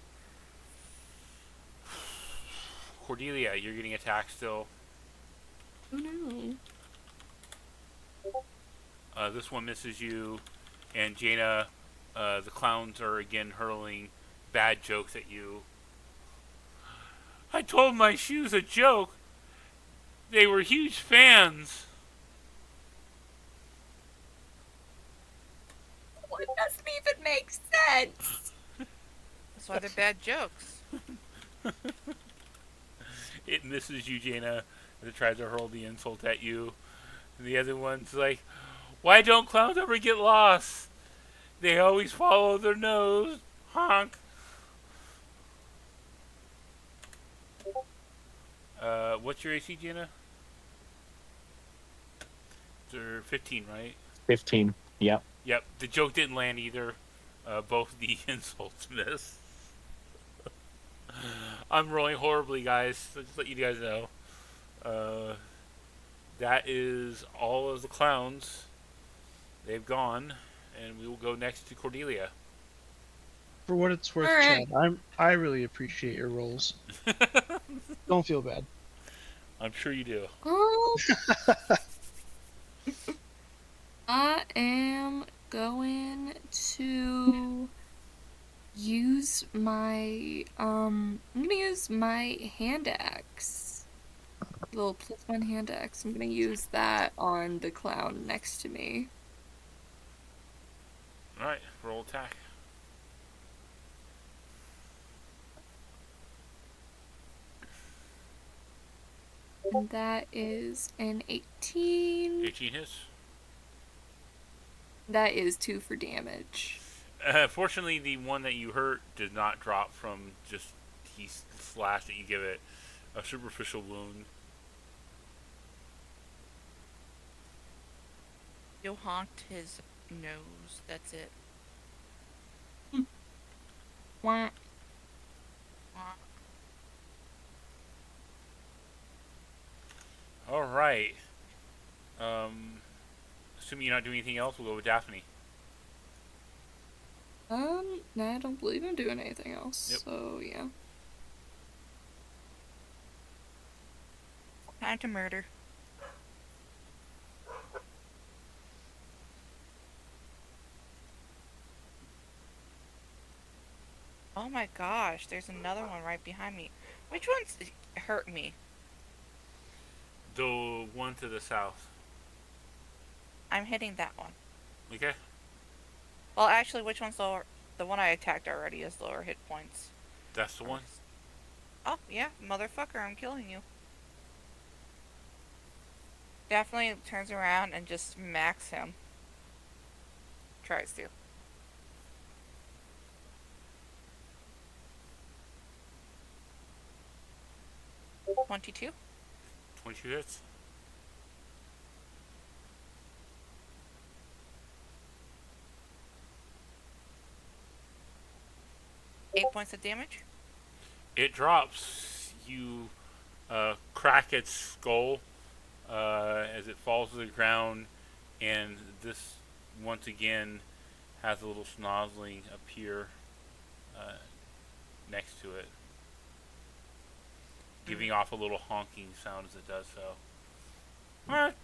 Cordelia, you're getting attacked still. Oh no. This one misses you. And Jaina, The clowns are again hurling bad jokes at you. I told my shoes a joke. They were huge fans. What doesn't even make sense? That's why they're bad jokes. It misses you, Jaina, as it tries to hurl the insult at you. And the other one's like, why don't clowns ever get lost? They always follow their nose. Honk. What's your AC, Jaina? They're 15, right? 15. Yep. Yep. The joke didn't land either. Both the insults missed. I'm rolling horribly, guys. So just let you guys know. That is all of the clowns. They've gone, and we will go next to Cordelia. For what it's worth, All right. Chad, I really appreciate your rolls. Don't feel bad. I'm sure you do. I am going to use my I'm gonna use my hand axe. Little +1 hand axe. I'm gonna use that on the clown next to me. Alright, roll attack. And that is an 18. 18 hits. That is 2 for damage. Fortunately, the one that you hurt did not drop from just he slashed it. You give it a superficial wound. You honked his nose. That's it. Wah. Alright. Assuming you're not doing anything else, we'll go with Daphne. No, I don't believe I'm doing anything else. Yep. So yeah. Time to murder. Oh my gosh, there's another one right behind me. Which one's hurt me? The one to the south. I'm hitting that one. Okay? Well, actually, which one's lower? The one I attacked already is lower hit points. That's the one. Oh, yeah, motherfucker, I'm killing you. Definitely turns around and just smacks him. Tries to. $22. 22 hits. Eight points of damage. It drops. You crack its skull as it falls to the ground, and this once again has a little snozzling appear next to it, giving off a little honking sound as it does so. Alright.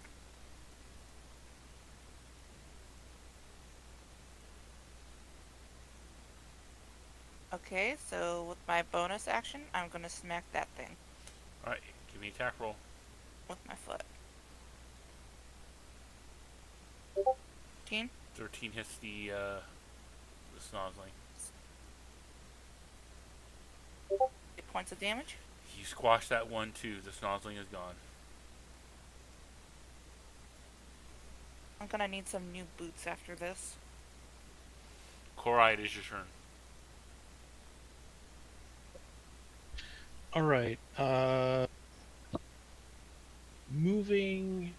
Okay, so with my bonus action, I'm gonna smack that thing Alright, give me an attack roll. with my foot. 13. 13 hits the snozzling. 8 points of damage. You squash that one too. The snozzling is gone. I'm gonna need some new boots after this. Korai, it is your turn. Alright, moving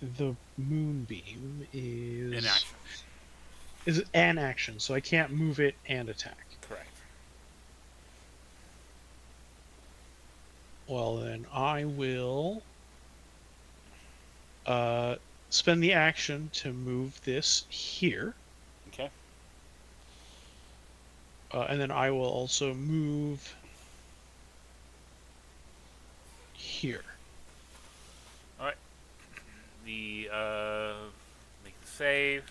the moonbeam In action. is an action, so I can't move it and attack. Correct. Well, then I will spend the action to move this here, Okay. and then I will also move here. Alright. The make the save.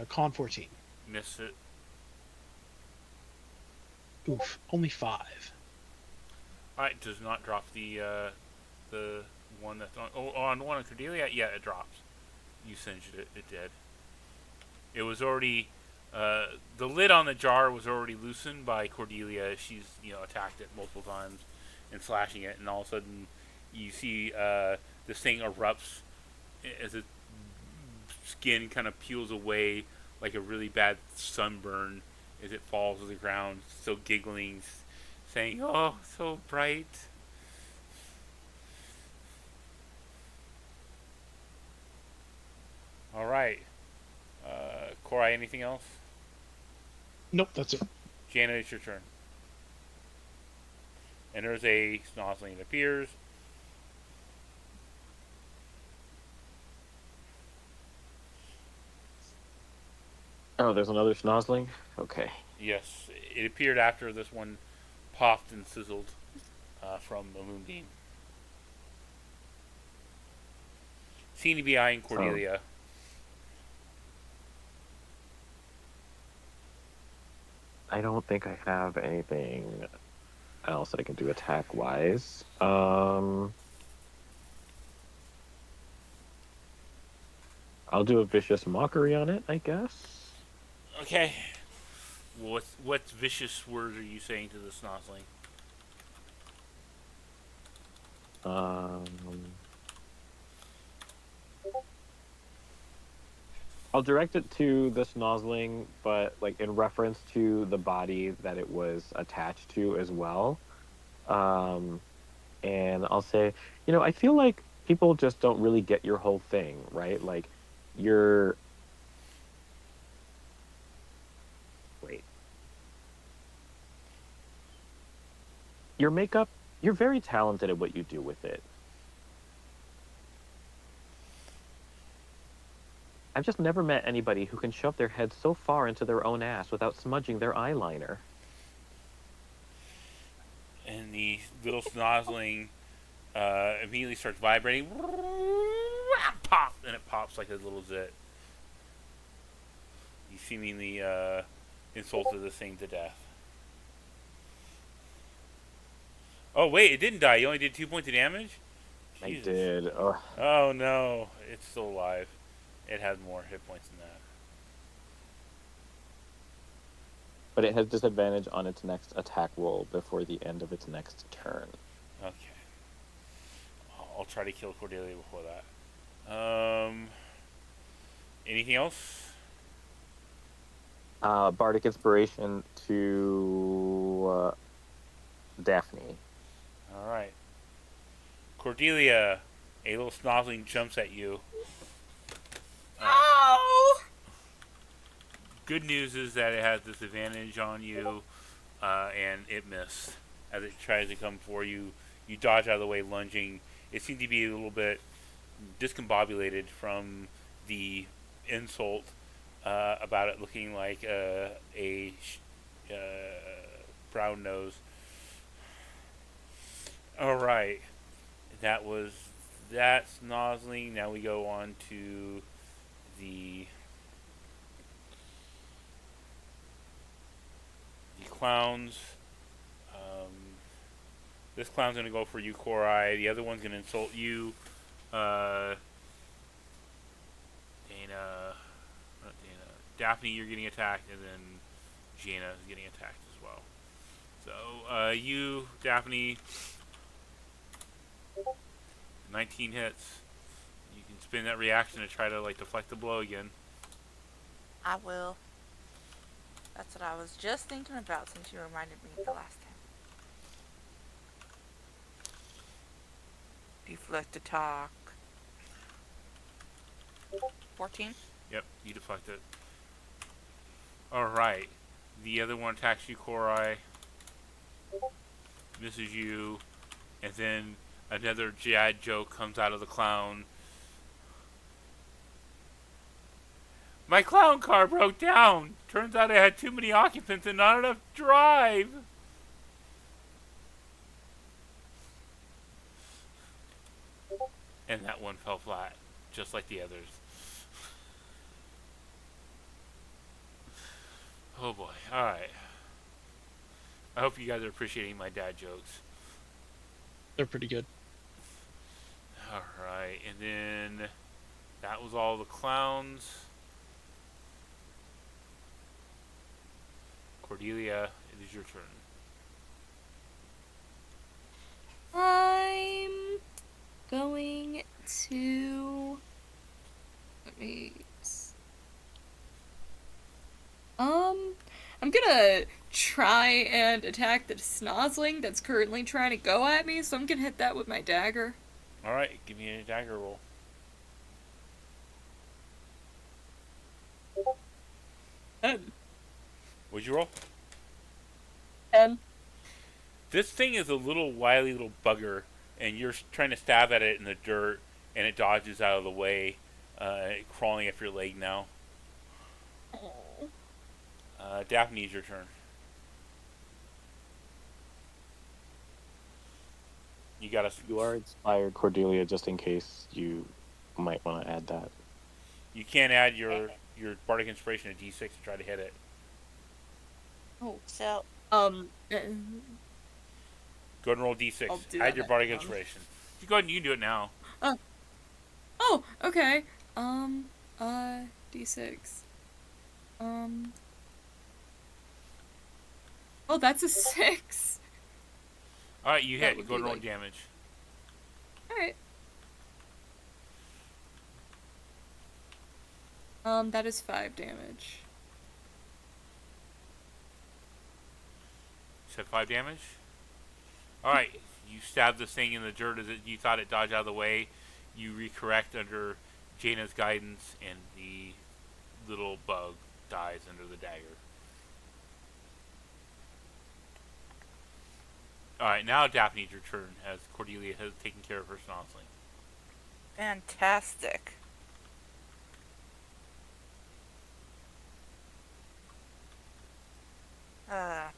Con 14. Miss it. Oof, only 5. Alright, does not drop the one that's on. Oh, on the one on Cordelia? Yeah, it drops. You singed it. It did. It was already. The lid on the jar was already loosened by Cordelia. She's, attacked it multiple times and slashing it, and all of a sudden you see this thing erupts as its skin kind of peels away like a really bad sunburn as it falls to the ground, still giggling, saying, "Oh, so bright." All right. Korai, anything else? Nope, that's it. Jana, it's your turn. And there's a snozzling that appears. Oh, there's another snozzling? Okay. Yes, it appeared after this one popped and sizzled from a moonbeam. Seem to be eyeing Cordelia. I don't think I have anything else that I can do attack-wise. I'll do a vicious mockery on it, I guess. Okay. What vicious words are you saying to the snozzling? Um, I'll direct it to the snozzling, but like in reference to the body that it was attached to as well. Um, and I'll say, I feel like people just don't really get your whole thing, right? Like, you're wait, your makeup, you're very talented at what you do with it. I've just never met anybody who can shove their head so far into their own ass without smudging their eyeliner. And the little snozzling immediately starts vibrating. Pop! And it pops like a little zit. You seemingly insulted this thing to death. Oh, wait, it didn't die. You only did 2 points of damage? Jesus. I did. Ugh. Oh, no. It's still alive. It had more hit points than that. But it has disadvantage on its next attack roll before the end of its next turn. Okay. I'll try to kill Cordelia before that. Anything else? Bardic Inspiration to Daphne. Alright. Cordelia, a little snozzling jumps at you. Oh! Good news is that it has disadvantage on you, and it missed. As it tries to come for you, you dodge out of the way, lunging. It seemed to be a little bit discombobulated from the insult about it looking like a brown nose. Alright. That was that snozzling. Now we go on to the clowns. This clown's gonna go for you, Korai. The other one's gonna insult you, Dana. Not Dana. Daphne, you're getting attacked, and then Jaina is getting attacked as well. So you, Daphne, 19 hits. You can spin that reaction to try to deflect the blow again. I will. That's what I was just thinking about since you reminded me the last time. Deflect attack. 14. Yep, you deflect it. Alright. The other one attacks you, Korai. Misses you. And then another jad joke comes out of the clown. My clown car broke down. Turns out it had too many occupants and not enough drive. And that one fell flat, just like the others. Oh boy. All right. I hope you guys are appreciating my dad jokes. They're pretty good. All right, and then that was all the clowns. Cordelia, it is your turn. I'm going to. Let me. I'm gonna try and attack the snozling that's currently trying to go at me, so I'm gonna hit that with my dagger. All right, give me a dagger roll. Ten. What'd you roll? 10. This thing is a little wily little bugger, and you're trying to stab at it in the dirt, and it dodges out of the way, crawling up your leg now. Oh. Daphne, your turn. You got us. You are inspired, Cordelia, just in case you might want to add that. You can't add your bardic inspiration to D6 to try to hit it. Oh. So, Go ahead and roll D6. I'll do Add that your next bardic one. inspiration. You go ahead and you can do it now. Oh, okay. D6. Oh, that's a 6. All right, you That hit. would Go ahead be and roll like- damage. Alright. That is 5 damage. You said 5 damage? Alright, you stab this thing in the dirt as you thought it dodged out of the way. You recorrect under Jaina's guidance, and the little bug dies under the dagger. Alright, now Daphne, your turn, as Cordelia has taken care of her snozling. fantastic. Uh,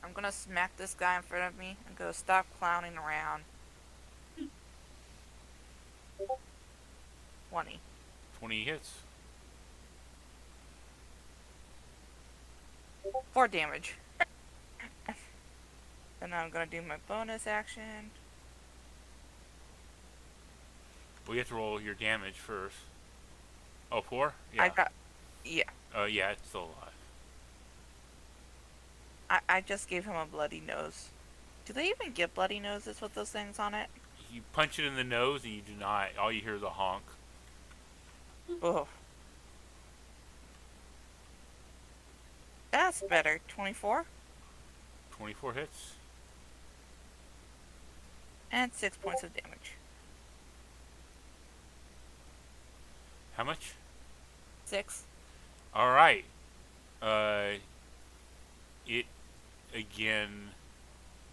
I'm gonna smack this guy in front of me and go, stop clowning around. 20. 20 hits. 4 damage. Then I'm gonna do my bonus action. Well, you have to roll your damage first. Oh, 4? Yeah. I got. Yeah. Yeah, it's still alive. I just gave him a bloody nose. Do they even get bloody noses with those things on it? You punch it in the nose, and you do not. All you hear is a honk. Oh. That's better. 24? 24 hits. And 6 points of damage. How much? 6. Alright. It again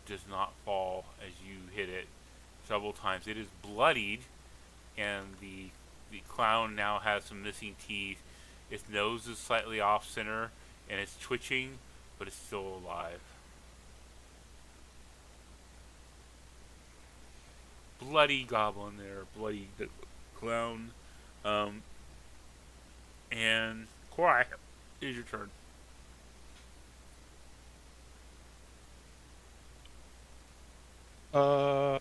does not fall as you hit it several times. It is bloodied, and the clown now has some missing teeth. Its nose is slightly off center, and it's twitching, but it's still alive. Bloody goblin there, bloody clown. And Korai, it is your turn. All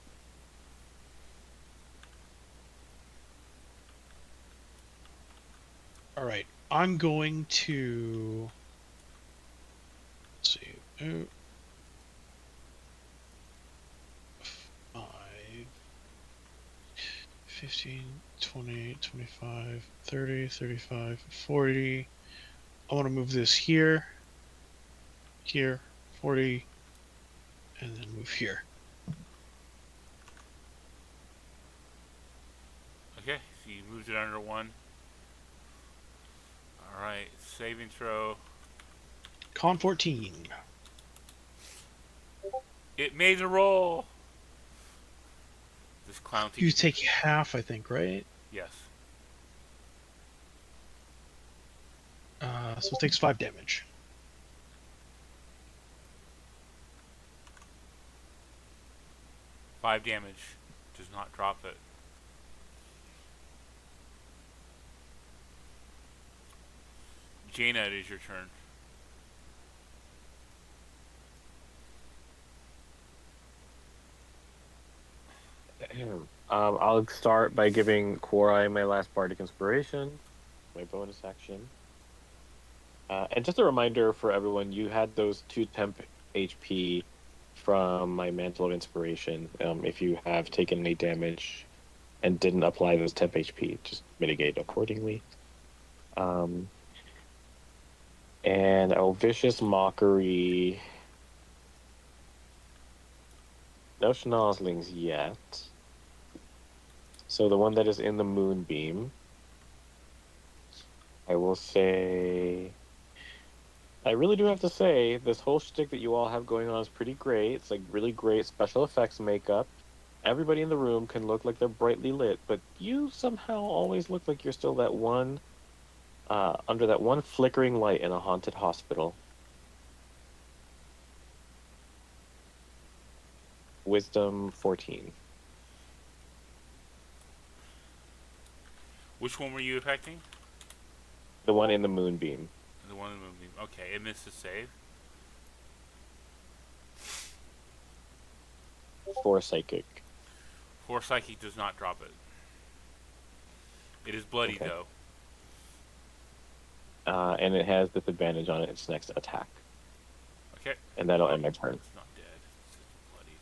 right. I'm going to. Let's see. 5, 15, 20, 25, 30, 35, 40. I want to move this here, 40, and then move here. Okay, so you moved it under 1. Alright, saving throw. Con 14. It made the roll! This clown You take half, I think, right? Yes. So it takes 5 damage. Five damage does not drop it. Jaina, it is your turn. I'll start by giving Quorai my last bardic inspiration, my bonus action. And just a reminder for everyone, you had those 2 temp HP from my Mantle of Inspiration. If you have taken any damage and didn't apply those temp HP, just mitigate accordingly. And I'll Vicious Mockery. No schnozzlings yet. So the one that is in the Moonbeam, I will say. I really do have to say, this whole shtick that you all have going on is pretty great. It's like really great special effects makeup. Everybody in the room can look like they're brightly lit, but you somehow always look like you're still that one, under that one flickering light in a haunted hospital. Wisdom 14. Which one were you affecting? The one in the Moonbeam. The one in the movie. Okay, it missed a save. 4 psychic. 4 psychic does not drop it. It is bloody Okay. though. And it has disadvantage on its next attack. Okay. And that'll end my turn. It's not dead. It's just bloodied.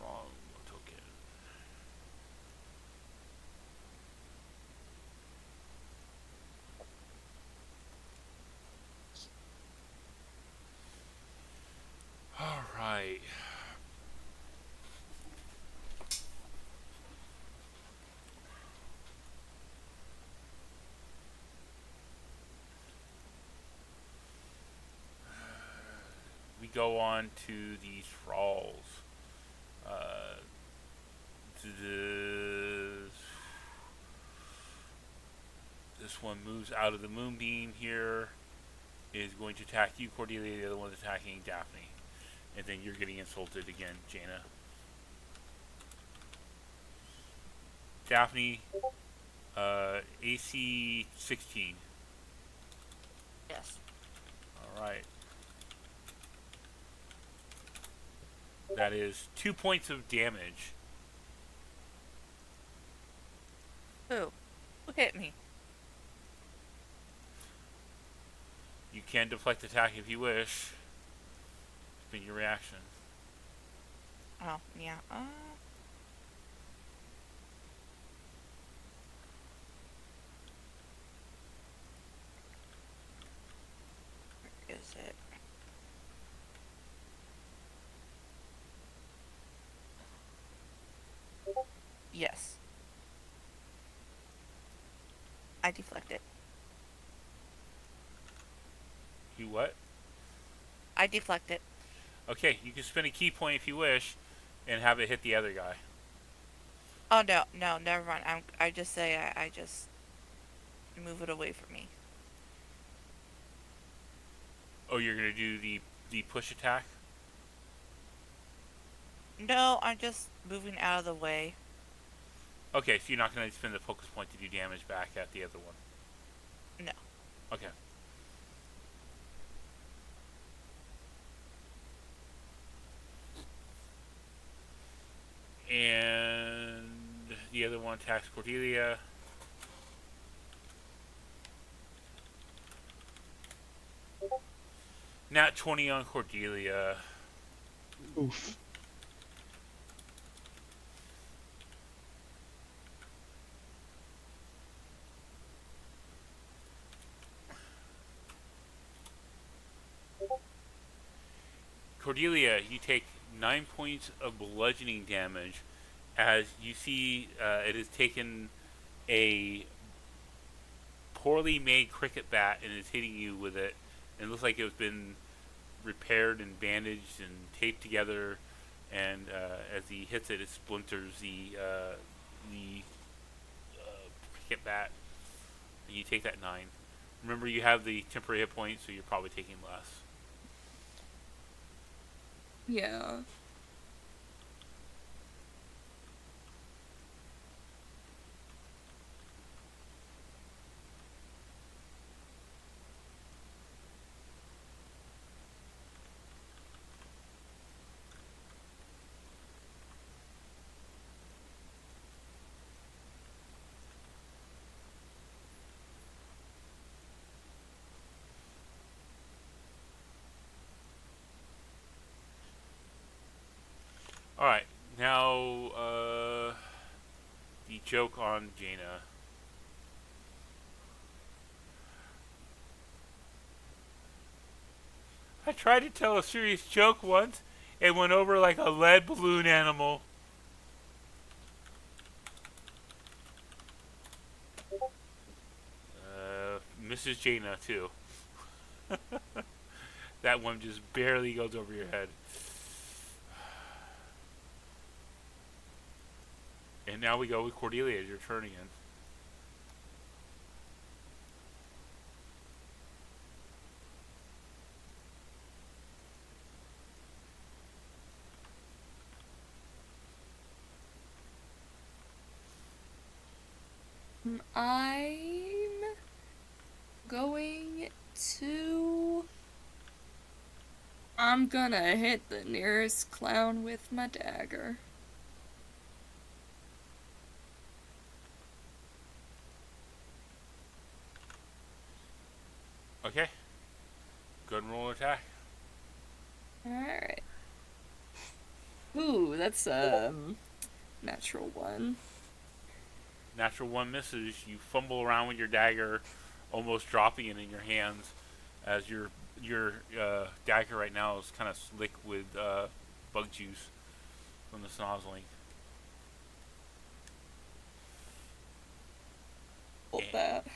Wrong token. All right. We go on to the thralls. Uh, this one moves out of the moonbeam here. Is going to attack you, Cordelia. The other one's attacking Daphne. And then you're getting insulted again, Jaina. Daphne, AC 16. Yes. Alright. That is 2 points of damage. Who hit me? You can deflect attack if you wish. It's been your reaction. Oh, yeah. Where is it? Yes. I deflect it. You what? I deflect it. Okay, you can spend a key point if you wish and have it hit the other guy. Oh no, no, never mind. I just say I just move it away from me. Oh, you're going to do the push attack? No, I'm just moving out of the way. Okay, so you're not going to spend the focus point to do damage back at the other one? No. Okay. And the other one attacks Cordelia. Nat 20 on Cordelia. Oof. Cordelia, you take 9 points of bludgeoning damage as you see it has taken a poorly made cricket bat and is hitting you with it. And it looks like it's been repaired and bandaged and taped together. And as he hits it, it splinters the cricket bat. And you take that 9. Remember, you have the temporary hit points, so you're probably taking less. Yeah. All right, now the joke on Jaina. I tried to tell a serious joke once. It went over like a lead balloon animal. Mrs. Jaina too. That one just barely goes over your head. And now we go with Cordelia. Your turn again. I'm going to. I'm gonna hit the nearest clown with my dagger. Okay. Go ahead and roll an attack. Alright. Ooh, that's natural one. Natural one misses. You fumble around with your dagger, almost dropping it in your hands, as your dagger right now is kind of slick with bug juice from the snozzling. Hold that.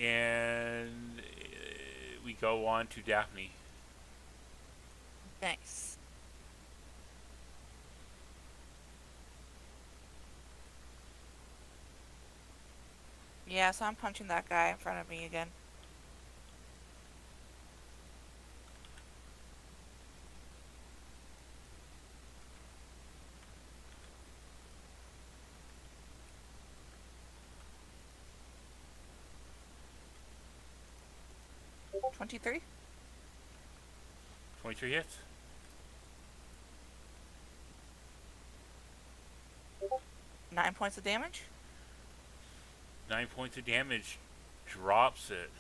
And we go on to Daphne. Nice. Yeah, so I'm punching that guy in front of me again. $23. 23 hits. Nine points of damage. 9 points of damage. Drops it.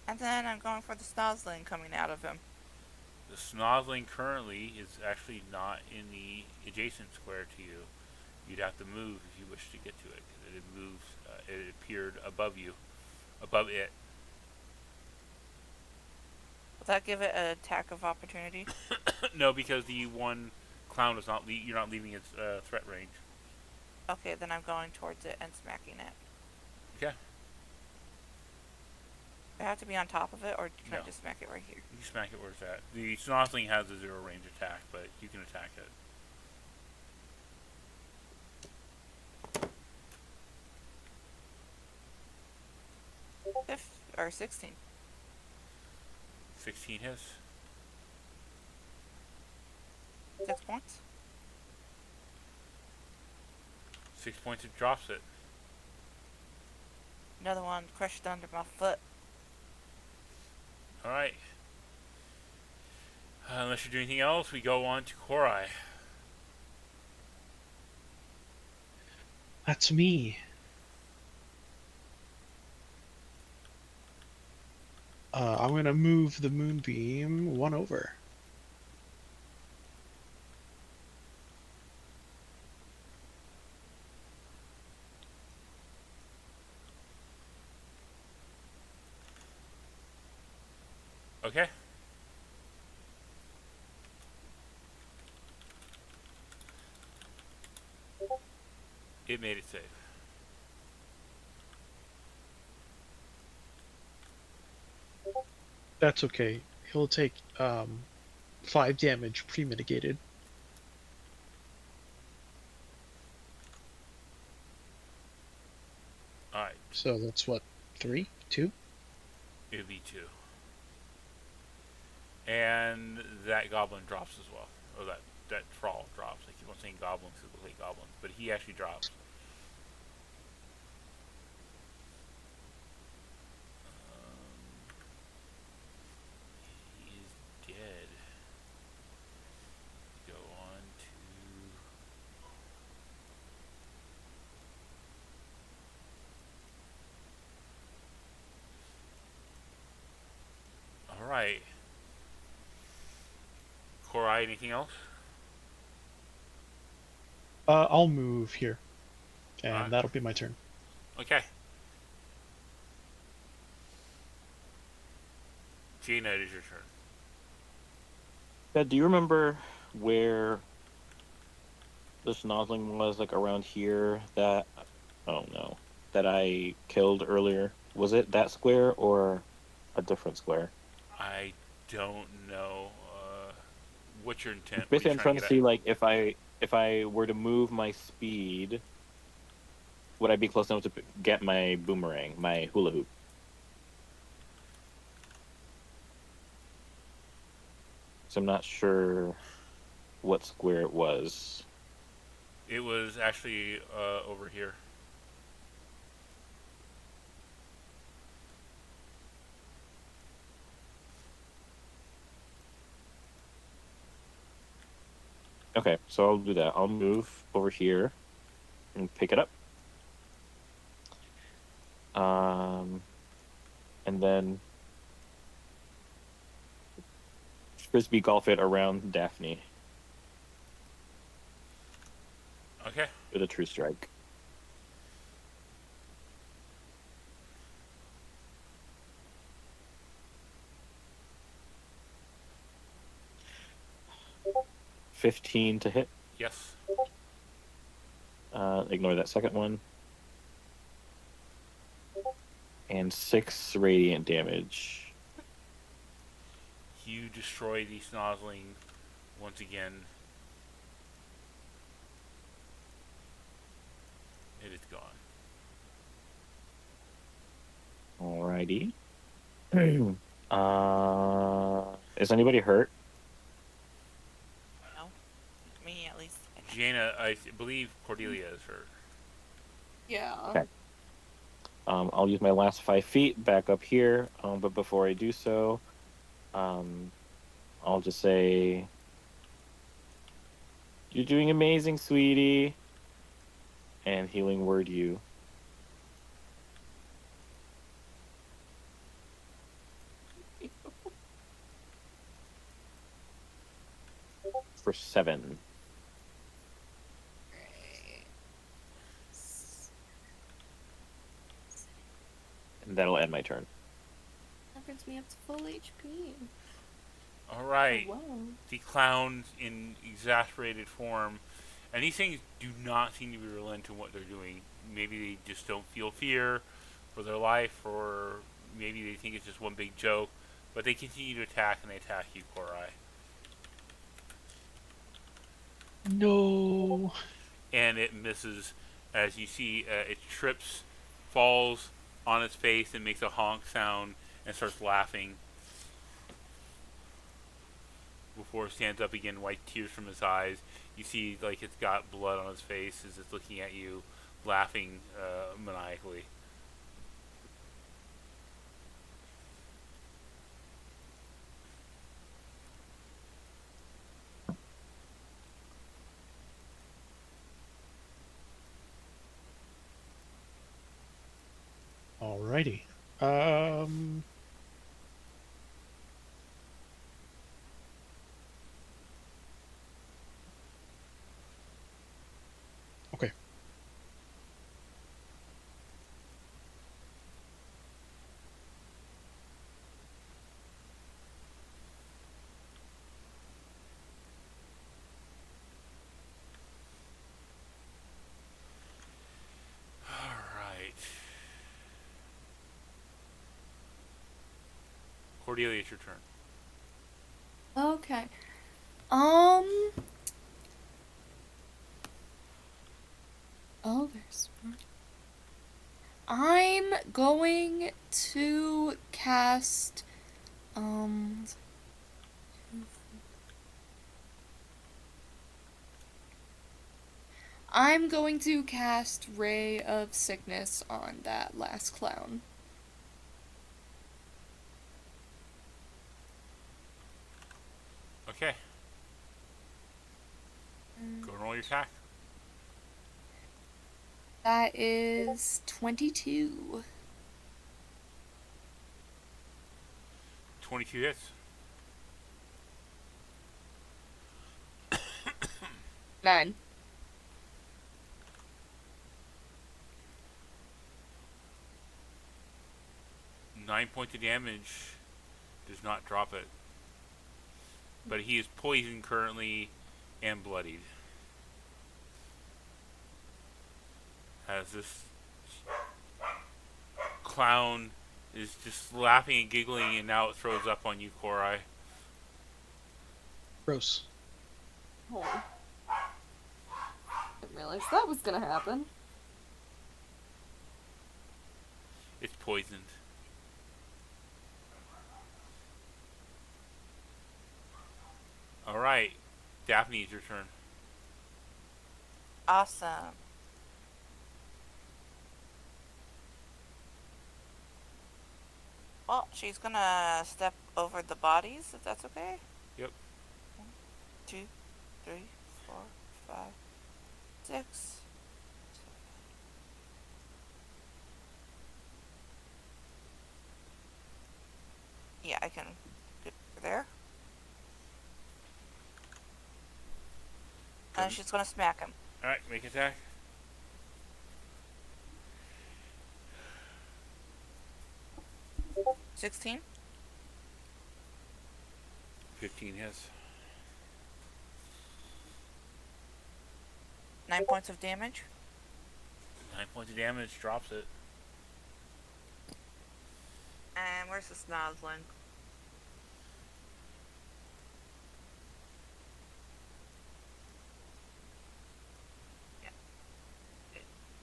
And then I'm going for the snozzling coming out of him. The snozzling currently is actually not in the adjacent square to you. You'd have to move if you wish to get to it, because it moves. It appeared above you, above it. Will that give it an attack of opportunity? No, because the one clown is not. You're not leaving its threat range. Okay, then I'm going towards it and smacking it. Okay. Do I have to be on top of it, or can No. I just smack it right here? You smack it where it's at. The snozzling has a zero range attack, but you can attack it. Or 16. 16 hits. 6 points. 6 points, it drops it. Another one crushed under my foot. Alright. Unless you're doing anything else, we go on to Korai. That's me. I'm gonna move the moonbeam one over. Okay. It made it safe. That's okay. He'll take 5 damage pre-mitigated. Alright, So that's what, 3, 2? it would be 2. And that goblin drops as well. Or that troll drops. I keep on saying goblins because they look like goblins, but he actually drops. He is dead. Go on to. Alright. Korai, anything else? I'll move here, Alright. and that'll be my turn. Okay. Gina, it is your turn. Yeah, do you remember where the snozzling was, like around here? That I don't know that I killed earlier. Was it that square or a different square? I don't know. What's your intent? What are you Basically, I'm trying trying to to get at? see like if I were to move my speed, would I be close enough to get my boomerang, my hula hoop? So I'm not sure what square it was. It was actually over here. Okay, so I'll do that. I'll move over here and pick it up. And then frisbee golf it around Daphne Okay. with a true strike. $15 to hit. Yes. Ignore that second one. And 6 radiant damage. You destroy the snozzling once again. It is gone. Alrighty. Is anybody hurt? No, me at least. Jaina, I believe Cordelia is hurt. Yeah. Okay. I'll use my last 5 feet back up here. But before I do so, I'll just say, "You're doing amazing, sweetie," and healing word you for 7. And that'll end my turn. That brings me up to full HP. Alright. Oh, wow. The clowns in exasperated form. And these things do not seem to be relenting what they're doing. Maybe they just don't feel fear for their life, or maybe they think it's just one big joke. But they continue to attack, and they attack you, Korai. No. And it misses. As you see, it trips, falls on its face, and makes a honk sound, and starts laughing. Before it stands up again, white tears from his eyes. You see, like, it's got blood on its face as it's looking at you, laughing maniacally. Alrighty. Okay. Alright. Cordelia, it's your turn. Okay. Oh, there's more. I'm going to cast, um, I'm going to cast Ray of Sickness on that last clown. Okay. Go and roll your attack. That is 22. 22 hits. 9. 9 points of damage does not drop it. But he is poisoned currently and bloodied. As this clown is just laughing and giggling, and now it throws up on you, Korai. Gross. Oh. Didn't realize that was gonna happen. It's poisoned. Alright. Daphne, it's your turn. Awesome. Well, she's gonna step over the bodies, if that's okay. Yep. 1, 2, 3, 4, 5, 6. Yeah, I can get over there. And she's gonna smack him. Alright, make attack. 16. 15 hits. 9 points of damage. 9 points of damage, drops it. And where's the snozzling? Yeah.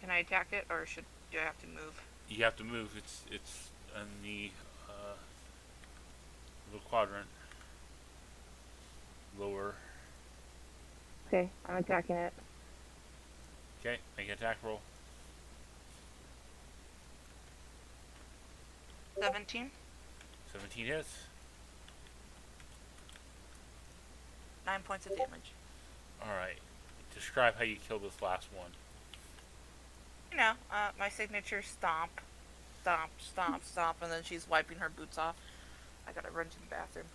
Can I attack it, or do I have to move? You have to move. It's in the little quadrant. Lower. Okay, I'm attacking it. Okay, make an attack roll. 17. 17 hits. 9 points of damage. Alright. Describe how you killed this last one. You know, my signature stomp. Stomp, stomp, stomp, and then she's wiping her boots off. I gotta run to the bathroom.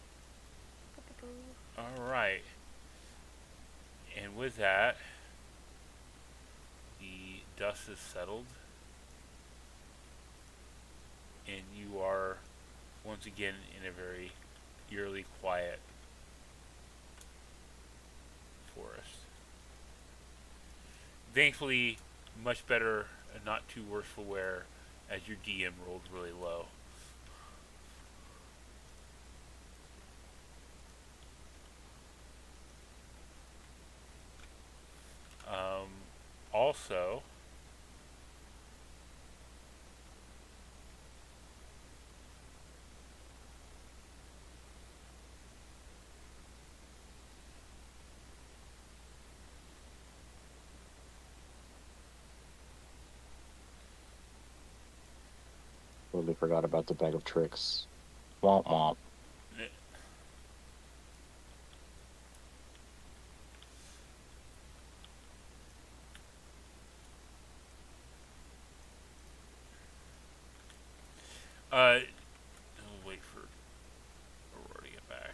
Alright. And with that, the dust is settled. And you are once again in a very eerily quiet forest. Thankfully, much better and not too worse for wear, as your DM rolled really low. Also, Totally forgot about the bag of tricks. Womp womp. I'll wait for Aurora to get back.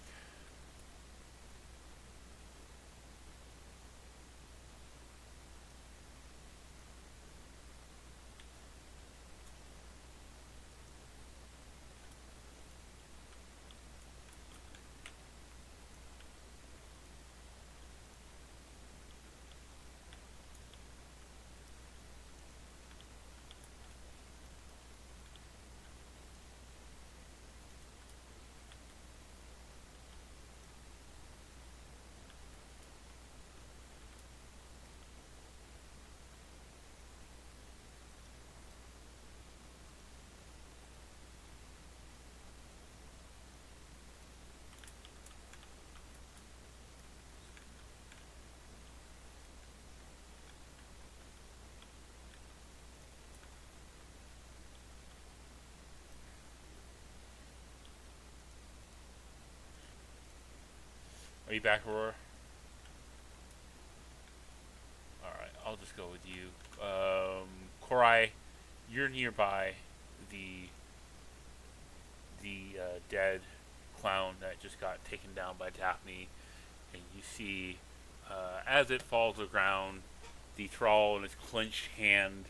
Are you back, Aurora? Alright, I'll just go with you. Korai, you're nearby the dead clown that just got taken down by Daphne, and you see As it falls to the ground, the thrall in its clenched hand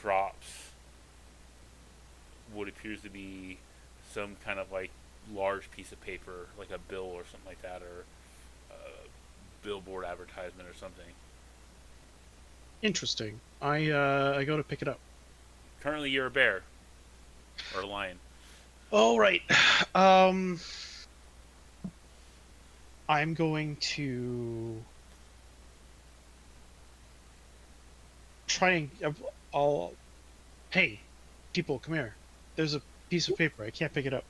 drops what appears to be some kind of like large piece of paper, like a bill or something like that, or a billboard advertisement or something. Interesting. I go to pick it up. Currently, you're a bear or a lion. All right. Um, I'm going to try and I'll. Hey, people, come here. There's a piece of paper. I can't pick it up,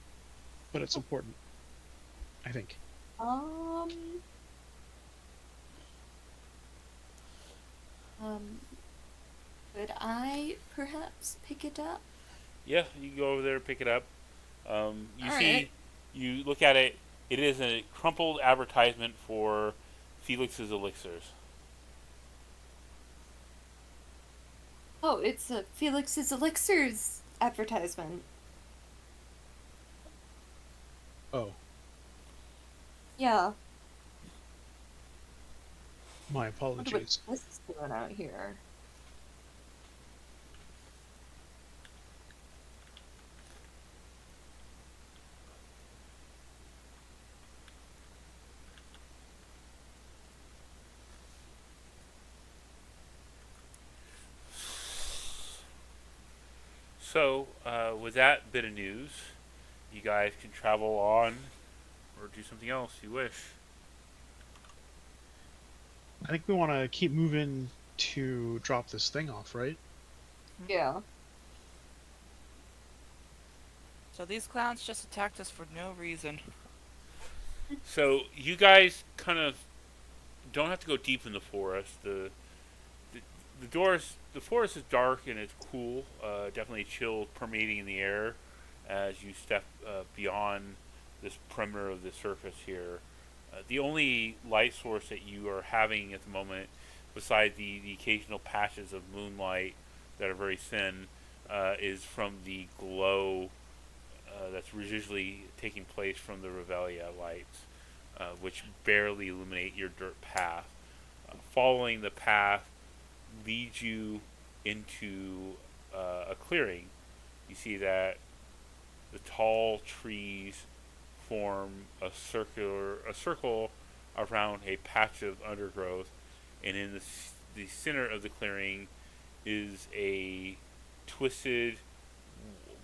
but it's important. I think. Um, Um, could I perhaps pick it up? Yeah, you can go over there and pick it up. You All see, right. you look at it. It is a crumpled advertisement for Felix's Elixirs. oh, it's a Felix's Elixirs advertisement. Oh, Yeah. my I wonder what apologies. this is doing out here. So, with that bit of news, you guys can travel on or do something else you wish. I think we want to keep moving to drop this thing off, right? Yeah. So these clowns just attacked us for no reason. So, you guys kind of don't have to go deep in the forest. The, the forest is dark and it's cool. Definitely chill permeating in the air as you step beyond this perimeter of the surface here. The only light source that you are having at the moment, besides the occasional patches of moonlight that are very thin, is from the glow that's residually taking place from the Revelia lights, which barely illuminate your dirt path. Following the path leads you into a clearing. You see that the tall trees form a circle around a patch of undergrowth, and in the center of the clearing is a twisted,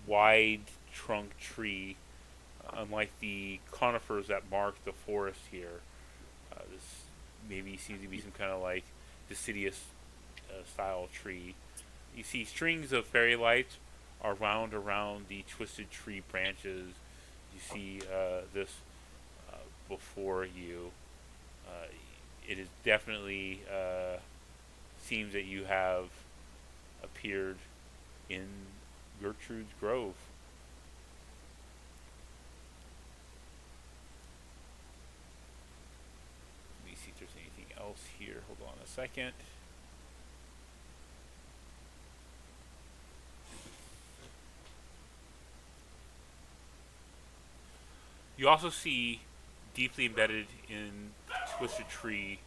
wide trunk tree, unlike the conifers that mark the forest here. This maybe seems to be some kind of like deciduous style tree. You see strings of fairy lights are wound around the twisted tree branches. You see this uh, before you. Uh, it is definitely seems that you have appeared in Gertrude's Grove. Let me see if there's anything else here. Hold on a second. You also see deeply embedded in the twisted tree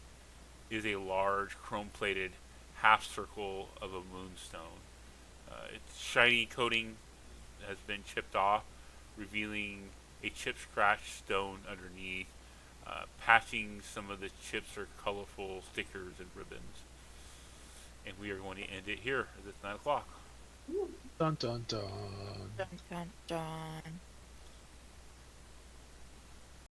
is a large chrome plated half circle of a moonstone. Its shiny coating has been chipped off, revealing a chip scratch stone underneath. Patching some of the chips are colorful stickers and ribbons. And we are going to end it here as it's 9 o'clock. Dun dun dun. Dun dun dun.